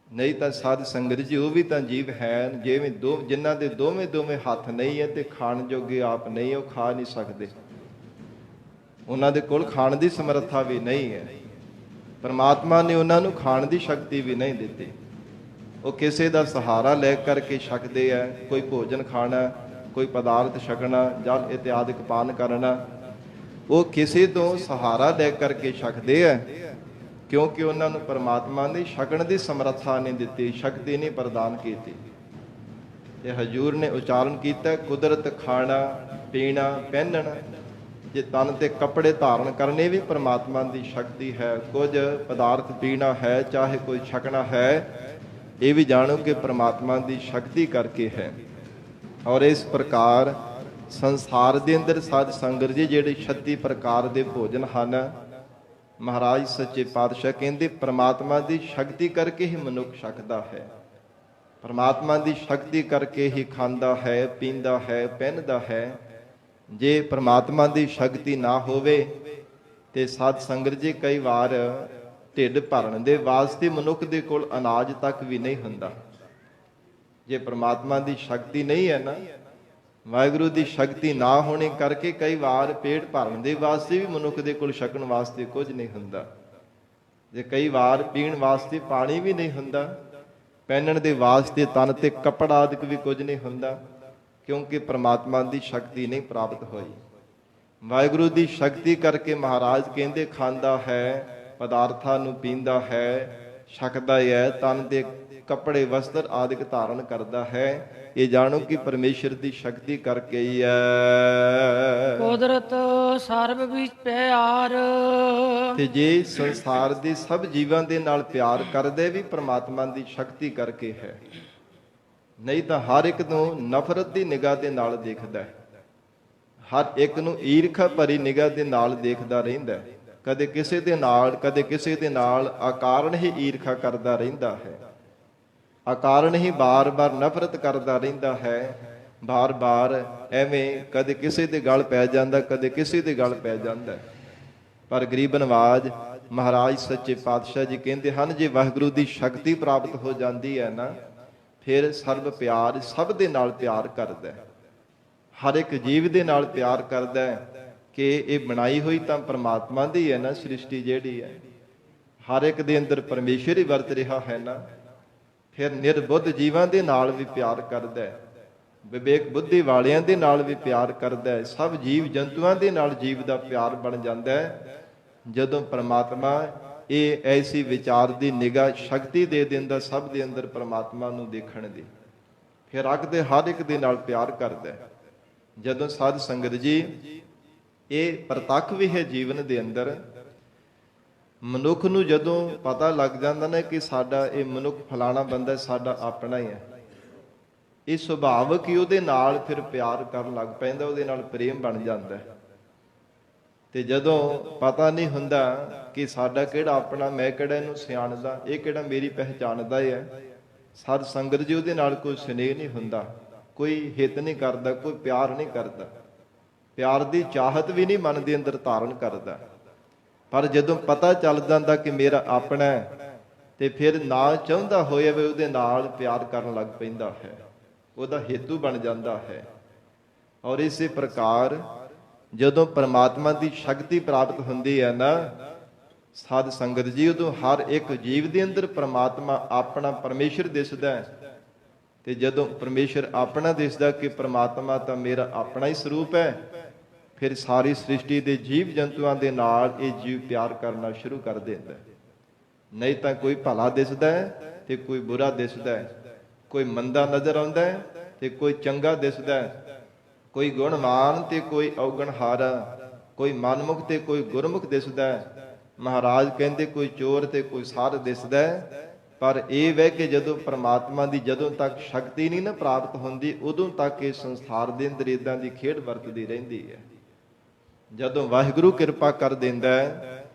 ਨਹੀਂ ਤਾਂ ਸਾਧ ਸੰਗਤ ਜੀ ਉਹ ਵੀ ਤਾਂ ਜੀਵ ਹੈ ਜਿਵੇਂ ਜਿਨ੍ਹਾਂ ਦੇ ਦੋਵੇਂ ਹੱਥ ਨਹੀਂ ਹੈ ਤੇ ਖਾਣ ਜੋਗੇ ਆਪ ਨਹੀਂ, ਉਹ ਖਾ ਨਹੀਂ ਸਕਦੇ, ਉਹਨਾਂ ਦੇ ਕੋਲ ਖਾਣ ਦੀ ਸਮਰੱਥਾ ਵੀ ਨਹੀਂ ਹੈ। ਪਰਮਾਤਮਾ ਨੇ ਉਹਨਾਂ ਨੂੰ ਖਾਣ ਦੀ ਸ਼ਕਤੀ ਵੀ ਨਹੀਂ ਦਿੱਤੀ। ਉਹ ਕਿਸੇ ਦਾ ਸਹਾਰਾ ਲੈ ਕਰਕੇ ਛਕਦੇ ਆ, ਕੋਈ ਭੋਜਨ ਖਾਣਾ, ਕੋਈ ਪਦਾਰਥ ਛਕਣਾ, ਜਲ ਇਤਿਆਦਿਕ ਪਾਨ ਕਰਨਾ, ਉਹ ਕਿਸੇ ਤੋਂ ਸਹਾਰਾ ਲੈ ਕਰਕੇ ਛਕਦੇ ਆ, ਕਿਉਂਕਿ ਉਹਨਾਂ ਨੂੰ ਪਰਮਾਤਮਾ ਨੇ ਛਕਣ ਦੀ ਸਮਰੱਥਾ ਨਹੀਂ ਦਿੱਤੀ, ਸ਼ਕਤੀ ਨਹੀਂ ਪ੍ਰਦਾਨ ਕੀਤੀ। ਤੇ ਹਜੂਰ ਨੇ ਉਚਾਰਨ ਕੀਤਾ ਕੁਦਰਤ ਖਾਣਾ ਪੀਣਾ ਪਹਿਨਣ। ਜੇ ਤਨ ਤੇ ਕੱਪੜੇ ਧਾਰਨ ਕਰਨੇ ਵੀ ਪਰਮਾਤਮਾ ਦੀ ਸ਼ਕਤੀ ਹੈ। ਕੁਝ ਪਦਾਰਥ ਪੀਣਾ ਹੈ, ਚਾਹੇ ਕੋਈ ਛਕਣਾ ਹੈ, ਇਹ ਵੀ ਜਾਣੋ ਕਿ ਪਰਮਾਤਮਾ ਦੀ ਸ਼ਕਤੀ ਕਰਕੇ ਹੈ। ਔਰ ਇਸ ਪ੍ਰਕਾਰ ਸੰਸਾਰ ਦੇ ਅੰਦਰ ਸਾਧ ਸੰਗਤ ਜੀ ਜਿਹੜੇ 36 ਪ੍ਰਕਾਰ ਦੇ ਭੋਜਨ ਹਨ, ਮਹਾਰਾਜ ਸੱਚੇ ਪਾਤਸ਼ਾਹ ਕਹਿੰਦੇ ਪਰਮਾਤਮਾ ਦੀ ਸ਼ਕਤੀ ਕਰਕੇ ਹੀ ਮਨੁੱਖ ਛਕਦਾ ਹੈ। ਪਰਮਾਤਮਾ ਦੀ ਸ਼ਕਤੀ ਕਰਕੇ ਹੀ ਖਾਂਦਾ ਹੈ, ਪੀਂਦਾ ਹੈ, ਪਹਿਨਦਾ ਹੈ। ਜੇ ਪਰਮਾਤਮਾ ਦੀ ਸ਼ਕਤੀ ਨਾ ਹੋਵੇ ਤੇ ਸਾਧ ਸੰਗਤ ਜੀ ਕਈ ਵਾਰ ਢਿੱਡ ਭਰਨ ਦੇ ਵਾਸਤੇ ਮਨੁੱਖ ਦੇ ਕੋਲ ਅਨਾਜ ਤੱਕ ਵੀ ਨਹੀਂ ਹੁੰਦਾ। ਜੇ ਪਰਮਾਤਮਾ ਦੀ ਸ਼ਕਤੀ ਨਹੀਂ ਹੈ ਨਾ, ਵਾਹਿਗੁਰੂ ਦੀ ਸ਼ਕਤੀ ਨਾ ਹੋਣੇ ਕਰਕੇ ਕਈ ਵਾਰ ਪੇਟ ਭਰਨ ਦੇ ਵਾਸਤੇ ਵੀ ਮਨੁੱਖ ਦੇ ਕੋਲ ਛਕਣ ਵਾਸਤੇ ਕੁਝ ਨਹੀਂ ਹੁੰਦਾ। ਜੇ ਕਈ ਵਾਰ ਪੀਣ ਵਾਸਤੇ ਪਾਣੀ ਵੀ ਨਹੀਂ ਹੁੰਦਾ, ਪਹਿਨਣ ਦੇ ਵਾਸਤੇ ਤਨ ਤੇ ਕੱਪੜਾ ਆਦਿਕ ਵੀ ਕੁਝ ਨਹੀਂ ਹੁੰਦਾ, ਕਿਉਂਕਿ ਪਰਮਾਤਮਾ ਦੀ ਸ਼ਕਤੀ ਨਹੀਂ ਪ੍ਰਾਪਤ ਹੋਈ। ਵਾਹਿਗੁਰੂ ਦੀ ਸ਼ਕਤੀ ਕਰਕੇ ਮਹਾਰਾਜ ਕਹਿੰਦੇ ਖਾਂਦਾ ਹੈ, ਪਦਾਰਥਾਂ ਨੂੰ ਪੀਂਦਾ ਹੈ, ਛਕਦਾ ਹੈ, ਤਨ ਦੇ ਕੱਪੜੇ ਵਸਤਰ ਆਦਿਕ ਧਾਰਨ ਕਰਦਾ ਹੈ। ਇਹ ਜਾਣੋ ਕਿ ਪਰਮੇਸ਼ਰ ਦੀ ਸ਼ਕਤੀ ਕਰਕੇ ਹੀ ਹੈ। ਕੁਦਰਤ ਸਰਬ ਵਿੱਚ ਪਿਆਰ। ਤੇ ਜੇ ਸੰਸਾਰ ਦੇ ਸਭ ਜੀਵਾਂ ਦੇ ਨਾਲ ਪਿਆਰ ਕਰਦੇ ਵੀ ਪਰਮਾਤਮਾ ਦੀ ਸ਼ਕਤੀ ਕਰਕੇ ਹੈ। ਨਹੀਂ ਤਾਂ ਹਰ ਇੱਕ ਨੂੰ ਨਫ਼ਰਤ ਦੀ ਨਿਗਾਹ ਦੇ ਨਾਲ ਦੇਖਦਾ ਹੈ, ਹਰ ਇੱਕ ਨੂੰ ਈਰਖਾ ਭਰੀ ਨਿਗਾਹ ਦੇ ਨਾਲ ਦੇਖਦਾ ਰਹਿੰਦਾ ਹੈ। ਕਦੇ ਕਿਸੇ ਦੇ ਨਾਲ, ਕਦੇ ਕਿਸੇ ਦੇ ਨਾਲ ਅਕਾਰਨ ਹੀ ਈਰਖਾ ਕਰਦਾ ਰਹਿੰਦਾ ਹੈ, ਅਕਾਰਨ ਹੀ ਬਾਰ-ਬਾਰ ਨਫ਼ਰਤ ਕਰਦਾ ਰਹਿੰਦਾ ਹੈ। ਬਾਰ-ਬਾਰ ਐਵੇਂ ਕਦੇ ਕਿਸੇ ਦੇ ਗਲ ਪੈ ਜਾਂਦਾ, ਕਦੇ ਕਿਸੇ ਦੇ ਗਲ ਪੈ ਜਾਂਦਾ। ਪਰ ਗਰੀਬ ਨਵਾਜ ਮਹਾਰਾਜ ਸੱਚੇ ਪਾਤਸ਼ਾਹ ਜੀ ਕਹਿੰਦੇ ਹਨ, ਜੇ ਵਾਹਿਗੁਰੂ ਦੀ ਸ਼ਕਤੀ ਪ੍ਰਾਪਤ ਹੋ ਜਾਂਦੀ ਹੈ ਨਾ, ਫਿਰ ਸਰਬ ਪਿਆਰ, ਸਭ ਦੇ ਨਾਲ ਪਿਆਰ ਕਰਦਾ, ਹਰ ਇੱਕ ਜੀਵ ਦੇ ਨਾਲ ਪਿਆਰ ਕਰਦਾ ਕਿ ਇਹ ਬਣਾਈ ਹੋਈ ਤਾਂ ਪਰਮਾਤਮਾ ਦੀ ਹੈ ਨਾ, ਸ੍ਰਿਸ਼ਟੀ ਜਿਹੜੀ ਹੈ ਹਰ ਇੱਕ ਦੇ ਅੰਦਰ ਪਰਮੇਸ਼ਰ ਹੀ ਵਰਤ ਰਿਹਾ ਹੈ ਨਾ। ਫਿਰ ਨਿਰਬੁੱਧ ਜੀਵਾਂ ਦੇ ਨਾਲ ਵੀ ਪਿਆਰ ਕਰਦਾ ਹੈ, ਵਿਵੇਕ ਬੁੱਧੀ ਵਾਲਿਆਂ ਦੇ ਨਾਲ ਵੀ ਪਿਆਰ ਕਰਦਾ ਹੈ, ਸਭ ਜੀਵ ਜੰਤੂਆਂ ਦੇ ਨਾਲ ਜੀਵ ਦਾ ਪਿਆਰ ਬਣ ਜਾਂਦਾ ਹੈ। ਜਦੋਂ ਪਰਮਾਤਮਾ ਇਹ ਐਸੀ ਵਿਚਾਰ ਦੀ ਨਿਗਾਹ ਸ਼ਕਤੀ ਦੇ ਦਿੰਦਾ ਸਭ ਦੇ ਅੰਦਰ ਪਰਮਾਤਮਾ ਨੂੰ ਦੇਖਣ ਦੀ, ਫਿਰ ਅੱਗ ਦੇ ਹਰ ਇੱਕ ਦੇ ਨਾਲ ਪਿਆਰ ਕਰਦਾ। ਜਦੋਂ ਸਾਧ ਸੰਗਤ ਜੀ ਇਹ ਪ੍ਰਤੱਖ ਵੀ ਹੈ ਜੀਵਨ ਦੇ ਅੰਦਰ, ਮਨੁੱਖ ਨੂੰ ਜਦੋਂ ਪਤਾ ਲੱਗ ਜਾਂਦਾ ਨਾ ਕਿ ਸਾਡਾ ਇਹ ਮਨੁੱਖ ਫਲਾਣਾ ਬੰਦਾ ਸਾਡਾ ਆਪਣਾ ਹੀ ਹੈ, ਇਹ ਸੁਭਾਵਕ ਹੀ ਉਹਦੇ ਨਾਲ ਫਿਰ ਪਿਆਰ ਕਰਨ ਲੱਗ ਪੈਂਦਾ, ਉਹਦੇ ਨਾਲ ਪ੍ਰੇਮ ਬਣ ਜਾਂਦਾ। ਤੇ ਜਦੋਂ ਪਤਾ ਨਹੀਂ ਹੁੰਦਾ ਕਿ ਸਾਡਾ ਕਿਹੜਾ ਆਪਣਾ, ਮੈਂ ਕਿਹੜਾ ਇਹਨੂੰ ਸਿਆਣਦਾ, ਇਹ ਕਿਹੜਾ ਮੇਰੀ ਪਹਿਚਾਣਦਾ ਹੈ, ਸਾਧ ਸੰਗਤ ਜੀ ਉਹਦੇ ਨਾਲ ਕੋਈ ਸਨੇਹ ਨਹੀਂ ਹੁੰਦਾ, ਕੋਈ ਹਿੱਤ ਨਹੀਂ ਕਰਦਾ, ਕੋਈ ਪਿਆਰ ਨਹੀਂ ਕਰਦਾ, ਪਿਆਰ ਦੀ ਚਾਹਤ ਵੀ ਨਹੀਂ ਮਨ ਦੇ ਅੰਦਰ ਧਾਰਨ ਕਰਦਾ। ਪਰ ਜਦੋਂ ਪਤਾ ਚੱਲ ਜਾਂਦਾ ਕਿ ਮੇਰਾ ਆਪਣਾ ਹੈ, ਤੇ ਫਿਰ ਨਾ ਚਾਹੁੰਦਾ ਹੋਇਆ ਵੀ ਉਹਦੇ ਨਾਲ ਪਿਆਰ ਕਰਨ ਲੱਗ ਪੈਂਦਾ ਹੈ, ਉਹਦਾ ਹੇਤੂ ਬਣ ਜਾਂਦਾ ਹੈ। ਔਰ ਇਸੇ ਪ੍ਰਕਾਰ ਜਦੋਂ ਪਰਮਾਤਮਾ ਦੀ ਸ਼ਕਤੀ ਪ੍ਰਾਪਤ ਹੁੰਦੀ ਹੈ ਨਾ ਸਾਧ ਸੰਗਤ ਜੀ, ਉਦੋਂ ਹਰ ਇੱਕ ਜੀਵ ਦੇ ਅੰਦਰ ਪਰਮਾਤਮਾ ਆਪਣਾ ਪਰਮੇਸ਼ਰ ਦਿਸਦਾ ਹੈ। ਤੇ ਜਦੋਂ ਪਰਮੇਸ਼ਰ ਆਪਣਾ ਦਿਸਦਾ ਕਿ ਪਰਮਾਤਮਾ ਤਾਂ ਮੇਰਾ ਆਪਣਾ ਹੀ ਸਰੂਪ ਹੈ, ਫਿਰ ਸਾਰੀ ਸ੍ਰਿਸ਼ਟੀ ਦੇ ਜੀਵ ਜੰਤੂਆਂ ਦੇ ਨਾਲ ਇਹ ਜੀਵ ਪਿਆਰ ਕਰਨਾ ਸ਼ੁਰੂ ਕਰ ਦਿੰਦਾ। ਨਹੀਂ ਤਾਂ ਕੋਈ ਭਲਾ ਦਿਸਦਾ ਹੈ ਤੇ ਕੋਈ ਬੁਰਾ ਦਿਸਦਾ ਹੈ, ਕੋਈ ਮੰਦਾ ਨਜ਼ਰ ਆਉਂਦਾ ਹੈ ਤੇ ਕੋਈ ਚੰਗਾ ਦਿਸਦਾ ਹੈ, ਕੋਈ ਗੁਣਵਾਨ ਤੇ ਕੋਈ ਔਗਣਹਾਰਾ, ਕੋਈ ਮਨਮੁਖ ਤੇ ਕੋਈ ਗੁਰਮੁਖ ਦਿਸਦਾ ਹੈ। ਮਹਾਰਾਜ ਕਹਿੰਦੇ ਕੋਈ ਚੋਰ ਤੇ ਕੋਈ ਸਾਧ ਦਿਸਦਾ ਹੈ, ਪਰ ਇਹ ਵੈ ਕਿ ਜਦੋਂ ਪ੍ਰਮਾਤਮਾ ਦੀ ਜਦੋਂ ਤੱਕ ਸ਼ਕਤੀ ਨਹੀਂ ਨਾ ਪ੍ਰਾਪਤ ਹੁੰਦੀ, ਉਦੋਂ ਤੱਕ ਇਹ ਸੰਸਾਰ ਦੇ ਅੰਦਰ ਇਦਾਂ ਦੀ ਖੇਡ ਵਰਤਦੀ ਰਹਿੰਦੀ ਹੈ। ਜਦੋਂ ਵਾਹਿਗੁਰੂ ਕਿਰਪਾ ਕਰ ਦਿੰਦਾ ਹੈ,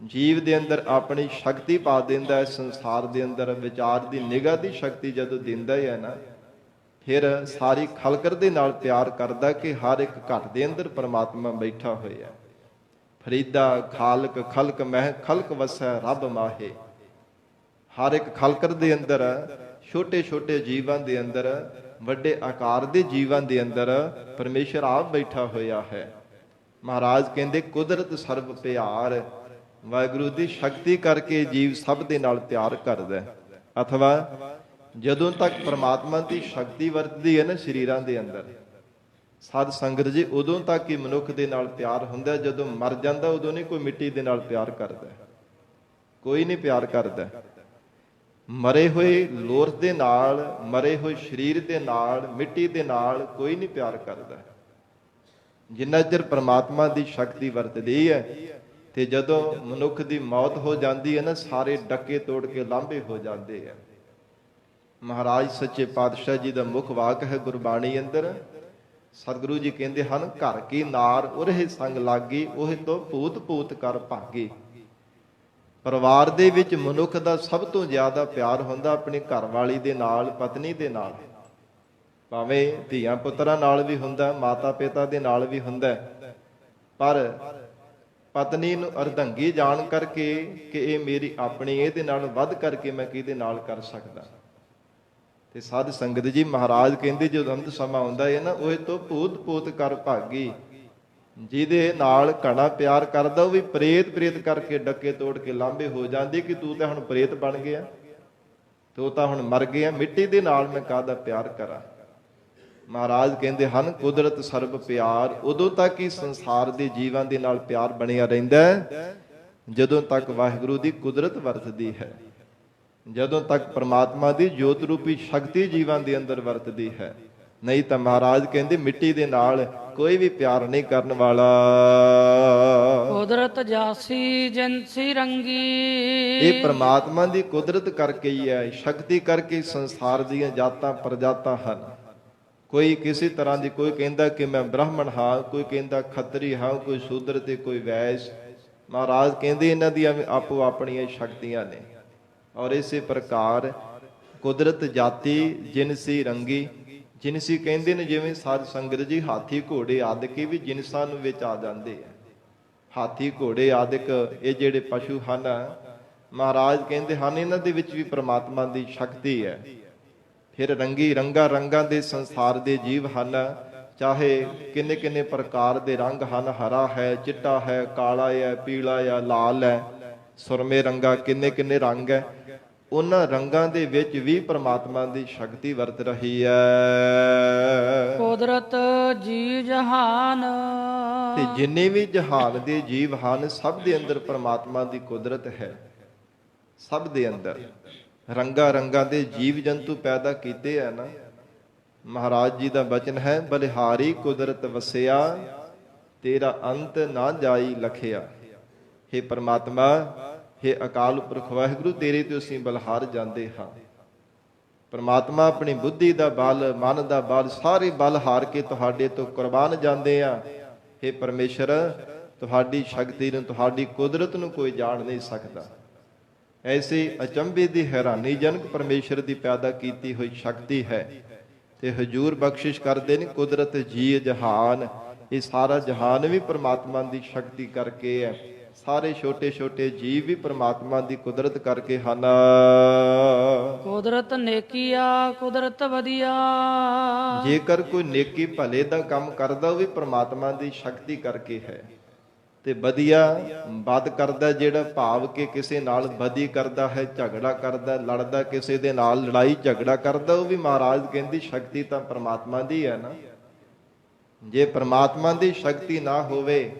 ਜੀਵ ਦੇ ਅੰਦਰ ਆਪਣੀ ਸ਼ਕਤੀ ਪਾ ਦਿੰਦਾ ਹੈ, ਸੰਸਾਰ ਦੇ ਅੰਦਰ ਵਿਚਾਰ ਦੀ ਨਿਗਾਹ ਦੀ ਸ਼ਕਤੀ ਜਦੋਂ ਦਿੰਦਾ ਹੈ ਨਾ, ਫਿਰ ਸਾਰੀ ਖਲਕਰ ਦੇ ਨਾਲ ਪਿਆਰ ਕਰਦਾ ਕਿ ਹਰ ਇੱਕ ਘਟ ਦੇ ਅੰਦਰ ਪਰਮਾਤਮਾ ਬੈਠਾ ਹੋਇਆ। ਫਰੀਦਾ ਖਾਲਕ ਖਲਕ ਮਹਿ ਖਲਕ ਵਸੈ ਰੱਬ ਮਾਹੇ। ਹਰ ਇੱਕ ਖਲਕਰ ਦੇ ਅੰਦਰ, ਛੋਟੇ ਛੋਟੇ ਜੀਵਾਂ ਦੇ ਅੰਦਰ, ਵੱਡੇ ਆਕਾਰ ਦੇ ਜੀਵਾਂ ਦੇ ਅੰਦਰ ਪਰਮੇਸ਼ਰ ਆਪ ਬੈਠਾ ਹੋਇਆ ਹੈ। ਮਹਾਰਾਜ ਕਹਿੰਦੇ ਕੁਦਰਤ ਸਰਬ ਪਿਆਰ, ਵਾਹਿਗੁਰੂ ਦੀ ਸ਼ਕਤੀ ਕਰਕੇ ਜੀਵ ਸਭ ਦੇ ਨਾਲ ਪਿਆਰ ਕਰਦਾ ਹੈ। ਅਥਵਾ ਜਦੋਂ ਤੱਕ ਪ੍ਰਮਾਤਮਾ ਦੀ ਸ਼ਕਤੀ ਵਰਤਦੀ ਹੈ ਨਾ ਸਰੀਰਾਂ ਦੇ ਅੰਦਰ, ਸਾਧ ਸੰਗਤ ਜੀ, ਉਦੋਂ ਤੱਕ ਹੀ ਮਨੁੱਖ ਦੇ ਨਾਲ ਪਿਆਰ ਹੁੰਦਾ। ਜਦੋਂ ਮਰ ਜਾਂਦਾ ਉਦੋਂ ਨਹੀਂ ਕੋਈ ਮਿੱਟੀ ਦੇ ਨਾਲ ਪਿਆਰ ਕਰਦਾ, ਕੋਈ ਨਹੀਂ ਪਿਆਰ ਕਰਦਾ। ਮਰੇ ਹੋਏ ਲੋਰਥ ਦੇ ਨਾਲ, ਮਰੇ ਹੋਏ ਸਰੀਰ ਦੇ ਨਾਲ, ਮਿੱਟੀ ਦੇ ਨਾਲ ਕੋਈ ਨਹੀਂ ਪਿਆਰ ਕਰਦਾ। ਜਿੰਨਾ ਚਿਰ ਪ੍ਰਮਾਤਮਾ ਦੀ ਸ਼ਕਤੀ ਵਰਤਦੀ ਹੈ, ਤੇ ਜਦੋਂ ਮਨੁੱਖ ਦੀ ਮੌਤ ਹੋ ਜਾਂਦੀ ਹੈ ਨਾ, ਸਾਰੇ ਡੱਕੇ ਤੋੜ ਕੇ ਲਾਂਭੇ ਹੋ ਜਾਂਦੇ ਆ। ਮਹਾਰਾਜ ਸੱਚੇ ਪਾਤਸ਼ਾਹ ਜੀ ਦਾ ਮੁੱਖ ਵਾਕ ਹੈ ਗੁਰਬਾਣੀ ਅੰਦਰ। ਸਤਿਗੁਰੂ ਜੀ ਕਹਿੰਦੇ ਹਨ, ਘਰ ਕੀ ਨਾਰ ਉਰੇ ਸੰਗ ਲਾਗੀ, ਉਹ ਤੋਂ ਭੂਤ ਭੂਤ ਕਰ ਭਾਗੀ। ਪਰਿਵਾਰ ਦੇ ਵਿੱਚ ਮਨੁੱਖ ਦਾ ਸਭ ਤੋਂ ਜ਼ਿਆਦਾ ਪਿਆਰ ਹੁੰਦਾ ਆਪਣੀ ਘਰਵਾਲੀ ਦੇ ਨਾਲ, ਪਤਨੀ ਦੇ ਨਾਲ। ਭਾਵੇਂ ਧੀਆਂ ਪੁੱਤਰਾਂ ਨਾਲ ਵੀ ਹੁੰਦਾ, ਮਾਤਾ ਪਿਤਾ ਦੇ ਨਾਲ ਵੀ ਹੁੰਦਾ, ਪਰ ਪਤਨੀ ਨੂੰ ਅਰਧੰਗੀ ਜਾਣ ਕਰਕੇ ਕਿ ਇਹ ਮੇਰੀ ਆਪਣੀ, ਇਹਦੇ ਨਾਲ ਵੱਧ ਕਰਕੇ ਮੈਂ ਕਿਹਦੇ ਨਾਲ ਕਰ ਸਕਦਾ। ਤੇ ਸਾਧ ਸੰਗਤ ਜੀ, ਮਹਾਰਾਜ ਕਹਿੰਦੇ ਜਦੋਂ ਅੰਤ ਸਮਾਂ ਆਉਂਦਾ ਹੈ ਨਾ, ਉਹ ਤੋਂ ਭੂਤ ਭੂਤ ਕਰ ਭਾਗੀ। ਜਿਹਦੇ ਨਾਲ ਘਣਾ ਪਿਆਰ ਕਰਦਾ ਉਹ ਵੀ ਪ੍ਰੇਤ ਪ੍ਰੇਤ ਕਰਕੇ ਡੱਕੇ ਤੋੜ ਕੇ ਲਾਂਭੇ ਹੋ ਜਾਂਦੇ ਕਿ ਤੂੰ ਤਾਂ ਹੁਣ ਪ੍ਰੇਤ ਬਣ ਗਿਆ, ਤੂੰ ਤਾਂ ਹੁਣ ਮਰ ਗਿਆ, ਮਿੱਟੀ ਦੇ ਨਾਲ ਮੈਂ ਕਾਹਦਾ ਪਿਆਰ ਕਰਾਂ। ਮਹਾਰਾਜ ਕਹਿੰਦੇ ਹਨ, ਕੁਦਰਤ ਸਰਬ ਪਿਆਰ। ਉਦੋਂ ਤੱਕ ਹੀ ਸੰਸਾਰ ਦੇ ਜੀਵਾਂ ਦੇ ਨਾਲ ਪਿਆਰ ਬਣਿਆ ਰਹਿੰਦਾ ਹੈ ਜਦੋਂ ਤੱਕ ਵਾਹਿਗੁਰੂ ਦੀ ਕੁਦਰਤ ਵਰਤਦੀ ਹੈ, ਜਦੋਂ ਤੱਕ ਪ੍ਰਮਾਤਮਾ ਦੀ ਜੋਤ ਰੂਪੀ ਸ਼ਕਤੀ ਜੀਵਾਂ ਦੇ ਅੰਦਰ ਵਰਤਦੀ ਹੈ। ਨਹੀਂ ਤਾਂ ਮਹਾਰਾਜ ਕਹਿੰਦੇ ਮਿੱਟੀ ਦੇ ਨਾਲ ਕੋਈ ਵੀ ਪਿਆਰ ਨਹੀਂ ਕਰਨ ਵਾਲਾ। ਕੁਦਰਤ ਜਾਸੀ ਜਿਨਸੀ ਰੰਗੀ। ਇਹ ਪ੍ਰਮਾਤਮਾ ਦੀ ਕੁਦਰਤ ਕਰਕੇ ਹੀ ਹੈ, ਸ਼ਕਤੀ ਕਰਕੇ ਸੰਸਾਰ ਦੀਆਂ ਜਾਤਾਂ ਪ੍ਰਜਾਤਾਂ ਹਨ। ਕੋਈ ਕਿਸੇ ਤਰ੍ਹਾਂ ਦੀ, ਕੋਈ ਕਹਿੰਦਾ ਕਿ ਮੈਂ ਬ੍ਰਾਹਮਣ ਹਾਂ, ਕੋਈ ਕਹਿੰਦਾ ਖੱਤਰੀ ਹਾਂ, ਕੋਈ ਸ਼ੂਦਰ ਤੇ ਕੋਈ ਵੈਸ਼। ਮਹਾਰਾਜ ਕਹਿੰਦੇ ਇਹਨਾਂ ਦੀਆਂ ਆਪੋ ਆਪਣੀਆਂ ਸ਼ਕਤੀਆਂ ਨੇ। ਔਰ ਇਸੇ ਪ੍ਰਕਾਰ ਕੁਦਰਤ ਜਾਤੀ ਜਿਨਸੀ ਰੰਗੀ। ਜਿਨਸੀ ਕਹਿੰਦੇ ਨੇ ਜਿਵੇਂ ਸਾਧ ਸੰਗਤ ਜੀ, ਹਾਥੀ ਘੋੜੇ ਆਦਿਕ ਵੀ ਜਿਨਸਾਂ ਨੂੰ ਵਿੱਚ ਆ ਜਾਂਦੇ ਆ। ਹਾਥੀ ਘੋੜੇ ਆਦਿਕ ਇਹ ਜਿਹੜੇ ਪਸ਼ੂ ਹਨ, ਮਹਾਰਾਜ ਕਹਿੰਦੇ ਹਨ ਇਹਨਾਂ ਦੇ ਵਿੱਚ ਵੀ ਪ੍ਰਮਾਤਮਾ ਦੀ ਸ਼ਕਤੀ ਹੈ। ਫਿਰ ਰੰਗੀ ਰੰਗਾ ਰੰਗਾਂ ਦੇ ਸੰਸਾਰ ਦੇ ਜੀਵ ਹਨ, ਚਾਹੇ ਕਿੰਨੇ ਕਿੰਨੇ ਪ੍ਰਕਾਰ ਦੇ ਰੰਗ ਹਨ, ਹਰਾ ਹੈ, ਚਿੱਟਾ ਹੈ, ਕਾਲਾ ਹੈ, ਪੀਲਾ ਹੈ, ਲਾਲ ਹੈ, ਸੁਰਮੇ ਰੰਗਾ, ਕਿੰਨੇ ਕਿੰਨੇ ਰੰਗ ਹੈ। ਉਹਨਾਂ ਰੰਗਾਂ ਦੇ ਵਿੱਚ ਵੀ ਪ੍ਰਮਾਤਮਾ ਦੀ ਸ਼ਕਤੀ ਵਰਤ ਰਹੀ ਹੈ। ਕੁਦਰਤ ਜੀ ਜਹਾਨ। ਤੇ ਜਿੰਨੇ ਵੀ ਜਹਾਨ ਦੇ ਜੀਵ ਹਨ, ਸਭ ਦੇ ਅੰਦਰ ਪ੍ਰਮਾਤਮਾ ਦੀ ਕੁਦਰਤ ਹੈ। ਸਭ ਦੇ ਅੰਦਰ ਰੰਗਾ ਰੰਗਾਂ ਦੇ ਜੀਵ ਜੰਤੂ ਪੈਦਾ ਕੀਤੇ ਹੈ ਨਾ। ਮਹਾਰਾਜ ਜੀ ਦਾ ਬਚਨ ਹੈ, ਬਲਿਹਾਰੀ ਕੁਦਰਤ ਵਸਿਆ, ਤੇਰਾ ਅੰਤ ਨਾ ਜਾਈ ਲਖਿਆ। ਹੇ ਪ੍ਰਮਾਤਮਾ, ਹੇ ਅਕਾਲ ਪੁਰਖ ਵਾਹਿਗੁਰੂ, ਤੇਰੇ ਤੇ ਅਸੀਂ ਬਲਹਾਰ ਜਾਂਦੇ ਹਾਂ। ਪ੍ਰਮਾਤਮਾ ਆਪਣੀ ਬੁੱਧੀ ਦਾ ਬਲ, ਮਨ ਦਾ ਬਲ, ਸਾਰੇ ਬਲ ਹਾਰ ਕੇ ਤੁਹਾਡੇ ਤੋਂ ਕੁਰਬਾਨ ਜਾਂਦੇ ਆ। ਹੇ ਪਰਮੇਸ਼ਰ, ਤੁਹਾਡੀ ਸ਼ਕਤੀ ਨੂੰ, ਤੁਹਾਡੀ ਕੁਦਰਤ ਨੂੰ ਕੋਈ ਜਾਣ ਨਹੀਂ ਸਕਦਾ। ਐਸੇ ਅਚੰਭੇ ਦੀ ਹੈਰਾਨੀਜਨਕ ਪਰਮੇਸ਼ਰ ਦੀ ਪੈਦਾ ਕੀਤੀ ਹੋਈ ਸ਼ਕਤੀ ਹੈ। ਤੇ ਹਜੂਰ ਬਖਸ਼ਿਸ਼ ਕਰਦੇ ਨੇ, ਕੁਦਰਤ ਜੀ ਜਹਾਨ। ਇਹ ਸਾਰਾ ਜਹਾਨ ਵੀ ਪ੍ਰਮਾਤਮਾ ਦੀ ਸ਼ਕਤੀ ਕਰਕੇ ਹੈ। ਸਾਰੇ ਛੋਟੇ ਛੋਟੇ ਜੀਵ ਵੀ ਪ੍ਰਮਾਤਮਾ ਦੀ ਕੁਦਰਤ ਕਰਕੇ ਹਨ। ਕੁਦਰਤ ਨੇਕੀਆ, ਕੁਦਰਤ ਵਧੀਆ। ਜੇਕਰ ਕੋਈ ਨੇਕੀ ਭਲੇ ਦਾ ਕੰਮ ਕਰਦਾ, ਉਹ ਵੀ ਪ੍ਰਮਾਤਮਾ ਦੀ ਸ਼ਕਤੀ ਕਰਕੇ ਹੈ। ਤੇ ਵਧੀਆ ਬਦ ਕਰਦਾ, ਜਿਹੜਾ ਭਾਵ ਕਿ ਕਿਸੇ ਨਾਲ ਬਦੀ ਕਰਦਾ ਹੈ, ਝਗੜਾ ਕਰਦਾ, ਲੜਦਾ, ਕਿਸੇ ਦੇ ਨਾਲ ਲੜਾਈ ਝਗੜਾ ਕਰਦਾ, ਉਹ ਵੀ ਮਹਾਰਾਜ ਕਹਿੰਦੀ ਸ਼ਕਤੀ ਤਾਂ ਪ੍ਰਮਾਤਮਾ ਦੀ ਹੈ ਨਾ। ਜੇ ਪ੍ਰਮਾਤਮਾ ਦੀ ਸ਼ਕਤੀ ਨਾ ਹੋਵੇ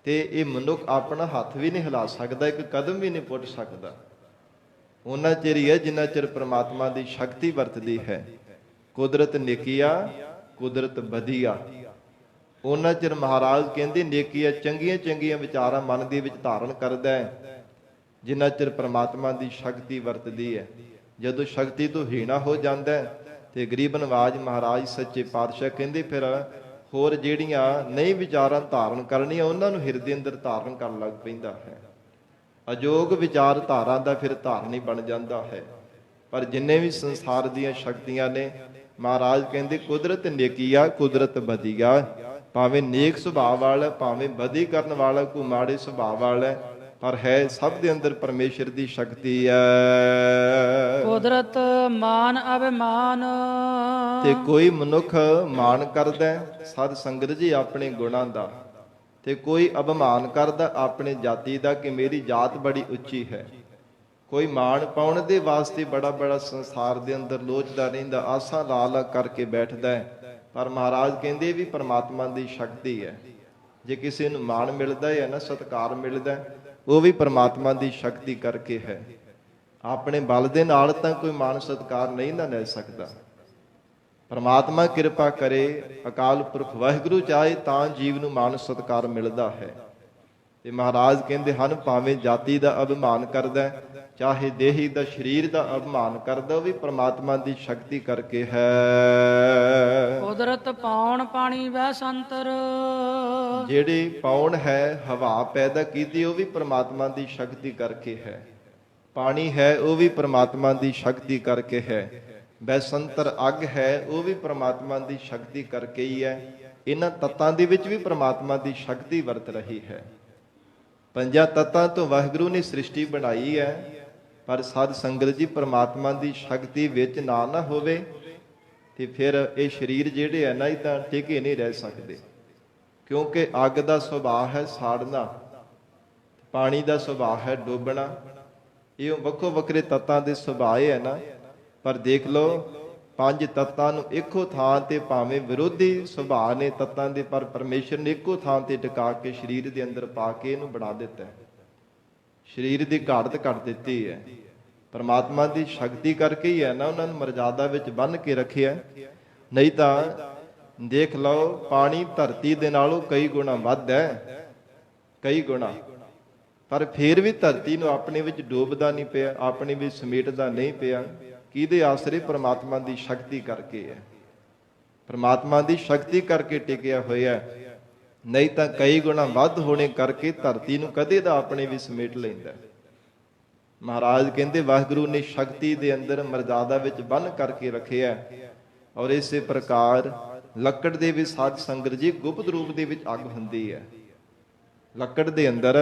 ਤੇ ਇਹ ਮਨੁੱਖ ਆਪਣਾ ਹੱਥ ਵੀ ਨਹੀਂ ਹਿਲਾ ਸਕਦਾ, ਇੱਕ ਕਦਮ ਵੀ ਨਹੀਂ ਪੁੱਟ ਸਕਦਾ। ਉਹਨਾਂ ਚਿਰ ਹੀ ਹੈ ਜਿੰਨਾ ਚਿਰ ਪ੍ਰਮਾਤਮਾ ਦੀ ਸ਼ਕਤੀ ਵਰਤਦੀ ਹੈ। ਕੁਦਰਤ ਨੇਕੀਆ, ਕੁਦਰਤ ਬਦੀਆ। ਉਹਨਾਂ ਚਿਰ ਮਹਾਰਾਜ ਕਹਿੰਦੇ ਨੇਕੀਆ ਚੰਗੀਆਂ ਚੰਗੀਆਂ ਵਿਚਾਰਾਂ ਮਨ ਦੇ ਵਿੱਚ ਧਾਰਨ ਕਰਦਾ ਹੈ, ਜਿੰਨਾ ਚਿਰ ਪ੍ਰਮਾਤਮਾ ਦੀ ਸ਼ਕਤੀ ਵਰਤਦੀ ਹੈ। ਜਦੋਂ ਸ਼ਕਤੀ ਤੋਂ ਹੀਣਾ ਹੋ ਜਾਂਦਾ ਹੈ ਤੇ ਗਰੀਬ ਨਵਾਜ ਮਹਾਰਾਜ ਸੱਚੇ ਪਾਤਸ਼ਾਹ ਕਹਿੰਦੇ ਫਿਰ ਹੋਰ ਜਿਹੜੀਆਂ ਨਹੀਂ ਵਿਚਾਰਾਂ ਧਾਰਨ ਕਰਨੀਆਂ ਉਹਨਾਂ ਨੂੰ ਹਿਰਦੇ ਅੰਦਰ ਧਾਰਨ ਕਰਨ ਲੱਗ ਪੈਂਦਾ ਹੈ। ਅਜੋਗ ਵਿਚਾਰ ਧਾਰਾ ਦਾ ਫਿਰ ਧਾਰਨੀ ਬਣ ਜਾਂਦਾ ਹੈ। ਪਰ ਜਿੰਨੇ ਵੀ ਸੰਸਾਰ ਦੀਆਂ ਸ਼ਕਤੀਆਂ ਨੇ, ਮਹਾਰਾਜ ਕਹਿੰਦੇ ਕੁਦਰਤ ਨੇਕੀਆ, ਕੁਦਰਤ ਬਦੀਆ। ਭਾਵੇਂ ਨੇਕ ਸੁਭਾਅ ਵਾਲਾ, ਭਾਵੇਂ ਬਦੀ ਕਰਨ ਵਾਲਾ, ਕੋਈ ਮਾੜੇ ਸੁਭਾਅ ਵਾਲਾ, ਪਰ ਹੈ ਸਭ ਦੇ ਅੰਦਰ ਪਰਮੇਸ਼ਰ ਦੀ ਸ਼ਕਤੀ ਹੈ। ਕੁਦਰਤ ਮਾਨ ਅਭਿਮਾਨ। ਤੇ ਕੋਈ ਮਨੁੱਖ ਮਾਣ ਕਰਦਾ ਸਾਧ ਸੰਗਤ ਜੀ ਆਪਣੇ ਗੁਣਾਂ ਦਾ, ਤੇ ਕੋਈ ਅਭਿਮਾਨ ਕਰਦਾ ਆਪਣੇ ਜਾਤੀ ਦਾ ਕਿ ਮੇਰੀ ਜਾਤ ਬੜੀ ਉੱਚੀ ਹੈ। ਕੋਈ ਮਾਣ ਪਾਉਣ ਦੇ ਵਾਸਤੇ ਬੜਾ ਬੜਾ ਸੰਸਾਰ ਦੇ ਅੰਦਰ ਲੋਚਦਾ ਰਹਿੰਦਾ, ਆਸਾਂ ਲਾ ਲਾ ਕਰਕੇ ਬੈਠਦਾ ਹੈ। ਪਰ ਮਹਾਰਾਜ ਕਹਿੰਦੇ ਵੀ ਪਰਮਾਤਮਾ ਦੀ ਸ਼ਕਤੀ ਹੈ। ਜੇ ਕਿਸੇ ਨੂੰ ਮਾਣ ਮਿਲਦਾ ਹੈ ਨਾ, ਸਤਿਕਾਰ ਮਿਲਦਾ, ਉਹ ਵੀ ਪਰਮਾਤਮਾ ਦੀ ਸ਼ਕਤੀ ਕਰਕੇ ਹੈ। ਆਪਣੇ ਬਲ ਦੇ ਨਾਲ ਤਾਂ ਕੋਈ ਮਾਣ ਸਤਿਕਾਰ ਨਹੀਂ ਨਾ ਲੈ ਸਕਦਾ। ਪਰਮਾਤਮਾ ਕਿਰਪਾ ਕਰੇ, ਅਕਾਲ ਪੁਰਖ ਵਾਹਿਗੁਰੂ ਚਾਹੇ ਤਾਂ ਜੀਵ ਨੂੰ ਮਾਣ ਸਤਿਕਾਰ ਮਿਲਦਾ ਹੈ। ਤੇ ਮਹਾਰਾਜ ਕਹਿੰਦੇ ਹਨ ਭਾਵੇਂ ਜਾਤੀ ਦਾ ਅਭਿਮਾਨ ਕਰਦਾ, ਚਾਹੇ ਦੇਹੀ ਦਾ ਸਰੀਰ ਦਾ ਅਭਿਮਾਨ ਕਰਦਾ, ਉਹ ਵੀ ਪਰਮਾਤਮਾ ਦੀ ਸ਼ਕਤੀ ਕਰਕੇ ਹੈ। ਕੁਦਰਤ ਪਾਉਣ ਪਾਣੀ ਵੈ ਸੰਤਰ। ਜਿਹੜੀ ਪੌਣ ਹੈ, ਹਵਾ ਪੈਦਾ ਕੀਤੀ, ਉਹ ਵੀ ਪਰਮਾਤਮਾ ਦੀ ਸ਼ਕਤੀ ਕਰਕੇ ਹੈ। ਪਾਣੀ ਹੈ, ਉਹ ਵੀ ਪਰਮਾਤਮਾ ਦੀ ਸ਼ਕਤੀ ਕਰਕੇ ਹੈ। ਬੈਸੰਤਰ ਅੱਗ ਹੈ, ਉਹ ਵੀ ਪਰਮਾਤਮਾ ਦੀ ਸ਼ਕਤੀ ਕਰਕੇ ਹੀ ਹੈ। ਇਹਨਾਂ ਤੱਤਾਂ ਦੇ ਵਿੱਚ ਵੀ ਪਰਮਾਤਮਾ ਦੀ ਸ਼ਕਤੀ ਵਰਤ ਰਹੀ ਹੈ। ਪੰਜਾਂ ਤੱਤਾਂ ਤੋਂ ਵਾਹਿਗੁਰੂ ਨੇ ਸ੍ਰਿਸ਼ਟੀ ਬਣਾਈ ਹੈ। ਪਰ ਸਾਧ ਸੰਗਤ ਜੀ ਪਰਮਾਤਮਾ ਦੀ ਸ਼ਕਤੀ ਵਿੱਚ ਨਾ ਹੋਵੇ ਤੇ ਫਿਰ ਇਹ ਸਰੀਰ ਜਿਹੜੇ ਹੈ ਨਾ, ਇਹ ਤਾਂ ਟਿਕੇ ਨਹੀਂ ਰਹਿ ਸਕਦੇ। ਕਿਉਂਕਿ ਅੱਗ ਦਾ ਸੁਭਾਅ ਹੈ ਸਾੜਨਾ, ਪਾਣੀ ਦਾ ਸੁਭਾਅ ਹੈ ਡੋਬਣਾ। ਇਹ ਵੱਖੋ ਵੱਖਰੇ ਤੱਤਾਂ ਦੇ ਸੁਭਾਅ ਹੈ ਨਾ। ਪਰ ਦੇਖ ਲਓ, ਪੰਜ ਤੱਤਾਂ ਨੂੰ ਇੱਕੋ ਥਾਂ ਤੇ ਭਾਵੇਂ ਵਿਰੋਧੀ ਸੁਭਾਅ ਨੇ ਤੱਤਾਂ ਦੇ, ਪਰ ਪਰਮੇਸ਼ਰ ਨੇ ਇੱਕੋ ਥਾਂ ਤੇ ਟਿਕਾ ਕੇ ਸਰੀਰ ਦੇ ਅੰਦਰ ਪਾ ਕੇ ਇਹਨੂੰ ਬਣਾ ਦਿੱਤਾ। ਸਰੀਰ ਦੀ ਘਾੜਤ ਕੱਢ ਦਿੱਤੀ ਹੈ। ਪਰਮਾਤਮਾ ਦੀ ਸ਼ਕਤੀ ਕਰਕੇ ਹੀ ਹੈ ਨਾ, ਉਹਨਾਂ ਨੂੰ ਮਰਜ਼ਾਦਾ ਵਿੱਚ ਬੰਨ੍ਹ ਕੇ ਰੱਖਿਆ। ਨਹੀਂ ਤਾਂ ਦੇਖ ਲਓ, ਪਾਣੀ ਧਰਤੀ ਦੇ ਨਾਲੋਂ ਕਈ ਗੁਣਾ ਵੱਧ ਹੈ, ਕਈ ਗੁਣਾ। ਪਰ ਫਿਰ ਵੀ ਧਰਤੀ ਨੂੰ ਆਪਣੇ ਵਿੱਚ ਡੋਬਦਾ ਨਹੀਂ ਪਿਆ, ਆਪਣੇ ਵਿੱਚ ਸਮੇਟਦਾ ਨਹੀਂ ਪਿਆ। ਕਿਹਦੇ ਆਸਰੇ? ਪਰਮਾਤਮਾ ਦੀ ਸ਼ਕਤੀ ਕਰਕੇ ਹੈ। ਪਰਮਾਤਮਾ ਦੀ ਸ਼ਕਤੀ ਕਰਕੇ ਟਿਕਿਆ ਹੋਇਆ। ਨਹੀਂ ਤਾਂ ਕਈ ਗੁਣਾ ਵੱਧ ਹੋਣੇ ਕਰਕੇ ਧਰਤੀ ਨੂੰ ਕਦੇ ਦਾ ਆਪਣੇ ਵੀ ਸਮੇਟ ਲੈਂਦਾ। ਮਹਾਰਾਜ ਕਹਿੰਦੇ ਵਾਹਿਗੁਰੂ ਨੇ ਸ਼ਕਤੀ ਦੇ ਅੰਦਰ ਮਰਜ਼ਾਦਾ ਵਿੱਚ ਬੰਨ੍ਹ ਕਰਕੇ ਰੱਖਿਆ। ਔਰ ਇਸੇ ਪ੍ਰਕਾਰ ਲੱਕੜ ਦੇ ਵੀ ਸਾਧ ਸੰਗਤ ਜੀ ਗੁਪਤ ਰੂਪ ਦੇ ਵਿੱਚ ਅੱਗ ਹੁੰਦੀ ਹੈ। ਲੱਕੜ ਦੇ ਅੰਦਰ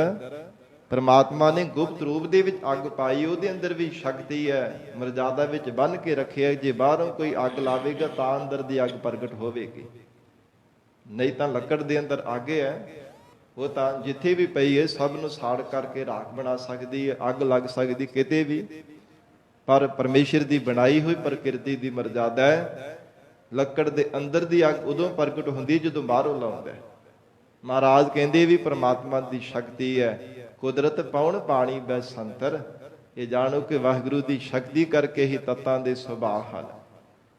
ਪਰਮਾਤਮਾ ਨੇ ਗੁਪਤ ਰੂਪ ਦੇ ਵਿੱਚ ਅੱਗ ਪਾਈ, ਉਹਦੇ ਅੰਦਰ ਵੀ ਸ਼ਕਤੀ ਹੈ। ਮਰਜ਼ਾਦਾ ਵਿੱਚ ਬੰਨ੍ਹ ਕੇ ਰੱਖਿਆ। ਜੇ ਬਾਹਰੋਂ ਕੋਈ ਅੱਗ ਲਾਵੇਗਾ ਤਾਂ ਅੰਦਰ ਦੀ ਅੱਗ ਪ੍ਰਗਟ ਹੋਵੇਗੀ। ਨਹੀਂ ਤਾਂ ਲੱਕੜ ਦੇ ਅੰਦਰ ਅੱਗ ਹੈ, ਉਹ ਤਾਂ ਜਿੱਥੇ ਵੀ ਪਈ ਹੈ ਸਭ ਨੂੰ ਸਾੜ ਕਰਕੇ ਰਾਖ ਬਣਾ ਸਕਦੀ ਹੈ, ਅੱਗ ਲੱਗ ਸਕਦੀ ਕਿਤੇ ਵੀ। ਪਰ ਪਰਮੇਸ਼ਰ ਦੀ ਬਣਾਈ ਹੋਈ ਪ੍ਰਕਿਰਤੀ ਦੀ ਮਰਜ਼ਾਦਾ ਹੈ। ਲੱਕੜ ਦੇ ਅੰਦਰ ਦੀ ਅੱਗ ਉਦੋਂ ਪ੍ਰਗਟ ਹੁੰਦੀ ਜਦੋਂ ਬਾਹਰੋਂ ਲਾਉਂਦਾ। ਮਹਾਰਾਜ ਕਹਿੰਦੇ ਵੀ ਪਰਮਾਤਮਾ ਦੀ ਸ਼ਕਤੀ ਹੈ। ਕੁਦਰਤ ਪਾਉਣ ਪਾਣੀ ਬੈ ਸੰਤਰ। ਇਹ ਜਾਣੋ ਕਿ ਵਾਹਿਗੁਰੂ ਦੀ ਸ਼ਕਤੀ ਕਰਕੇ ਹੀ ਤੱਤਾਂ ਦੇ ਸੁਭਾਅ ਹਨ।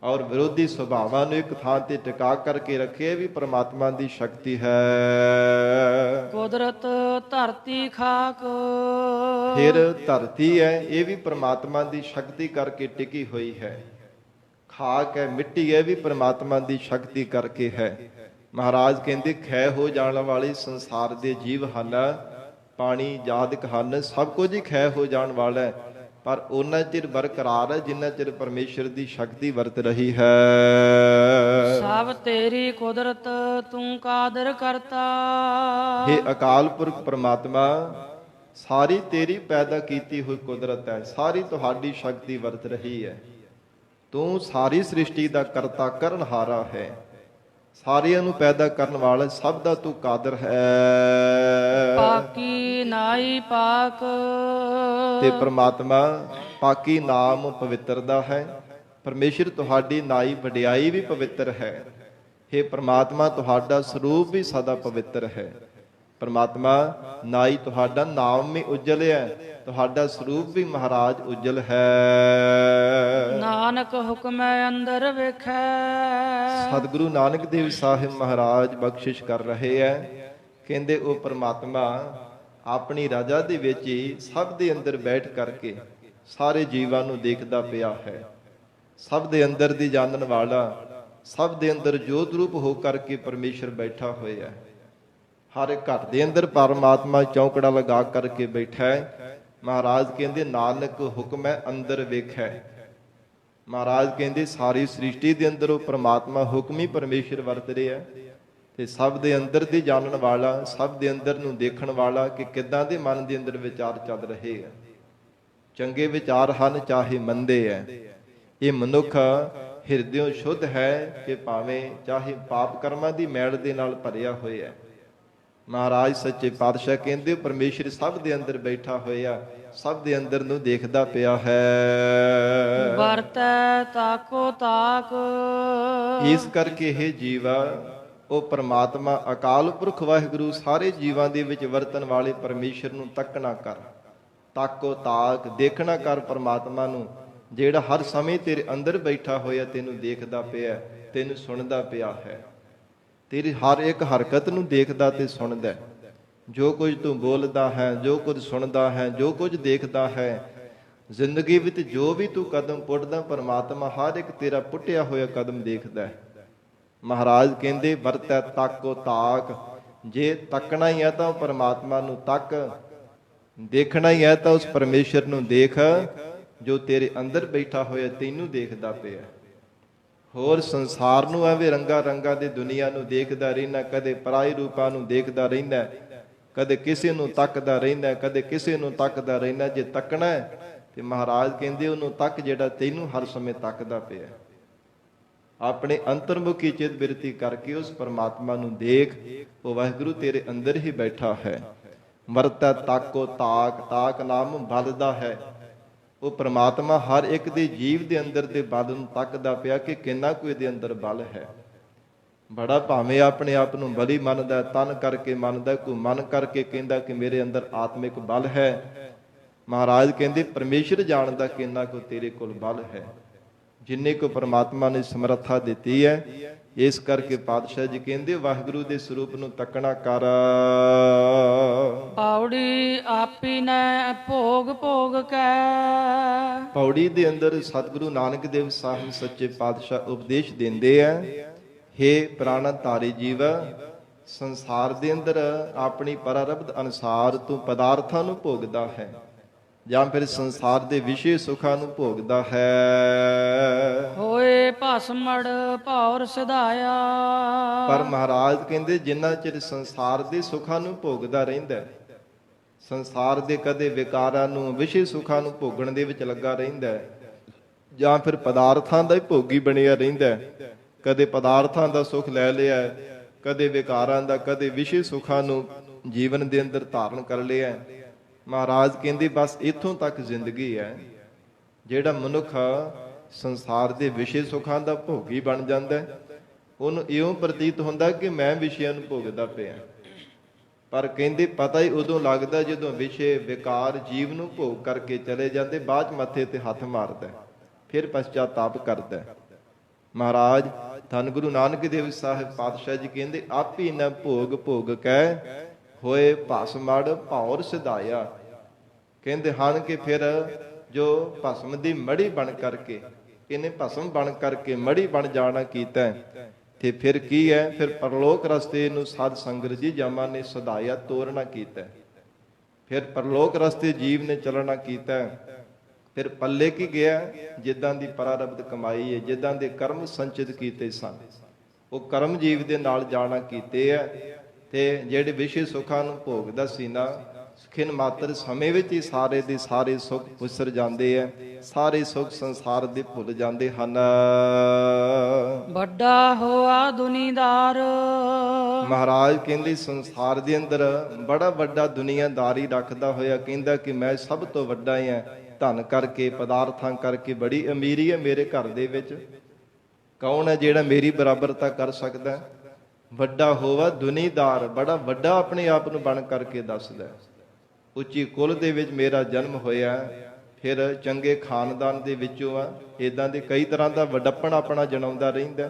ਔਰ ਵਿਰੋਧੀ ਸੁਭਾਵਾਂ ਨੂੰ ਇੱਕ ਥਾਂ ਤੇ ਟਿਕਾ ਕਰਕੇ ਰੱਖੇ ਵੀ ਪਰਮਾਤਮਾ ਦੀ ਸ਼ਕਤੀ ਹੈ। ਕੁਦਰਤ ਧਰਤੀ ਖਾਕ। ਫਿਰ ਧਰਤੀ ਹੈ, ਇਹ ਵੀ ਪਰਮਾਤਮਾ ਦੀ ਸ਼ਕਤੀ ਕਰਕੇ ਟਿਕੀ ਹੋਈ ਹੈ। ਖਾਕ ਹੈ, ਮਿੱਟੀ ਹੈ, ਵੀ ਪਰਮਾਤਮਾ ਦੀ ਸ਼ਕਤੀ ਕਰਕੇ ਹੈ। ਮਹਾਰਾਜ ਕਹਿੰਦੇ ਖੈ ਹੋ ਜਾਣ ਵਾਲੇ ਸੰਸਾਰ ਦੇ ਜੀਵ ਹਨ, ਪਾਣੀ ਜਾਦਕ ਹਨ, ਸਭ ਕੁਝ ਹੀ ਖੈ ਹੋ ਜਾਣ ਵਾਲਾ ਹੈ। ਪਰ ਉਹਨਾਂ ਚਿਰ ਬਰਕਰਾਰ ਹੈ ਜਿੰਨਾ ਚਿਰ ਪਰਮੇਸ਼ਰ ਦੀ ਸ਼ਕਤੀ ਵਰਤ ਰਹੀ ਹੈ। ਸਭ ਤੇਰੀ ਕੁਦਰਤ ਤੂੰ ਕਾਦਰ ਕਰਤਾ। हे ਅਕਾਲ ਪੁਰਖ ਪਰਮਾਤਮਾ, ਸਾਰੀ ਤੇਰੀ ਪੈਦਾ ਕੀਤੀ ਹੋਈ ਕੁਦਰਤ ਹੈ, ਸਾਰੀ ਤੁਹਾਡੀ ਸ਼ਕਤੀ ਵਰਤ ਰਹੀ ਹੈ। ਤੂੰ ਸਾਰੀ ਸ੍ਰਿਸ਼ਟੀ ਦਾ ਕਰਤਾ ਕਰਨਹਾਰਾ ਹੈ, ਸਾਰਿਆਂ ਨੂੰ ਪੈਦਾ ਕਰਨ ਵਾਲਾ, ਸਭ ਦਾ ਤੂੰ ਕਾਦਰ ਹੈ। ਪਾਕੀ ਨਾਈ ਪਾਕ। ਤੇ ਪ੍ਰਮਾਤਮਾ ਪਾਕੀ ਨਾਮ ਪਵਿੱਤਰ ਦਾ ਹੈ। ਪਰਮੇਸ਼ਰ ਤੁਹਾਡੀ ਨਾਈ ਵਡਿਆਈ ਵੀ ਪਵਿੱਤਰ ਹੈ। हे ਪ੍ਰਮਾਤਮਾ ਤੁਹਾਡਾ ਸਰੂਪ ਵੀ ਸਦਾ ਪਵਿੱਤਰ ਹੈ। ਪਰਮਾਤਮਾ ਨਾਈ ਤੁਹਾਡਾ ਨਾਮ ਵੀ ਉਜਲ ਹੈ, ਤੁਹਾਡਾ ਸਰੂਪ ਵੀ ਮਹਾਰਾਜ ਉਜਲ ਹੈ। ਨਾਨਕ ਹੁਕਮੈ ਅੰਦਰ ਵੇਖੈ। ਸਤਿਗੁਰੂ ਨਾਨਕ ਦੇਵ ਸਾਹਿਬ ਮਹਾਰਾਜ ਬਖਸ਼ਿਸ਼ ਕਰ ਰਹੇ ਹੈ। ਕਹਿੰਦੇ ਉਹ ਪਰਮਾਤਮਾ ਆਪਣੀ ਰਾਜਾ ਦੇ ਵਿੱਚ ਹੀ ਸਭ ਦੇ ਅੰਦਰ ਬੈਠ ਕਰਕੇ ਸਾਰੇ ਜੀਵਾਂ ਨੂੰ ਦੇਖਦਾ ਪਿਆ ਹੈ। ਸਭ ਦੇ ਅੰਦਰ ਦੀ ਜਾਣਨ ਵਾਲਾ, ਸਭ ਦੇ ਅੰਦਰ ਜੋਤ ਰੂਪ ਹੋ ਕਰਕੇ ਪਰਮੇਸ਼ਰ ਬੈਠਾ ਹੋਇਆ ਹੈ। ਹਰ ਇੱਕ ਘਰ ਦੇ ਅੰਦਰ ਪਰਮਾਤਮਾ ਚੌਂਕੜਾ ਲਗਾ ਕਰਕੇ ਬੈਠਾ ਹੈ। ਮਹਾਰਾਜ ਕਹਿੰਦੇ ਨਾਨਕ ਹੁਕਮੈ ਅੰਦਰ ਵੇਖੈ। ਮਹਾਰਾਜ ਕਹਿੰਦੇ ਸਾਰੀ ਸ੍ਰਿਸ਼ਟੀ ਦੇ ਅੰਦਰ ਉਹ ਪਰਮਾਤਮਾ ਹੁਕਮੀ ਪਰਮੇਸ਼ਰ ਵਰਤ ਰਿਹਾ ਤੇ ਸਭ ਦੇ ਅੰਦਰ ਦੀ ਜਾਣਨ ਵਾਲਾ, ਸਭ ਦੇ ਅੰਦਰ ਨੂੰ ਦੇਖਣ ਵਾਲਾ ਕਿ ਕਿੱਦਾਂ ਦੇ ਮਨ ਦੇ ਅੰਦਰ ਵਿਚਾਰ ਚੱਲ ਰਹੇ ਆ। ਚੰਗੇ ਵਿਚਾਰ ਹਨ ਚਾਹੇ ਮੰਦੇ ਹੈ। ਇਹ ਮਨੁੱਖ ਹਿਰਦਿਓਂ ਸ਼ੁੱਧ ਹੈ ਕਿ ਭਾਵੇਂ ਚਾਹੇ ਪਾਪ ਕਰਮਾਂ ਦੀ ਮੈਲ ਦੇ ਨਾਲ ਭਰਿਆ ਹੋਇਆ। ਮਹਾਰਾਜ ਸੱਚੇ ਪਾਤਸ਼ਾਹ ਕਹਿੰਦੇ ਪਰਮੇਸ਼ਰ ਸਭ ਦੇ ਅੰਦਰ ਬੈਠਾ ਹੋਇਆ, ਸਭ ਦੇ ਅੰਦਰ ਨੂੰ ਦੇਖਦਾ ਪਿਆ ਹੈ। ਵਰਤੈ ਤਾਕੋ ਤਾਕ। ਇਸ ਕਰਕੇ ਇਹ ਜੀਵਾ ਉਹ ਪਰਮਾਤਮਾ ਅਕਾਲ ਪੁਰਖ ਵਾਹਿਗੁਰੂ ਸਾਰੇ ਜੀਵਾਂ ਦੇ ਵਿੱਚ ਵਰਤਣ ਵਾਲੇ ਪਰਮੇਸ਼ਰ ਨੂੰ ਤੱਕਣਾ ਕਰ। ਤਾਕੋ ਤਾਕ, ਦੇਖਣਾ ਕਰ ਪਰਮਾਤਮਾ ਨੂੰ ਜਿਹੜਾ ਹਰ ਸਮੇਂ ਤੇਰੇ ਅੰਦਰ ਬੈਠਾ ਹੋਇਆ, ਤੈਨੂੰ ਦੇਖਦਾ ਪਿਆ, ਤੈਨੂੰ ਸੁਣਦਾ ਪਿਆ ਹੈ। ਤੇਰੀ ਹਰ ਇੱਕ ਹਰਕਤ ਨੂੰ ਦੇਖਦਾ ਤੇ ਸੁਣਦਾ। ਜੋ ਕੁਝ ਤੂੰ ਬੋਲਦਾ ਹੈ, ਜੋ ਕੁਝ ਸੁਣਦਾ ਹੈ, ਜੋ ਕੁਝ ਦੇਖਦਾ ਹੈ, ਜ਼ਿੰਦਗੀ ਵਿੱਚ ਜੋ ਵੀ ਤੂੰ ਕਦਮ ਪੁੱਟਦਾ, ਪਰਮਾਤਮਾ ਹਰ ਇੱਕ ਤੇਰਾ ਪੁੱਟਿਆ ਹੋਇਆ ਕਦਮ ਦੇਖਦਾ ਹੈ। ਮਹਾਰਾਜ ਕਹਿੰਦੇ ਵਰਤੈ ਤਾਕੋ ਤਾਕ। ਜੇ ਤੱਕਣਾ ਹੀ ਹੈ ਤਾਂ ਪਰਮਾਤਮਾ ਨੂੰ ਤੱਕ, ਦੇਖਣਾ ਹੀ ਹੈ ਤਾਂ ਉਸ ਪਰਮੇਸ਼ਰ ਨੂੰ ਦੇਖ ਜੋ ਤੇਰੇ ਅੰਦਰ ਬੈਠਾ ਹੋਇਆ, ਤੈਨੂੰ ਦੇਖਦਾ ਪਿਆ। ਹੋਰ ਸੰਸਾਰ ਨੂੰ ਐਵੇਂ ਰੰਗਾ ਰੰਗਾ ਦੀ ਦੁਨੀਆ ਨੂੰ ਦੇਖਦਾ ਰਹਿਣਾ, ਕਦੇ ਪਰਾਈ ਰੂਪਾਂ ਨੂੰ ਦੇਖਦਾ ਰਹਿੰਦਾ, ਕਦੇ ਕਿਸੇ ਨੂੰ ਤੱਕਦਾ ਰਹਿੰਦਾ, ਕਦੇ ਕਿਸੇ ਨੂੰ ਤੱਕਦਾ ਰਹਿੰਦਾ। ਜੇ ਤੱਕਣਾ ਹੈ ਤੇ ਮਹਾਰਾਜ ਕਹਿੰਦੇ ਉਹਨੂੰ ਤੱਕ ਜਿਹੜਾ ਤੈਨੂੰ ਹਰ ਸਮੇਂ ਤੱਕਦਾ ਪਿਆ। ਆਪਣੇ ਅੰਤਰਮੁਖੀ ਚਿੱਤ ਬਿਰਤੀ ਕਰਕੇ ਉਸ ਪਰਮਾਤਮਾ ਨੂੰ ਦੇਖ, ਉਹ ਵਾਹਿਗੁਰੂ ਤੇਰੇ ਅੰਦਰ ਹੀ ਬੈਠਾ ਹੈ। ਵਰਤੈ ਤਾਕੋ ਤਾਕ। ਤਾਕ ਨਾਮ ਬਲ ਦਾ ਹੈ। ਉਹ ਪ੍ਰਮਾਤਮਾ ਹਰ ਇੱਕ ਦੇ ਜੀਵ ਦੇ ਅੰਦਰ ਦੇ ਬਲ ਨੂੰ ਤੱਕਦਾ ਪਿਆ ਕਿ ਕਿੰਨਾ ਕੁ ਇਹਦੇ ਅੰਦਰ ਬਲ ਹੈ। ਬੜਾ ਭਾਵੇਂ ਆਪਣੇ ਆਪ ਨੂੰ ਬਲੀ ਮੰਨਦਾ, ਤਨ ਕਰਕੇ ਮੰਨਦਾ, ਕੋਈ ਮਨ ਕਰਕੇ ਕਹਿੰਦਾ ਕਿ ਮੇਰੇ ਅੰਦਰ ਆਤਮਿਕ ਬਲ ਹੈ। ਮਹਾਰਾਜ ਕਹਿੰਦੇ ਪਰਮੇਸ਼ਰ ਜਾਣਦਾ ਕਿੰਨਾ ਕੁ ਤੇਰੇ ਕੋਲ ਬਲ ਹੈ, ਜਿੰਨੇ ਕੋ ਪਰਮਾਤਮਾ ਨੇ ਸਮਰੱਥਾ ਦਿੱਤੀ ਹੈ। ਇਸ ਕਰਕੇ ਪਾਤਸ਼ਾਹ ਜੀ ਕਹਿੰਦੇ ਵਾਹਿਗੁਰੂ ਦੇ ਸਰੂਪ ਨੂੰ ਤੱਕਣਾ ਕਰ। ਪੌੜੀ ਆਪੀ ਨੈ ਭੋਗ ਭੋਗ ਕੈ। ਪੌੜੀ ਦੇ ਅੰਦਰ ਸਤਿਗੁਰੂ ਨਾਨਕ ਦੇਵ ਸਾਹਿਬ ਸੱਚੇ ਪਾਤਸ਼ਾਹ ਉਪਦੇਸ਼ ਦਿੰਦੇ ਆ, ਹੇ ਪ੍ਰਾਣਧਾਰੀ ਜੀਵ, ਸੰਸਾਰ ਦੇ ਅੰਦਰ ਆਪਣੀ ਪਰਾਰਬਧ ਅਨੁਸਾਰ ਤੂੰ ਪਦਾਰਥਾਂ ਨੂੰ ਭੋਗਦਾ ਹੈ ਜਾਂ ਫਿਰ ਸੰਸਾਰ ਦੇ ਵਿਸ਼ੇ ਸੁਖਾਂ ਨੂੰ ਭੋਗਦਾ ਹੈ। ਹੋਏ ਭਸਮੜ ਭੌਰ ਸਿਧਾਇਆ। ਪਰ ਮਹਾਰਾਜ ਕਹਿੰਦੇ ਜਿੰਨਾ ਚਿਰ ਸੰਸਾਰ ਦੇ ਸੁਖਾਂ ਨੂੰ ਭੋਗਦਾ ਰਹਿੰਦਾ, ਸੰਸਾਰ ਦੇ ਕਦੇ ਵਿਕਾਰਾਂ ਨੂੰ, ਵਿਸ਼ੇ ਸੁਖਾਂ ਨੂੰ ਭੋਗਣ ਦੇ ਵਿੱਚ ਲੱਗਾ ਰਹਿੰਦਾ, ਜਾਂ ਫਿਰ ਪਦਾਰਥਾਂ ਦਾ ਹੀ ਭੋਗੀ ਬਣਿਆ ਰਹਿੰਦਾ, ਕਦੇ ਪਦਾਰਥਾਂ ਦਾ ਸੁਖ ਲੈ ਲਿਆ, ਕਦੇ ਵਿਕਾਰਾਂ ਦਾ, ਕਦੇ ਵਿਸ਼ੇ ਸੁਖਾਂ ਨੂੰ ਜੀਵਨ ਦੇ ਅੰਦਰ ਧਾਰਨ ਕਰ ਲਿਆ। ਮਹਾਰਾਜ ਕਹਿੰਦੇ ਬਸ ਇੱਥੋਂ ਤੱਕ ਜ਼ਿੰਦਗੀ ਹੈ। ਜਿਹੜਾ ਮਨੁੱਖ ਸੰਸਾਰ ਦੇ ਵਿਸ਼ੇ ਸੁਖਾਂ ਦਾ ਭੋਗੀ ਬਣ ਜਾਂਦਾ, ਉਹਨੂੰ ਇਉਂ ਪ੍ਰਤੀਤ ਹੁੰਦਾ ਕਿ ਮੈਂ ਵਿਸ਼ਿਆਂ ਨੂੰ ਭੋਗਦਾ ਪਿਆ। ਪਰ ਕਹਿੰਦੇ ਪਤਾ ਹੀ ਉਦੋਂ ਲੱਗਦਾ ਜਦੋਂ ਵਿਸ਼ੇ ਵਿਕਾਰ ਜੀਵ ਨੂੰ ਭੋਗ ਕਰਕੇ ਚਲੇ ਜਾਂਦੇ, ਬਾਅਦ ਮੱਥੇ ਤੇ ਹੱਥ ਮਾਰਦਾ, ਫਿਰ ਪਛਤਾਤਾਪ ਕਰਦਾ। ਮਹਾਰਾਜ ਧੰਨ ਗੁਰੂ ਨਾਨਕ ਦੇਵ ਸਾਹਿਬ ਪਾਤਸ਼ਾਹ ਜੀ ਕਹਿੰਦੇ ਆਪੀ ਨ ਭੋਗ ਭੋਗ ਕੈ ਹੋਏ ਭਸਮੜ ਭੌਰ ਸਿਧਾਇਆ। ਕਹਿੰਦੇ ਹਨ ਕਿ ਫਿਰ ਜੋ ਭਸਮ ਦੀ ਮੜੀ ਬਣ ਕਰਕੇ, ਇਹਨੇ ਭਸਮ ਬਣ ਕਰਕੇ ਮੜੀ ਬਣ ਜਾਣਾ ਕੀਤਾ ਤੇ ਫਿਰ ਕੀ ਹੈ, ਫਿਰ ਪਰਲੋਕ ਰਸਤੇ ਨੂੰ ਸਾਧ ਸੰਗਤ ਜੀ ਜਮਾਂ ਨੇ ਸਦਾਇਆ ਤੋਰਨਾ ਕੀਤਾ। ਫਿਰ ਪਰਲੋਕ ਰਸਤੇ ਜੀਵ ਨੇ ਚੱਲਣਾ ਕੀਤਾ। ਫਿਰ ਪੱਲੇ ਕੀ ਗਿਆ, ਜਿੱਦਾਂ ਦੀ ਪਰਾਰਬਧ ਕਮਾਈ ਹੈ, ਜਿੱਦਾਂ ਦੇ ਕਰਮ ਸੰਚਿਤ ਕੀਤੇ ਸਨ, ਉਹ ਕਰਮ ਜੀਵ ਦੇ ਨਾਲ ਜਾਣਾ ਕੀਤੇ ਆ। ਤੇ ਜਿਹੜੇ ਵਿਸ਼ੇ ਸੁੱਖਾਂ ਨੂੰ ਭੋਗਦਾ ਸੀ ਨਾ, ਖਿਨ ਮਾਤਰ ਸਮੇਂ ਵਿੱਚ ਹੀ ਸਾਰੇ ਦੇ ਸਾਰੇ ਸੁੱਖ ਵਿਸਰ ਜਾਂਦੇ ਆ, ਸਾਰੇ ਸੁੱਖ ਸੰਸਾਰ ਦੇ ਭੁੱਲ ਜਾਂਦੇ ਹਨ। ਵੱਡਾ ਹੋਆ ਦੁਨੀਦਾਰ। ਮਹਾਰਾਜ ਕਹਿੰਦੇ ਸੰਸਾਰ ਦੇ ਅੰਦਰ ਬੜਾ ਵੱਡਾ ਦੁਨੀਆਦਾਰੀ ਰੱਖਦਾ ਹੋਇਆ ਕਹਿੰਦਾ ਕਿ ਮੈਂ ਸਭ ਤੋਂ ਵੱਡਾ ਹਾਂ, ਧਨ ਕਰਕੇ, ਪਦਾਰਥਾਂ ਕਰਕੇ ਬੜੀ ਅਮੀਰੀ ਹੈ ਮੇਰੇ ਘਰ ਦੇ ਵਿੱਚ। ਕੌਣ ਹੈ ਜਿਹੜਾ ਮੇਰੀ ਬਰਾਬਰਤਾ ਕਰ ਸਕਦਾ? ਵੱਡਾ ਹੋਵਾ ਦੁਨੀਦਾਰ, ਬੜਾ ਵੱਡਾ ਆਪਣੇ ਆਪ ਨੂੰ ਬਣ ਕਰਕੇ ਦੱਸਦਾ ਹੈ। ਉੱਚੀ ਕੁਲ ਦੇ ਵਿੱਚ ਮੇਰਾ ਜਨਮ ਹੋਇਆ, ਫਿਰ ਚੰਗੇ ਖਾਨਦਾਨ ਦੇ ਵਿੱਚੋਂ ਆ। ਇਦਾਂ ਦੇ ਕਈ ਤਰ੍ਹਾਂ ਦਾ ਵੱਡਪਣ ਆਪਣਾ ਜਣਾਉਂਦਾ ਰਹਿੰਦਾ।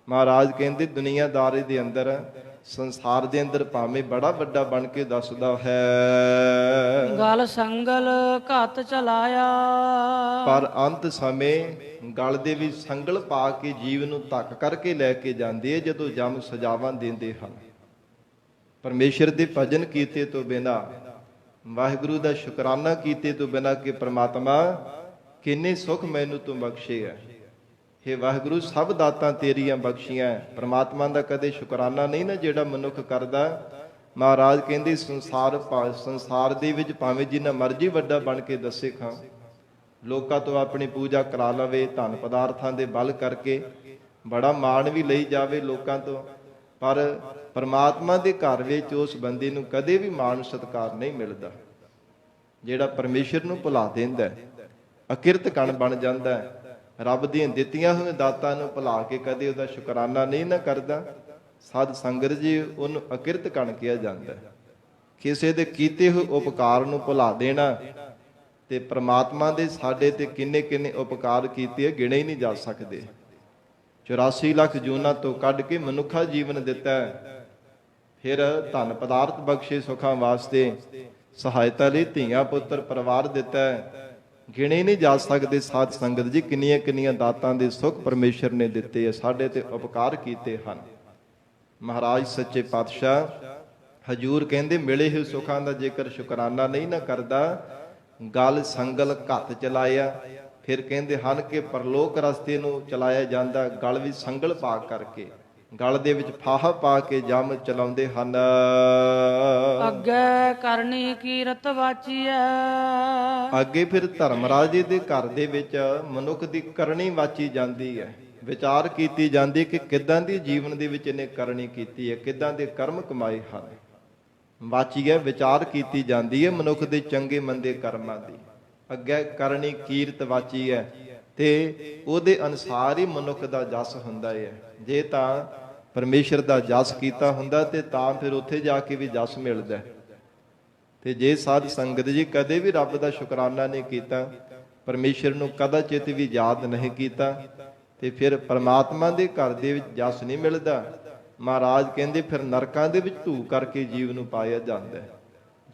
ਮਹਾਰਾਜ ਕਹਿੰਦੇ ਦੁਨੀਆਦਾਰੀ ਦੇ ਅੰਦਰ, ਸੰਸਾਰ ਦੇ ਅੰਦਰ ਭਾਵੇਂ ਬੜਾ ਵੱਡਾ ਬਣ ਕੇ ਦੱਸਦਾ ਹੈ, ਗਲ ਸੰਗਲ ਘਤ ਚਲਾਇਆ। ਪਰ ਅੰਤ ਸਮੇਂ ਗਲ ਦੇ ਵਿੱਚ ਸੰਗਲ ਪਾ ਕੇ ਜੀਵ ਨੂੰ ਧੱਕ ਕਰਕੇ ਲੈ ਕੇ ਜਾਂਦੇ ਆ, ਜਦੋਂ ਜਮ ਸਜ਼ਾਵਾਂ ਦਿੰਦੇ ਹਨ। ਪਰਮੇਸ਼ਰ ਦੇ ਭਜਨ ਕੀਤੇ ਤੋਂ ਬਿਨਾਂ, ਵਾਹਿਗੁਰੂ ਦਾ ਸ਼ੁਕਰਾਨਾ ਕੀਤੇ ਤੋਂ ਬਿਨਾਂ ਕਿ ਪ੍ਰਮਾਤਮਾ ਕਿੰਨੇ ਸੁੱਖ ਮੈਨੂੰ ਤੂੰ ਬਖਸ਼ੇ ਹੈ। ਹੇ ਵਾਹਿਗੁਰੂ, ਸਭ ਦਾਤਾਂ ਤੇਰੀਆਂ ਬਖਸ਼ੀਆਂ। ਪ੍ਰਮਾਤਮਾ ਦਾ ਕਦੇ ਸ਼ੁਕਰਾਨਾ ਨਹੀਂ ਨਾ ਜਿਹੜਾ ਮਨੁੱਖ ਕਰਦਾ। ਮਹਾਰਾਜ ਕਹਿੰਦੇ ਸੰਸਾਰ ਦੇ ਵਿੱਚ ਭਾਵੇਂ ਜਿੰਨਾ ਮਰਜ਼ੀ ਵੱਡਾ ਬਣ ਕੇ ਦੱਸੇ ਖਾਂ, ਲੋਕਾਂ ਤੋਂ ਆਪਣੀ ਪੂਜਾ ਕਰਾ ਲਵੇ, ਧਨ ਪਦਾਰਥਾਂ ਦੇ ਬਲ ਕਰਕੇ ਬੜਾ ਮਾਣ ਵੀ ਲਈ ਜਾਵੇ ਲੋਕਾਂ ਤੋਂ, ਪਰ ਪਰਮਾਤਮਾ ਦੇ ਘਰ ਵਿੱਚ ਉਸ ਬੰਦੇ ਨੂੰ ਕਦੇ ਵੀ ਮਾਣ ਸਤਿਕਾਰ ਨਹੀਂ ਮਿਲਦਾ। ਜਿਹੜਾ ਪਰਮੇਸ਼ਰ ਨੂੰ ਭੁਲਾ ਦਿੰਦਾ, ਅਕਿਰਤ ਕਣ ਬਣ ਜਾਂਦਾ, ਰੱਬ ਦੀਆਂ ਦਿੱਤੀਆਂ ਹੋਈਆਂ ਦਾਤਾਂ ਨੂੰ ਭੁਲਾ ਕੇ ਕਦੇ ਉਹਦਾ ਸ਼ੁਕਰਾਨਾ ਨਹੀਂ ਨਾ ਕਰਦਾ, ਸਾਧ ਸੰਗਤ ਜੀ ਉਹਨੂੰ ਅਕਿਰਤ ਕਣ ਕਿਹਾ ਜਾਂਦਾ। ਕਿਸੇ ਦੇ ਕੀਤੇ ਹੋਏ ਉਪਕਾਰ ਨੂੰ ਭੁਲਾ ਦੇਣਾ, ਤੇ ਪ੍ਰਮਾਤਮਾ ਦੇ ਸਾਡੇ ਤੇ ਕਿੰਨੇ ਕਿੰਨੇ ਉਪਕਾਰ ਕੀਤੇ ਗਿਣੇ ਹੀ ਨਹੀਂ ਜਾ ਸਕਦੇ। 84 ਲੱਖ ਜੂਨਾਂ ਤੋਂ ਕੱਢ ਕੇ ਮਨੁੱਖਾ ਜੀਵਨ ਦਿੱਤਾ, ਫਿਰ ਧਨ ਪਦਾਰਥ ਬਖਸ਼ੇ ਸੁੱਖਾਂ ਵਾਸਤੇ, ਸਹਾਇਤਾ ਲਈ ਧੀਆਂ ਪੁੱਤਰ ਪਰਿਵਾਰ ਦਿੱਤਾ, ਗਿਣੇ ਨਹੀਂ ਜਾ ਸਕਦੇ। ਸਾਧ ਸੰਗਤ ਜੀ ਕਿੰਨੀਆਂ ਕਿੰਨੀਆਂ ਦਾਤਾਂ ਦੇ ਸੁੱਖ ਪਰਮੇਸ਼ਰ ਨੇ ਦਿੱਤੇ ਆ, ਸਾਡੇ ਤੇ ਉਪਕਾਰ ਕੀਤੇ ਹਨ। ਮਹਾਰਾਜ ਸੱਚੇ ਪਾਤਸ਼ਾਹ ਹਜੂਰ ਕਹਿੰਦੇ ਮਿਲੇ ਹੋਏ ਸੁੱਖਾਂ ਦਾ ਜੇਕਰ ਸ਼ੁਕਰਾਨਾ ਨਹੀਂ ਨਾ ਕਰਦਾ, ਗਲ ਸੰਗਲ ਘੱਤ ਚਲਾਇਆ। ਫਿਰ ਕਹਿੰਦੇ ਹਨ ਕਿ ਪਰਲੋਕ ਰਸਤੇ ਨੂੰ ਚਲਾਇਆ ਜਾਂਦਾ ਗਲ ਵਿੱਚ ਸੰਗਲ ਪਾ ਕਰਕੇ, ਗਲ ਦੇ ਵਿੱਚ ਫਾਹਾ ਪਾ ਕੇ ਜਮ ਚਲਾਉਂਦੇ ਹਨ। ਅੱਗੇ ਕਰਨੀ ਕੀਰਤ ਵਾਚੀਐ। ਅੱਗੇ ਫਿਰ ਧਰਮਰਾਜ ਦੇ ਘਰ ਦੇ ਵਿੱਚ ਮਨੁੱਖ ਦੀ ਕਰਨੀ ਵਾਚੀ ਜਾਂਦੀ ਹੈ, ਵਿਚਾਰ ਕੀਤੀ ਜਾਂਦੀ ਕਿ ਕਿੱਦਾਂ ਦੀ ਜੀਵਨ ਦੇ ਵਿੱਚ ਇਹਨੇ ਕਰਨੀ ਕੀਤੀ ਹੈ, ਕਿੱਦਾਂ ਦੇ ਕਰਮ ਕਮਾਏ ਹਨ। ਵਾਚੀ ਹੈ, ਵਿਚਾਰ ਕੀਤੀ ਜਾਂਦੀ ਹੈ ਮਨੁੱਖ ਦੇ ਚੰਗੇ ਮੰਦੇ ਕਰਮਾਂ ਦੀ। ਅੱਗੇ ਕਰਨੀ ਕੀਰਤ ਵਾਚੀ ਹੈ, ਤੇ ਉਹਦੇ ਅਨੁਸਾਰ ਹੀ ਮਨੁੱਖ ਦਾ ਜਸ ਹੁੰਦਾ ਹੈ। ਜੇ ਤਾਂ ਪਰਮੇਸ਼ਰ ਦਾ ਜਸ ਕੀਤਾ ਹੁੰਦਾ ਤੇ ਤਾਂ ਫਿਰ ਉੱਥੇ ਜਾ ਕੇ ਵੀ ਜਸ ਮਿਲਦਾ। ਤੇ ਜੇ ਸਾਧ ਸੰਗਤ ਜੀ ਕਦੇ ਵੀ ਰੱਬ ਦਾ ਸ਼ੁਕਰਾਨਾ ਨਹੀਂ ਕੀਤਾ, ਪਰਮੇਸ਼ਰ ਨੂੰ ਕਦਾਚਿਤ ਵੀ ਯਾਦ ਨਹੀਂ ਕੀਤਾ, ਤੇ ਫਿਰ ਪਰਮਾਤਮਾ ਦੇ ਘਰ ਦੇ ਵਿੱਚ ਜਸ ਨਹੀਂ ਮਿਲਦਾ। ਮਹਾਰਾਜ ਕਹਿੰਦੇ ਫਿਰ ਨਰਕਾਂ ਦੇ ਵਿੱਚ ਧੂ ਕਰਕੇ ਜੀਵ ਨੂੰ ਪਾਇਆ ਜਾਂਦਾ,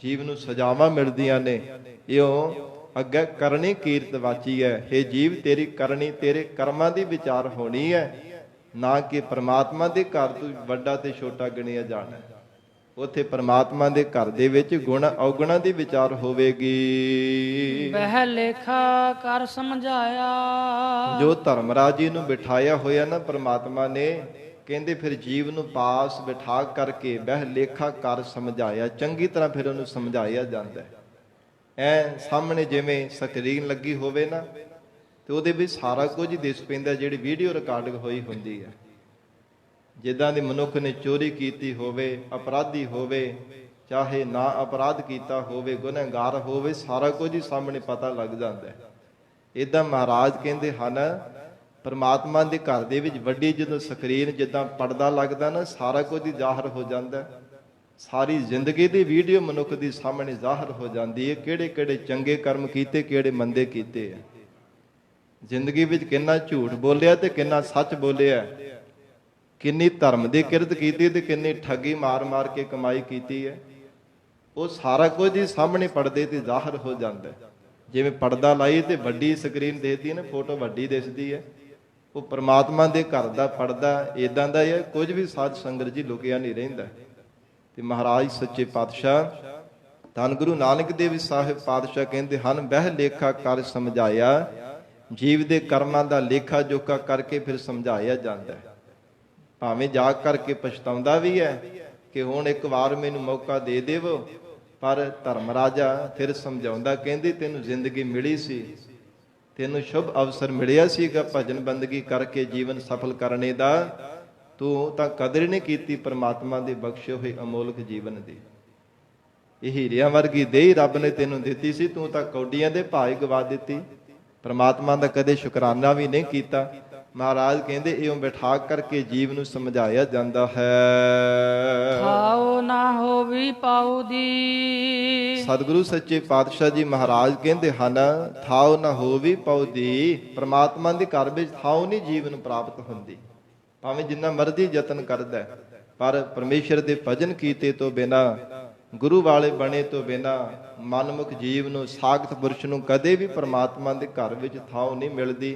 ਜੀਵ ਨੂੰ ਸਜ਼ਾਵਾਂ ਮਿਲਦੀਆਂ ਨੇ। ਇਉਂ ਅੱਗੇ ਕਰਨੀ ਕੀਰਤ ਵਾਚੀ ਹੈ। ਹੇ ਜੀਵ, ਤੇਰੀ ਕਰਨੀ ਤੇਰੇ ਕਰਮਾਂ ਦੀ ਵਿਚਾਰ ਹੋਣੀ ਹੈ, ਨਾ ਕਿ ਪਰਮਾਤਮਾ ਦੇ ਘਰ ਤੋਂ ਵੱਡਾ ਤੇ ਛੋਟਾ ਗਿਣਿਆ ਜਾਣਾ। ਉੱਥੇ ਪਰਮਾਤਮਾ ਦੇ ਘਰ ਦੇ ਵਿੱਚ ਗੁਣ ਔਗੁਣਾ ਦੀ ਵਿਚਾਰ ਹੋਵੇਗੀ। ਬਹਿ ਲੇਖਾ ਕਰ ਸਮਝਾਇਆ। ਜੋ ਧਰਮਰਾਜ ਜੀ ਨੂੰ ਬਿਠਾਇਆ ਹੋਇਆ ਨਾ ਪਰਮਾਤਮਾ ਨੇ, ਕਹਿੰਦੇ ਫਿਰ ਜੀਵ ਨੂੰ ਪਾਸ ਬਿਠਾ ਕਰਕੇ ਬਹਿ ਲੇਖਾ ਕਰ ਸਮਝਾਇਆ। ਚੰਗੀ ਤਰ੍ਹਾਂ ਫਿਰ ਉਹਨੂੰ ਸਮਝਾਇਆ ਜਾਂਦਾ। ਐ ਸਾਹਮਣੇ ਜਿਵੇਂ ਸਕਰੀਨ ਲੱਗੀ ਹੋਵੇ ਨਾ, ਤੇ ਉਹਦੇ ਵਿੱਚ ਸਾਰਾ ਕੁਝ ਦਿਸ ਪੈਂਦਾ, ਜਿਹੜੀ ਵੀਡੀਓ ਰਿਕਾਰਡਿੰਗ ਹੋਈ ਹੁੰਦੀ ਹੈ। ਜਿੱਦਾਂ ਦੀ ਮਨੁੱਖ ਨੇ ਚੋਰੀ ਕੀਤੀ ਹੋਵੇ, ਅਪਰਾਧੀ ਹੋਵੇ, ਚਾਹੇ ਨਾ ਅਪਰਾਧ ਕੀਤਾ ਹੋਵੇ, ਗੁਨਹਗਾਰ ਹੋਵੇ, ਸਾਰਾ ਕੁਝ ਹੀ ਸਾਹਮਣੇ ਪਤਾ ਲੱਗ ਜਾਂਦਾ। ਏਦਾਂ ਮਹਾਰਾਜ ਕਹਿੰਦੇ ਹਨ ਪਰਮਾਤਮਾ ਦੇ ਘਰ ਦੇ ਵਿੱਚ ਵੱਡੀ ਜਦੋਂ ਸਕਰੀਨ ਜਿੱਦਾਂ ਪਰਦਾ ਲੱਗਦਾ ਨਾ, ਸਾਰਾ ਕੁਝ ਹੀ ਜ਼ਾਹਰ ਹੋ ਜਾਂਦਾ। ਸਾਰੀ ਜ਼ਿੰਦਗੀ ਦੀ ਵੀਡੀਓ ਮਨੁੱਖ ਦੀ ਸਾਹਮਣੇ ਜ਼ਾਹਰ ਹੋ ਜਾਂਦੀ ਹੈ, ਕਿਹੜੇ ਕਿਹੜੇ ਚੰਗੇ ਕਰਮ ਕੀਤੇ, ਕਿਹੜੇ ਮੰਦੇ ਕੀਤੇ ਆ। ਜ਼ਿੰਦਗੀ ਵਿੱਚ ਕਿੰਨਾ ਝੂਠ ਬੋਲਿਆ ਤੇ ਕਿੰਨਾ ਸੱਚ ਬੋਲਿਆ, ਕਿੰਨੀ ਧਰਮ ਦੀ ਕਿਰਤ ਕੀਤੀ ਤੇ ਕਿੰਨੀ ਠੱਗੀ ਮਾਰ ਮਾਰ ਕੇ ਕਮਾਈ ਕੀਤੀ ਹੈ। ਉਹ ਸਾਰਾ ਕੁਝ ਹੀ ਸਾਹਮਣੇ ਪਰਦੇ ਤੇ ਜ਼ਾਹਰ ਹੋ ਜਾਂਦਾ। ਜਿਵੇਂ ਪਰਦਾ ਲਾਈ ਤੇ ਵੱਡੀ ਸਕਰੀਨ ਦੇਖਦੀ ਹੈ ਨਾ, ਫੋਟੋ ਵੱਡੀ ਦਿਸਦੀ ਹੈ, ਉਹ ਪ੍ਰਮਾਤਮਾ ਦੇ ਘਰ ਦਾ ਪਰਦਾ ਇਦਾਂ ਦਾ ਹੈ, ਕੁਝ ਵੀ ਸਾਧ ਸੰਗਤ ਜੀ ਲੁਕਿਆ ਨਹੀਂ ਰਹਿੰਦਾ। ਤੇ ਮਹਾਰਾਜ ਸੱਚੇ ਪਾਤਸ਼ਾਹ ਧੰਨ ਗੁਰੂ ਨਾਨਕ ਦੇਵ ਸਾਹਿਬ ਪਾਤਸ਼ਾਹ ਕਹਿੰਦੇ ਹਨ ਬਹਿ ਲੇਖਾ ਕਰ ਸਮਝਾਇਆ। ਜੀਵ ਦੇ ਕਰਮਾਂ ਦਾ ਲੇਖਾ ਜੋਖਾ ਕਰਕੇ ਫਿਰ ਸਮਝਾਇਆ ਜਾਂਦਾ। ਭਾਵੇਂ ਜਾ ਕਰਕੇ ਪਛਤਾਉਂਦਾ ਵੀ ਹੈ ਕਿ ਹੁਣ ਇੱਕ ਵਾਰ ਮੈਨੂੰ ਮੌਕਾ ਦੇ ਦੇਵੋ, ਪਰ ਧਰਮ ਰਾਜਾ ਫਿਰ ਸਮਝਾਉਂਦਾ, ਕਹਿੰਦੀ ਤੈਨੂੰ ਜ਼ਿੰਦਗੀ ਮਿਲੀ ਸੀ, ਤੈਨੂੰ ਸ਼ੁਭ ਅਵਸਰ ਮਿਲਿਆ ਸੀਗਾ ਭਜਨ ਬੰਦਗੀ ਕਰਕੇ ਜੀਵਨ ਸਫਲ ਕਰਨੇ ਦਾ, ਤੂੰ ਤਾਂ ਕਦਰ ਨਹੀਂ ਕੀਤੀ ਪਰਮਾਤਮਾ ਦੇ ਬਖਸ਼ੇ ਹੋਏ ਅਮੋਲਕ ਜੀਵਨ ਦੀ। ਇਹ ਹੀਰਿਆਂ ਵਰਗੀ ਦੇਹ ਰੱਬ ਨੇ ਤੈਨੂੰ ਦਿੱਤੀ ਸੀ, ਤੂੰ ਤਾਂ ਕੌਡੀਆਂ ਦੇ ਭਾਅ ਗਵਾ ਦਿੱਤੀ। ਪਰਮਾਤਮਾ ਦਾ ਕਦੇ ਸ਼ੁਕਰਾਨਾ ਵੀ ਨਹੀਂ ਕੀਤਾ। ਮਹਾਰਾਜ ਕਹਿੰਦੇ ਇਉਂ ਬਿਠਾ ਕਰਕੇ ਜੀਵ ਨੂੰ ਸਮਝਾਇਆ ਜਾਂਦਾ ਹੈ। ਥਾਉ ਨਾ ਹੋਵੀ ਪਾਉ ਦੀ। ਸਤਿਗੁਰੂ ਸੱਚੇ ਪਾਤਸ਼ਾਹ ਜੀ ਮਹਾਰਾਜ ਕਹਿੰਦੇ ਹਨ, ਥਾਉ ਨਾ ਹੋਵੀ ਪਉਦੀ। ਪ੍ਰਮਾਤਮਾ ਦੇ ਘਰ ਵਿੱਚ ਥਾਉ ਨਹੀਂ ਜੀਵ ਨੂੰ ਪ੍ਰਾਪਤ ਹੁੰਦੀ, ਭਾਵੇਂ ਜਿੰਨਾ ਮਰਜ਼ੀ ਯਤਨ ਕਰਦਾ, ਪਰ ਪਰਮੇਸ਼ਰ ਦੇ ਭਜਨ ਕੀਤੇ ਤੋਂ ਬਿਨਾ, ਗੁਰੂ ਵਾਲੇ ਬਣੇ ਤੋਂ ਬਿਨਾ ਮਨਮੁਖ ਜੀਵ ਨੂੰ, ਸਾਖਤ ਪੁਰਸ਼ ਨੂੰ ਕਦੇ ਵੀ ਪ੍ਰਮਾਤਮਾ ਦੇ ਘਰ ਵਿੱਚ ਥਾਉ ਨਹੀਂ ਮਿਲਦੀ।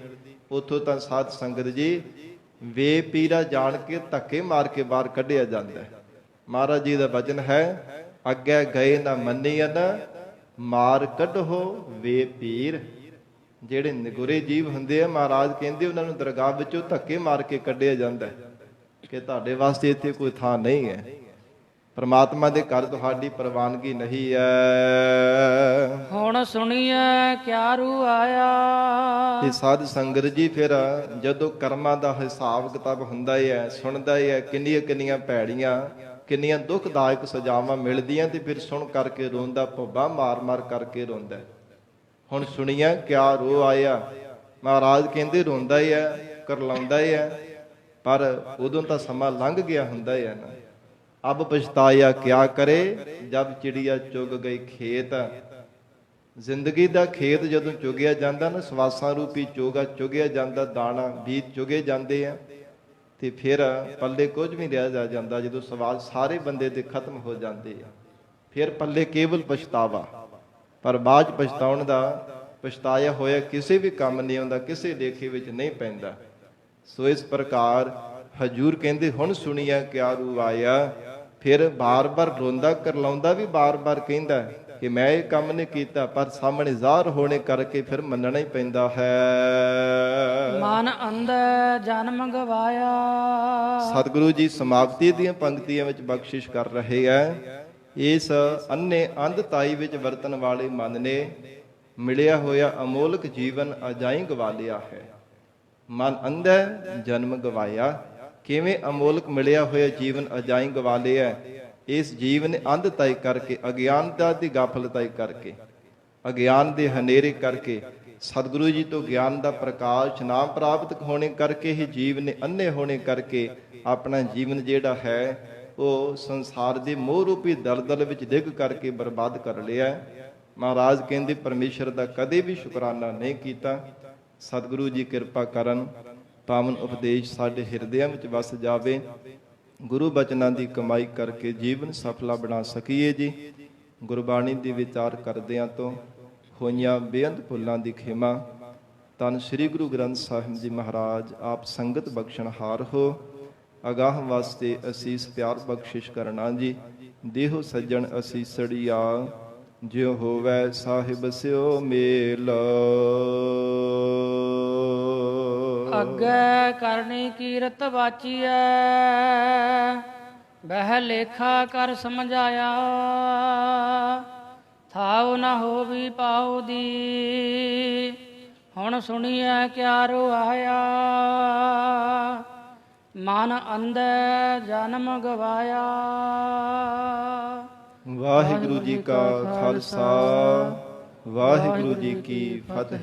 ਉੱਥੋਂ ਤਾਂ ਸਾਧ ਸੰਗਤ ਜੀ ਵੇ ਪੀਰਾ ਜਾਣ ਕੇ ਧੱਕੇ ਮਾਰ ਕੇ ਬਾਹਰ ਕੱਢਿਆ ਜਾਂਦਾ ਹੈ। ਮਹਾਰਾਜ ਜੀ ਦਾ ਵਚਨ ਹੈ, ਅੱਗੇ ਗਏ ਨਾ ਮੰਨੀਅਨ ਮਾਰ ਕੱਢੋ ਵੇ ਪੀਰ। ਜਿਹੜੇ ਨਿਗੁਰੇ ਜੀਵ ਹੁੰਦੇ ਆ, ਮਹਾਰਾਜ ਕਹਿੰਦੇ ਉਹਨਾਂ ਨੂੰ ਦਰਗਾਹ ਵਿੱਚੋਂ ਧੱਕੇ ਮਾਰ ਕੇ ਕੱਢਿਆ ਜਾਂਦਾ ਹੈ ਕਿ ਤੁਹਾਡੇ ਵਾਸਤੇ ਇੱਥੇ ਕੋਈ ਥਾਂ ਨਹੀਂ ਹੈ, ਪ੍ਰਮਾਤਮਾ ਦੇ ਘਰ ਤੁਹਾਡੀ ਪ੍ਰਵਾਨਗੀ ਨਹੀਂ ਹੈ। ਹੁਣ ਸੁਣੀਐ ਕਿਆ ਰੂ ਆਇਆ। ਤੇ ਸਾਧ ਸੰਗਤ ਜੀ ਫਿਰ ਜਦੋਂ ਕਰਮਾਂ ਦਾ ਹਿਸਾਬ ਕਿਤਾਬ ਹੁੰਦਾ ਹੈ, ਸੁਣਦਾ ਹੈ ਕਿੰਨੀਆਂ ਕਿੰਨੀਆਂ ਭੈੜੀਆਂ, ਕਿੰਨੀਆਂ ਦੁਖਦਾਇਕ ਸਜ਼ਾਵਾਂ ਮਿਲਦੀਆਂ, ਤੇ ਫਿਰ ਸੁਣ ਕਰਕੇ ਰੋਂਦਾ, ਭੁੱਬਾ ਮਾਰ ਮਾਰ ਕਰਕੇ ਰੋਂਦਾ। ਹੁਣ ਸੁਣੀਐ ਕਿਆ ਰੂ ਆਇਆ। ਮਹਾਰਾਜ ਕਹਿੰਦੇ ਰੋਂਦਾ ਹੀ ਹੈ, ਕਰਲਾਉਂਦਾ ਹੀ ਹੈ, ਪਰ ਉਦੋਂ ਤਾਂ ਸਮਾਂ ਲੰਘ ਗਿਆ ਹੁੰਦਾ ਹੈ ਨਾ। ਅਬ ਪਛਤਾਇਆ ਕਿਆ ਕਰੇ ਜਬ ਚਿੜੀਆ ਚੁਗ ਗਈ ਖੇਤ। ਜ਼ਿੰਦਗੀ ਦਾ ਖੇਤ ਜਦੋਂ ਚੁਗਿਆ ਜਾਂਦਾ ਨਾ, ਸਵਾਸਾਂ ਰੂਪੀ ਚੋਗਾ ਚੁਗਿਆ ਜਾਂਦਾ, ਦਾਣਾ ਬੀਜ ਚੁਗੇ ਜਾਂਦੇ ਆ, ਤੇ ਫਿਰ ਪੱਲੇ ਕੁਝ ਵੀ ਰਹਿ ਜਾਂਦਾ। ਜਦੋਂ ਸਵਾਸ ਸਾਰੇ ਬੰਦੇ ਦੇ ਖਤਮ ਹੋ ਜਾਂਦੇ ਆ, ਫਿਰ ਪੱਲੇ ਕੇਵਲ ਪਛਤਾਵਾ। ਪਰ ਬਾਅਦ ਪਛਤਾਉਣ ਦਾ, ਪਛਤਾਇਆ ਹੋਇਆ ਕਿਸੇ ਵੀ ਕੰਮ ਨਹੀਂ ਆਉਂਦਾ, ਕਿਸੇ ਲੇਖੇ ਵਿੱਚ ਨਹੀਂ ਪੈਂਦਾ। ਸੋ ਇਸ ਪ੍ਰਕਾਰ ਹਜੂਰ ਕਹਿੰਦੇ ਹੁਣ ਸੁਣੀਆ ਕਿਆ ਰੂ ਆਇਆ। ਫਿਰ ਬਾਰ-ਬਾਰ ਰੋਂਦਾ, ਕਰਲਾਉਂਦਾ ਵੀ ਬਾਰ-ਬਾਰ ਕਹਿੰਦਾ ਕਿ ਮੈਂ ਇਹ ਕੰਮ ਨਹੀਂ ਕੀਤਾ, ਪਰ ਸਾਹਮਣੇ ਜ਼ਾਹਰ ਹੋਣੇ ਕਰਕੇ ਫਿਰ ਮੰਨਣਾ ਹੀ ਪੈਂਦਾ ਹੈ। ਮਨ ਅੰਦਰ ਜਨਮ ਗਵਾਇਆ। ਸਤਿਗੁਰੂ ਜੀ ਸਮਾਪਤੀ ਦੀਆਂ ਪੰਕਤੀਆਂ ਵਿੱਚ ਬਖਸ਼ਿਸ਼ ਕਰ ਰਹੇ ਹੈ। ਇਸ ਅੰਨੇ ਅੰਧਤਾਈ ਵਿੱਚ ਵਰਤਣ ਵਾਲੇ ਮਨ ਨੇ ਮਿਲਿਆ ਹੋਇਆ ਅਮੋਲਕ ਜੀਵਨ ਅਜਾਈਂ ਗਵਾ ਲਿਆ ਹੈ। ਮਨ ਅੰਧਾ ਜਨਮ ਗਵਾਇਆ। ਕਿਵੇਂ ਅਮੋਲਕ ਮਿਲਿਆ ਹੋਇਆ ਜੀਵਨ ਅਜਾਈਂ ਗਵਾ ਲਿਆ? ਇਸ ਜੀਵ ਨੇ ਅੰਧਤਾਈ ਕਰਕੇ, ਅਗਿਆਨਤਾ ਦੀ ਗਾਫਲਤਾਈ ਕਰਕੇ, ਅਗਿਆਨ ਦੇ ਹਨੇਰੇ ਕਰਕੇ, ਸਤਿਗੁਰੂ ਜੀ ਤੋਂ ਗਿਆਨ ਦਾ ਪ੍ਰਕਾਸ਼ ਨਾ ਪ੍ਰਾਪਤ ਹੋਣੇ ਕਰਕੇ ਹੀ ਜੀਵ ਨੇ ਅੰਨੇ ਹੋਣੇ ਕਰਕੇ ਆਪਣਾ ਜੀਵਨ ਜਿਹੜਾ ਹੈ ਉਹ ਸੰਸਾਰ ਦੇ ਮੋਹ ਰੂਪੀ ਦਲਦਲ ਵਿੱਚ ਡਿੱਗ ਕਰਕੇ ਬਰਬਾਦ ਕਰ ਲਿਆ। ਮਹਾਰਾਜ ਕਹਿੰਦੇ ਪਰਮੇਸ਼ਰ ਦਾ ਕਦੇ ਵੀ ਸ਼ੁਕਰਾਨਾ ਨਹੀਂ ਕੀਤਾ। ਸਤਿਗੁਰੂ ਜੀ ਕਿਰਪਾ ਕਰਨ, ਪਾਵਨ ਉਪਦੇਸ਼ ਸਾਡੇ ਹਿਰਦਿਆਂ ਵਿੱਚ ਵਸ ਜਾਵੇ। ਗੁਰੂ ਬਚਨਾਂ ਦੀ ਕਮਾਈ ਕਰਕੇ ਜੀਵਨ ਸਫਲਾ ਬਣਾ ਸਕੀਏ ਜੀ। ਗੁਰਬਾਣੀ ਦੀ ਵਿਚਾਰ ਕਰਦਿਆਂ ਤੋਂ ਹੋਈਆਂ ਬੇਅੰਤ ਭੁੱਲਾਂ ਦੀ ਖਿਮਾ। ਧੰਨ ਸ੍ਰੀ ਗੁਰੂ ਗ੍ਰੰਥ ਸਾਹਿਬ ਜੀ ਮਹਾਰਾਜ ਆਪ ਸੰਗਤ ਬਖਸ਼ਣਹਾਰ ਹੋ। ਅਗਾਹ ਵਾਸਤੇ ਅਸੀਸ ਪਿਆਰ ਬਖਸ਼ਿਸ਼ ਕਰਨਾ ਜੀ। ਦੇਹੋ ਸੱਜਣ ਅਸੀਸੜੀਆ, ਜਿਉ ਹੋਵੈ ਸਾਹਿਬ ਸਿਓ ਮੇਲ। ਅੱਗੇ ਕਰਨੀ ਕੀਰਤ ਵਾਚੀਐ, ਬਹਿ ਲੇਖਾ ਕਰ ਸਮਝਾਇਆ। ਥਾਉ ਨਾ ਹੋਵੀ ਪਾਉ ਦੀ, ਹੁਣ ਸੁਣੀਐ ਕਿਆ ਰੋ ਆਇਆ। ਮਨ ਅੰਧੇ ਜਨਮ ਗਵਾਇਆ। ਵਾਹਿਗੁਰੂ ਜੀ ਕਾ ਖਾਲਸਾ, ਵਾਹਿਗੁਰੂ ਜੀ ਕੀ ਫਤਿਹ।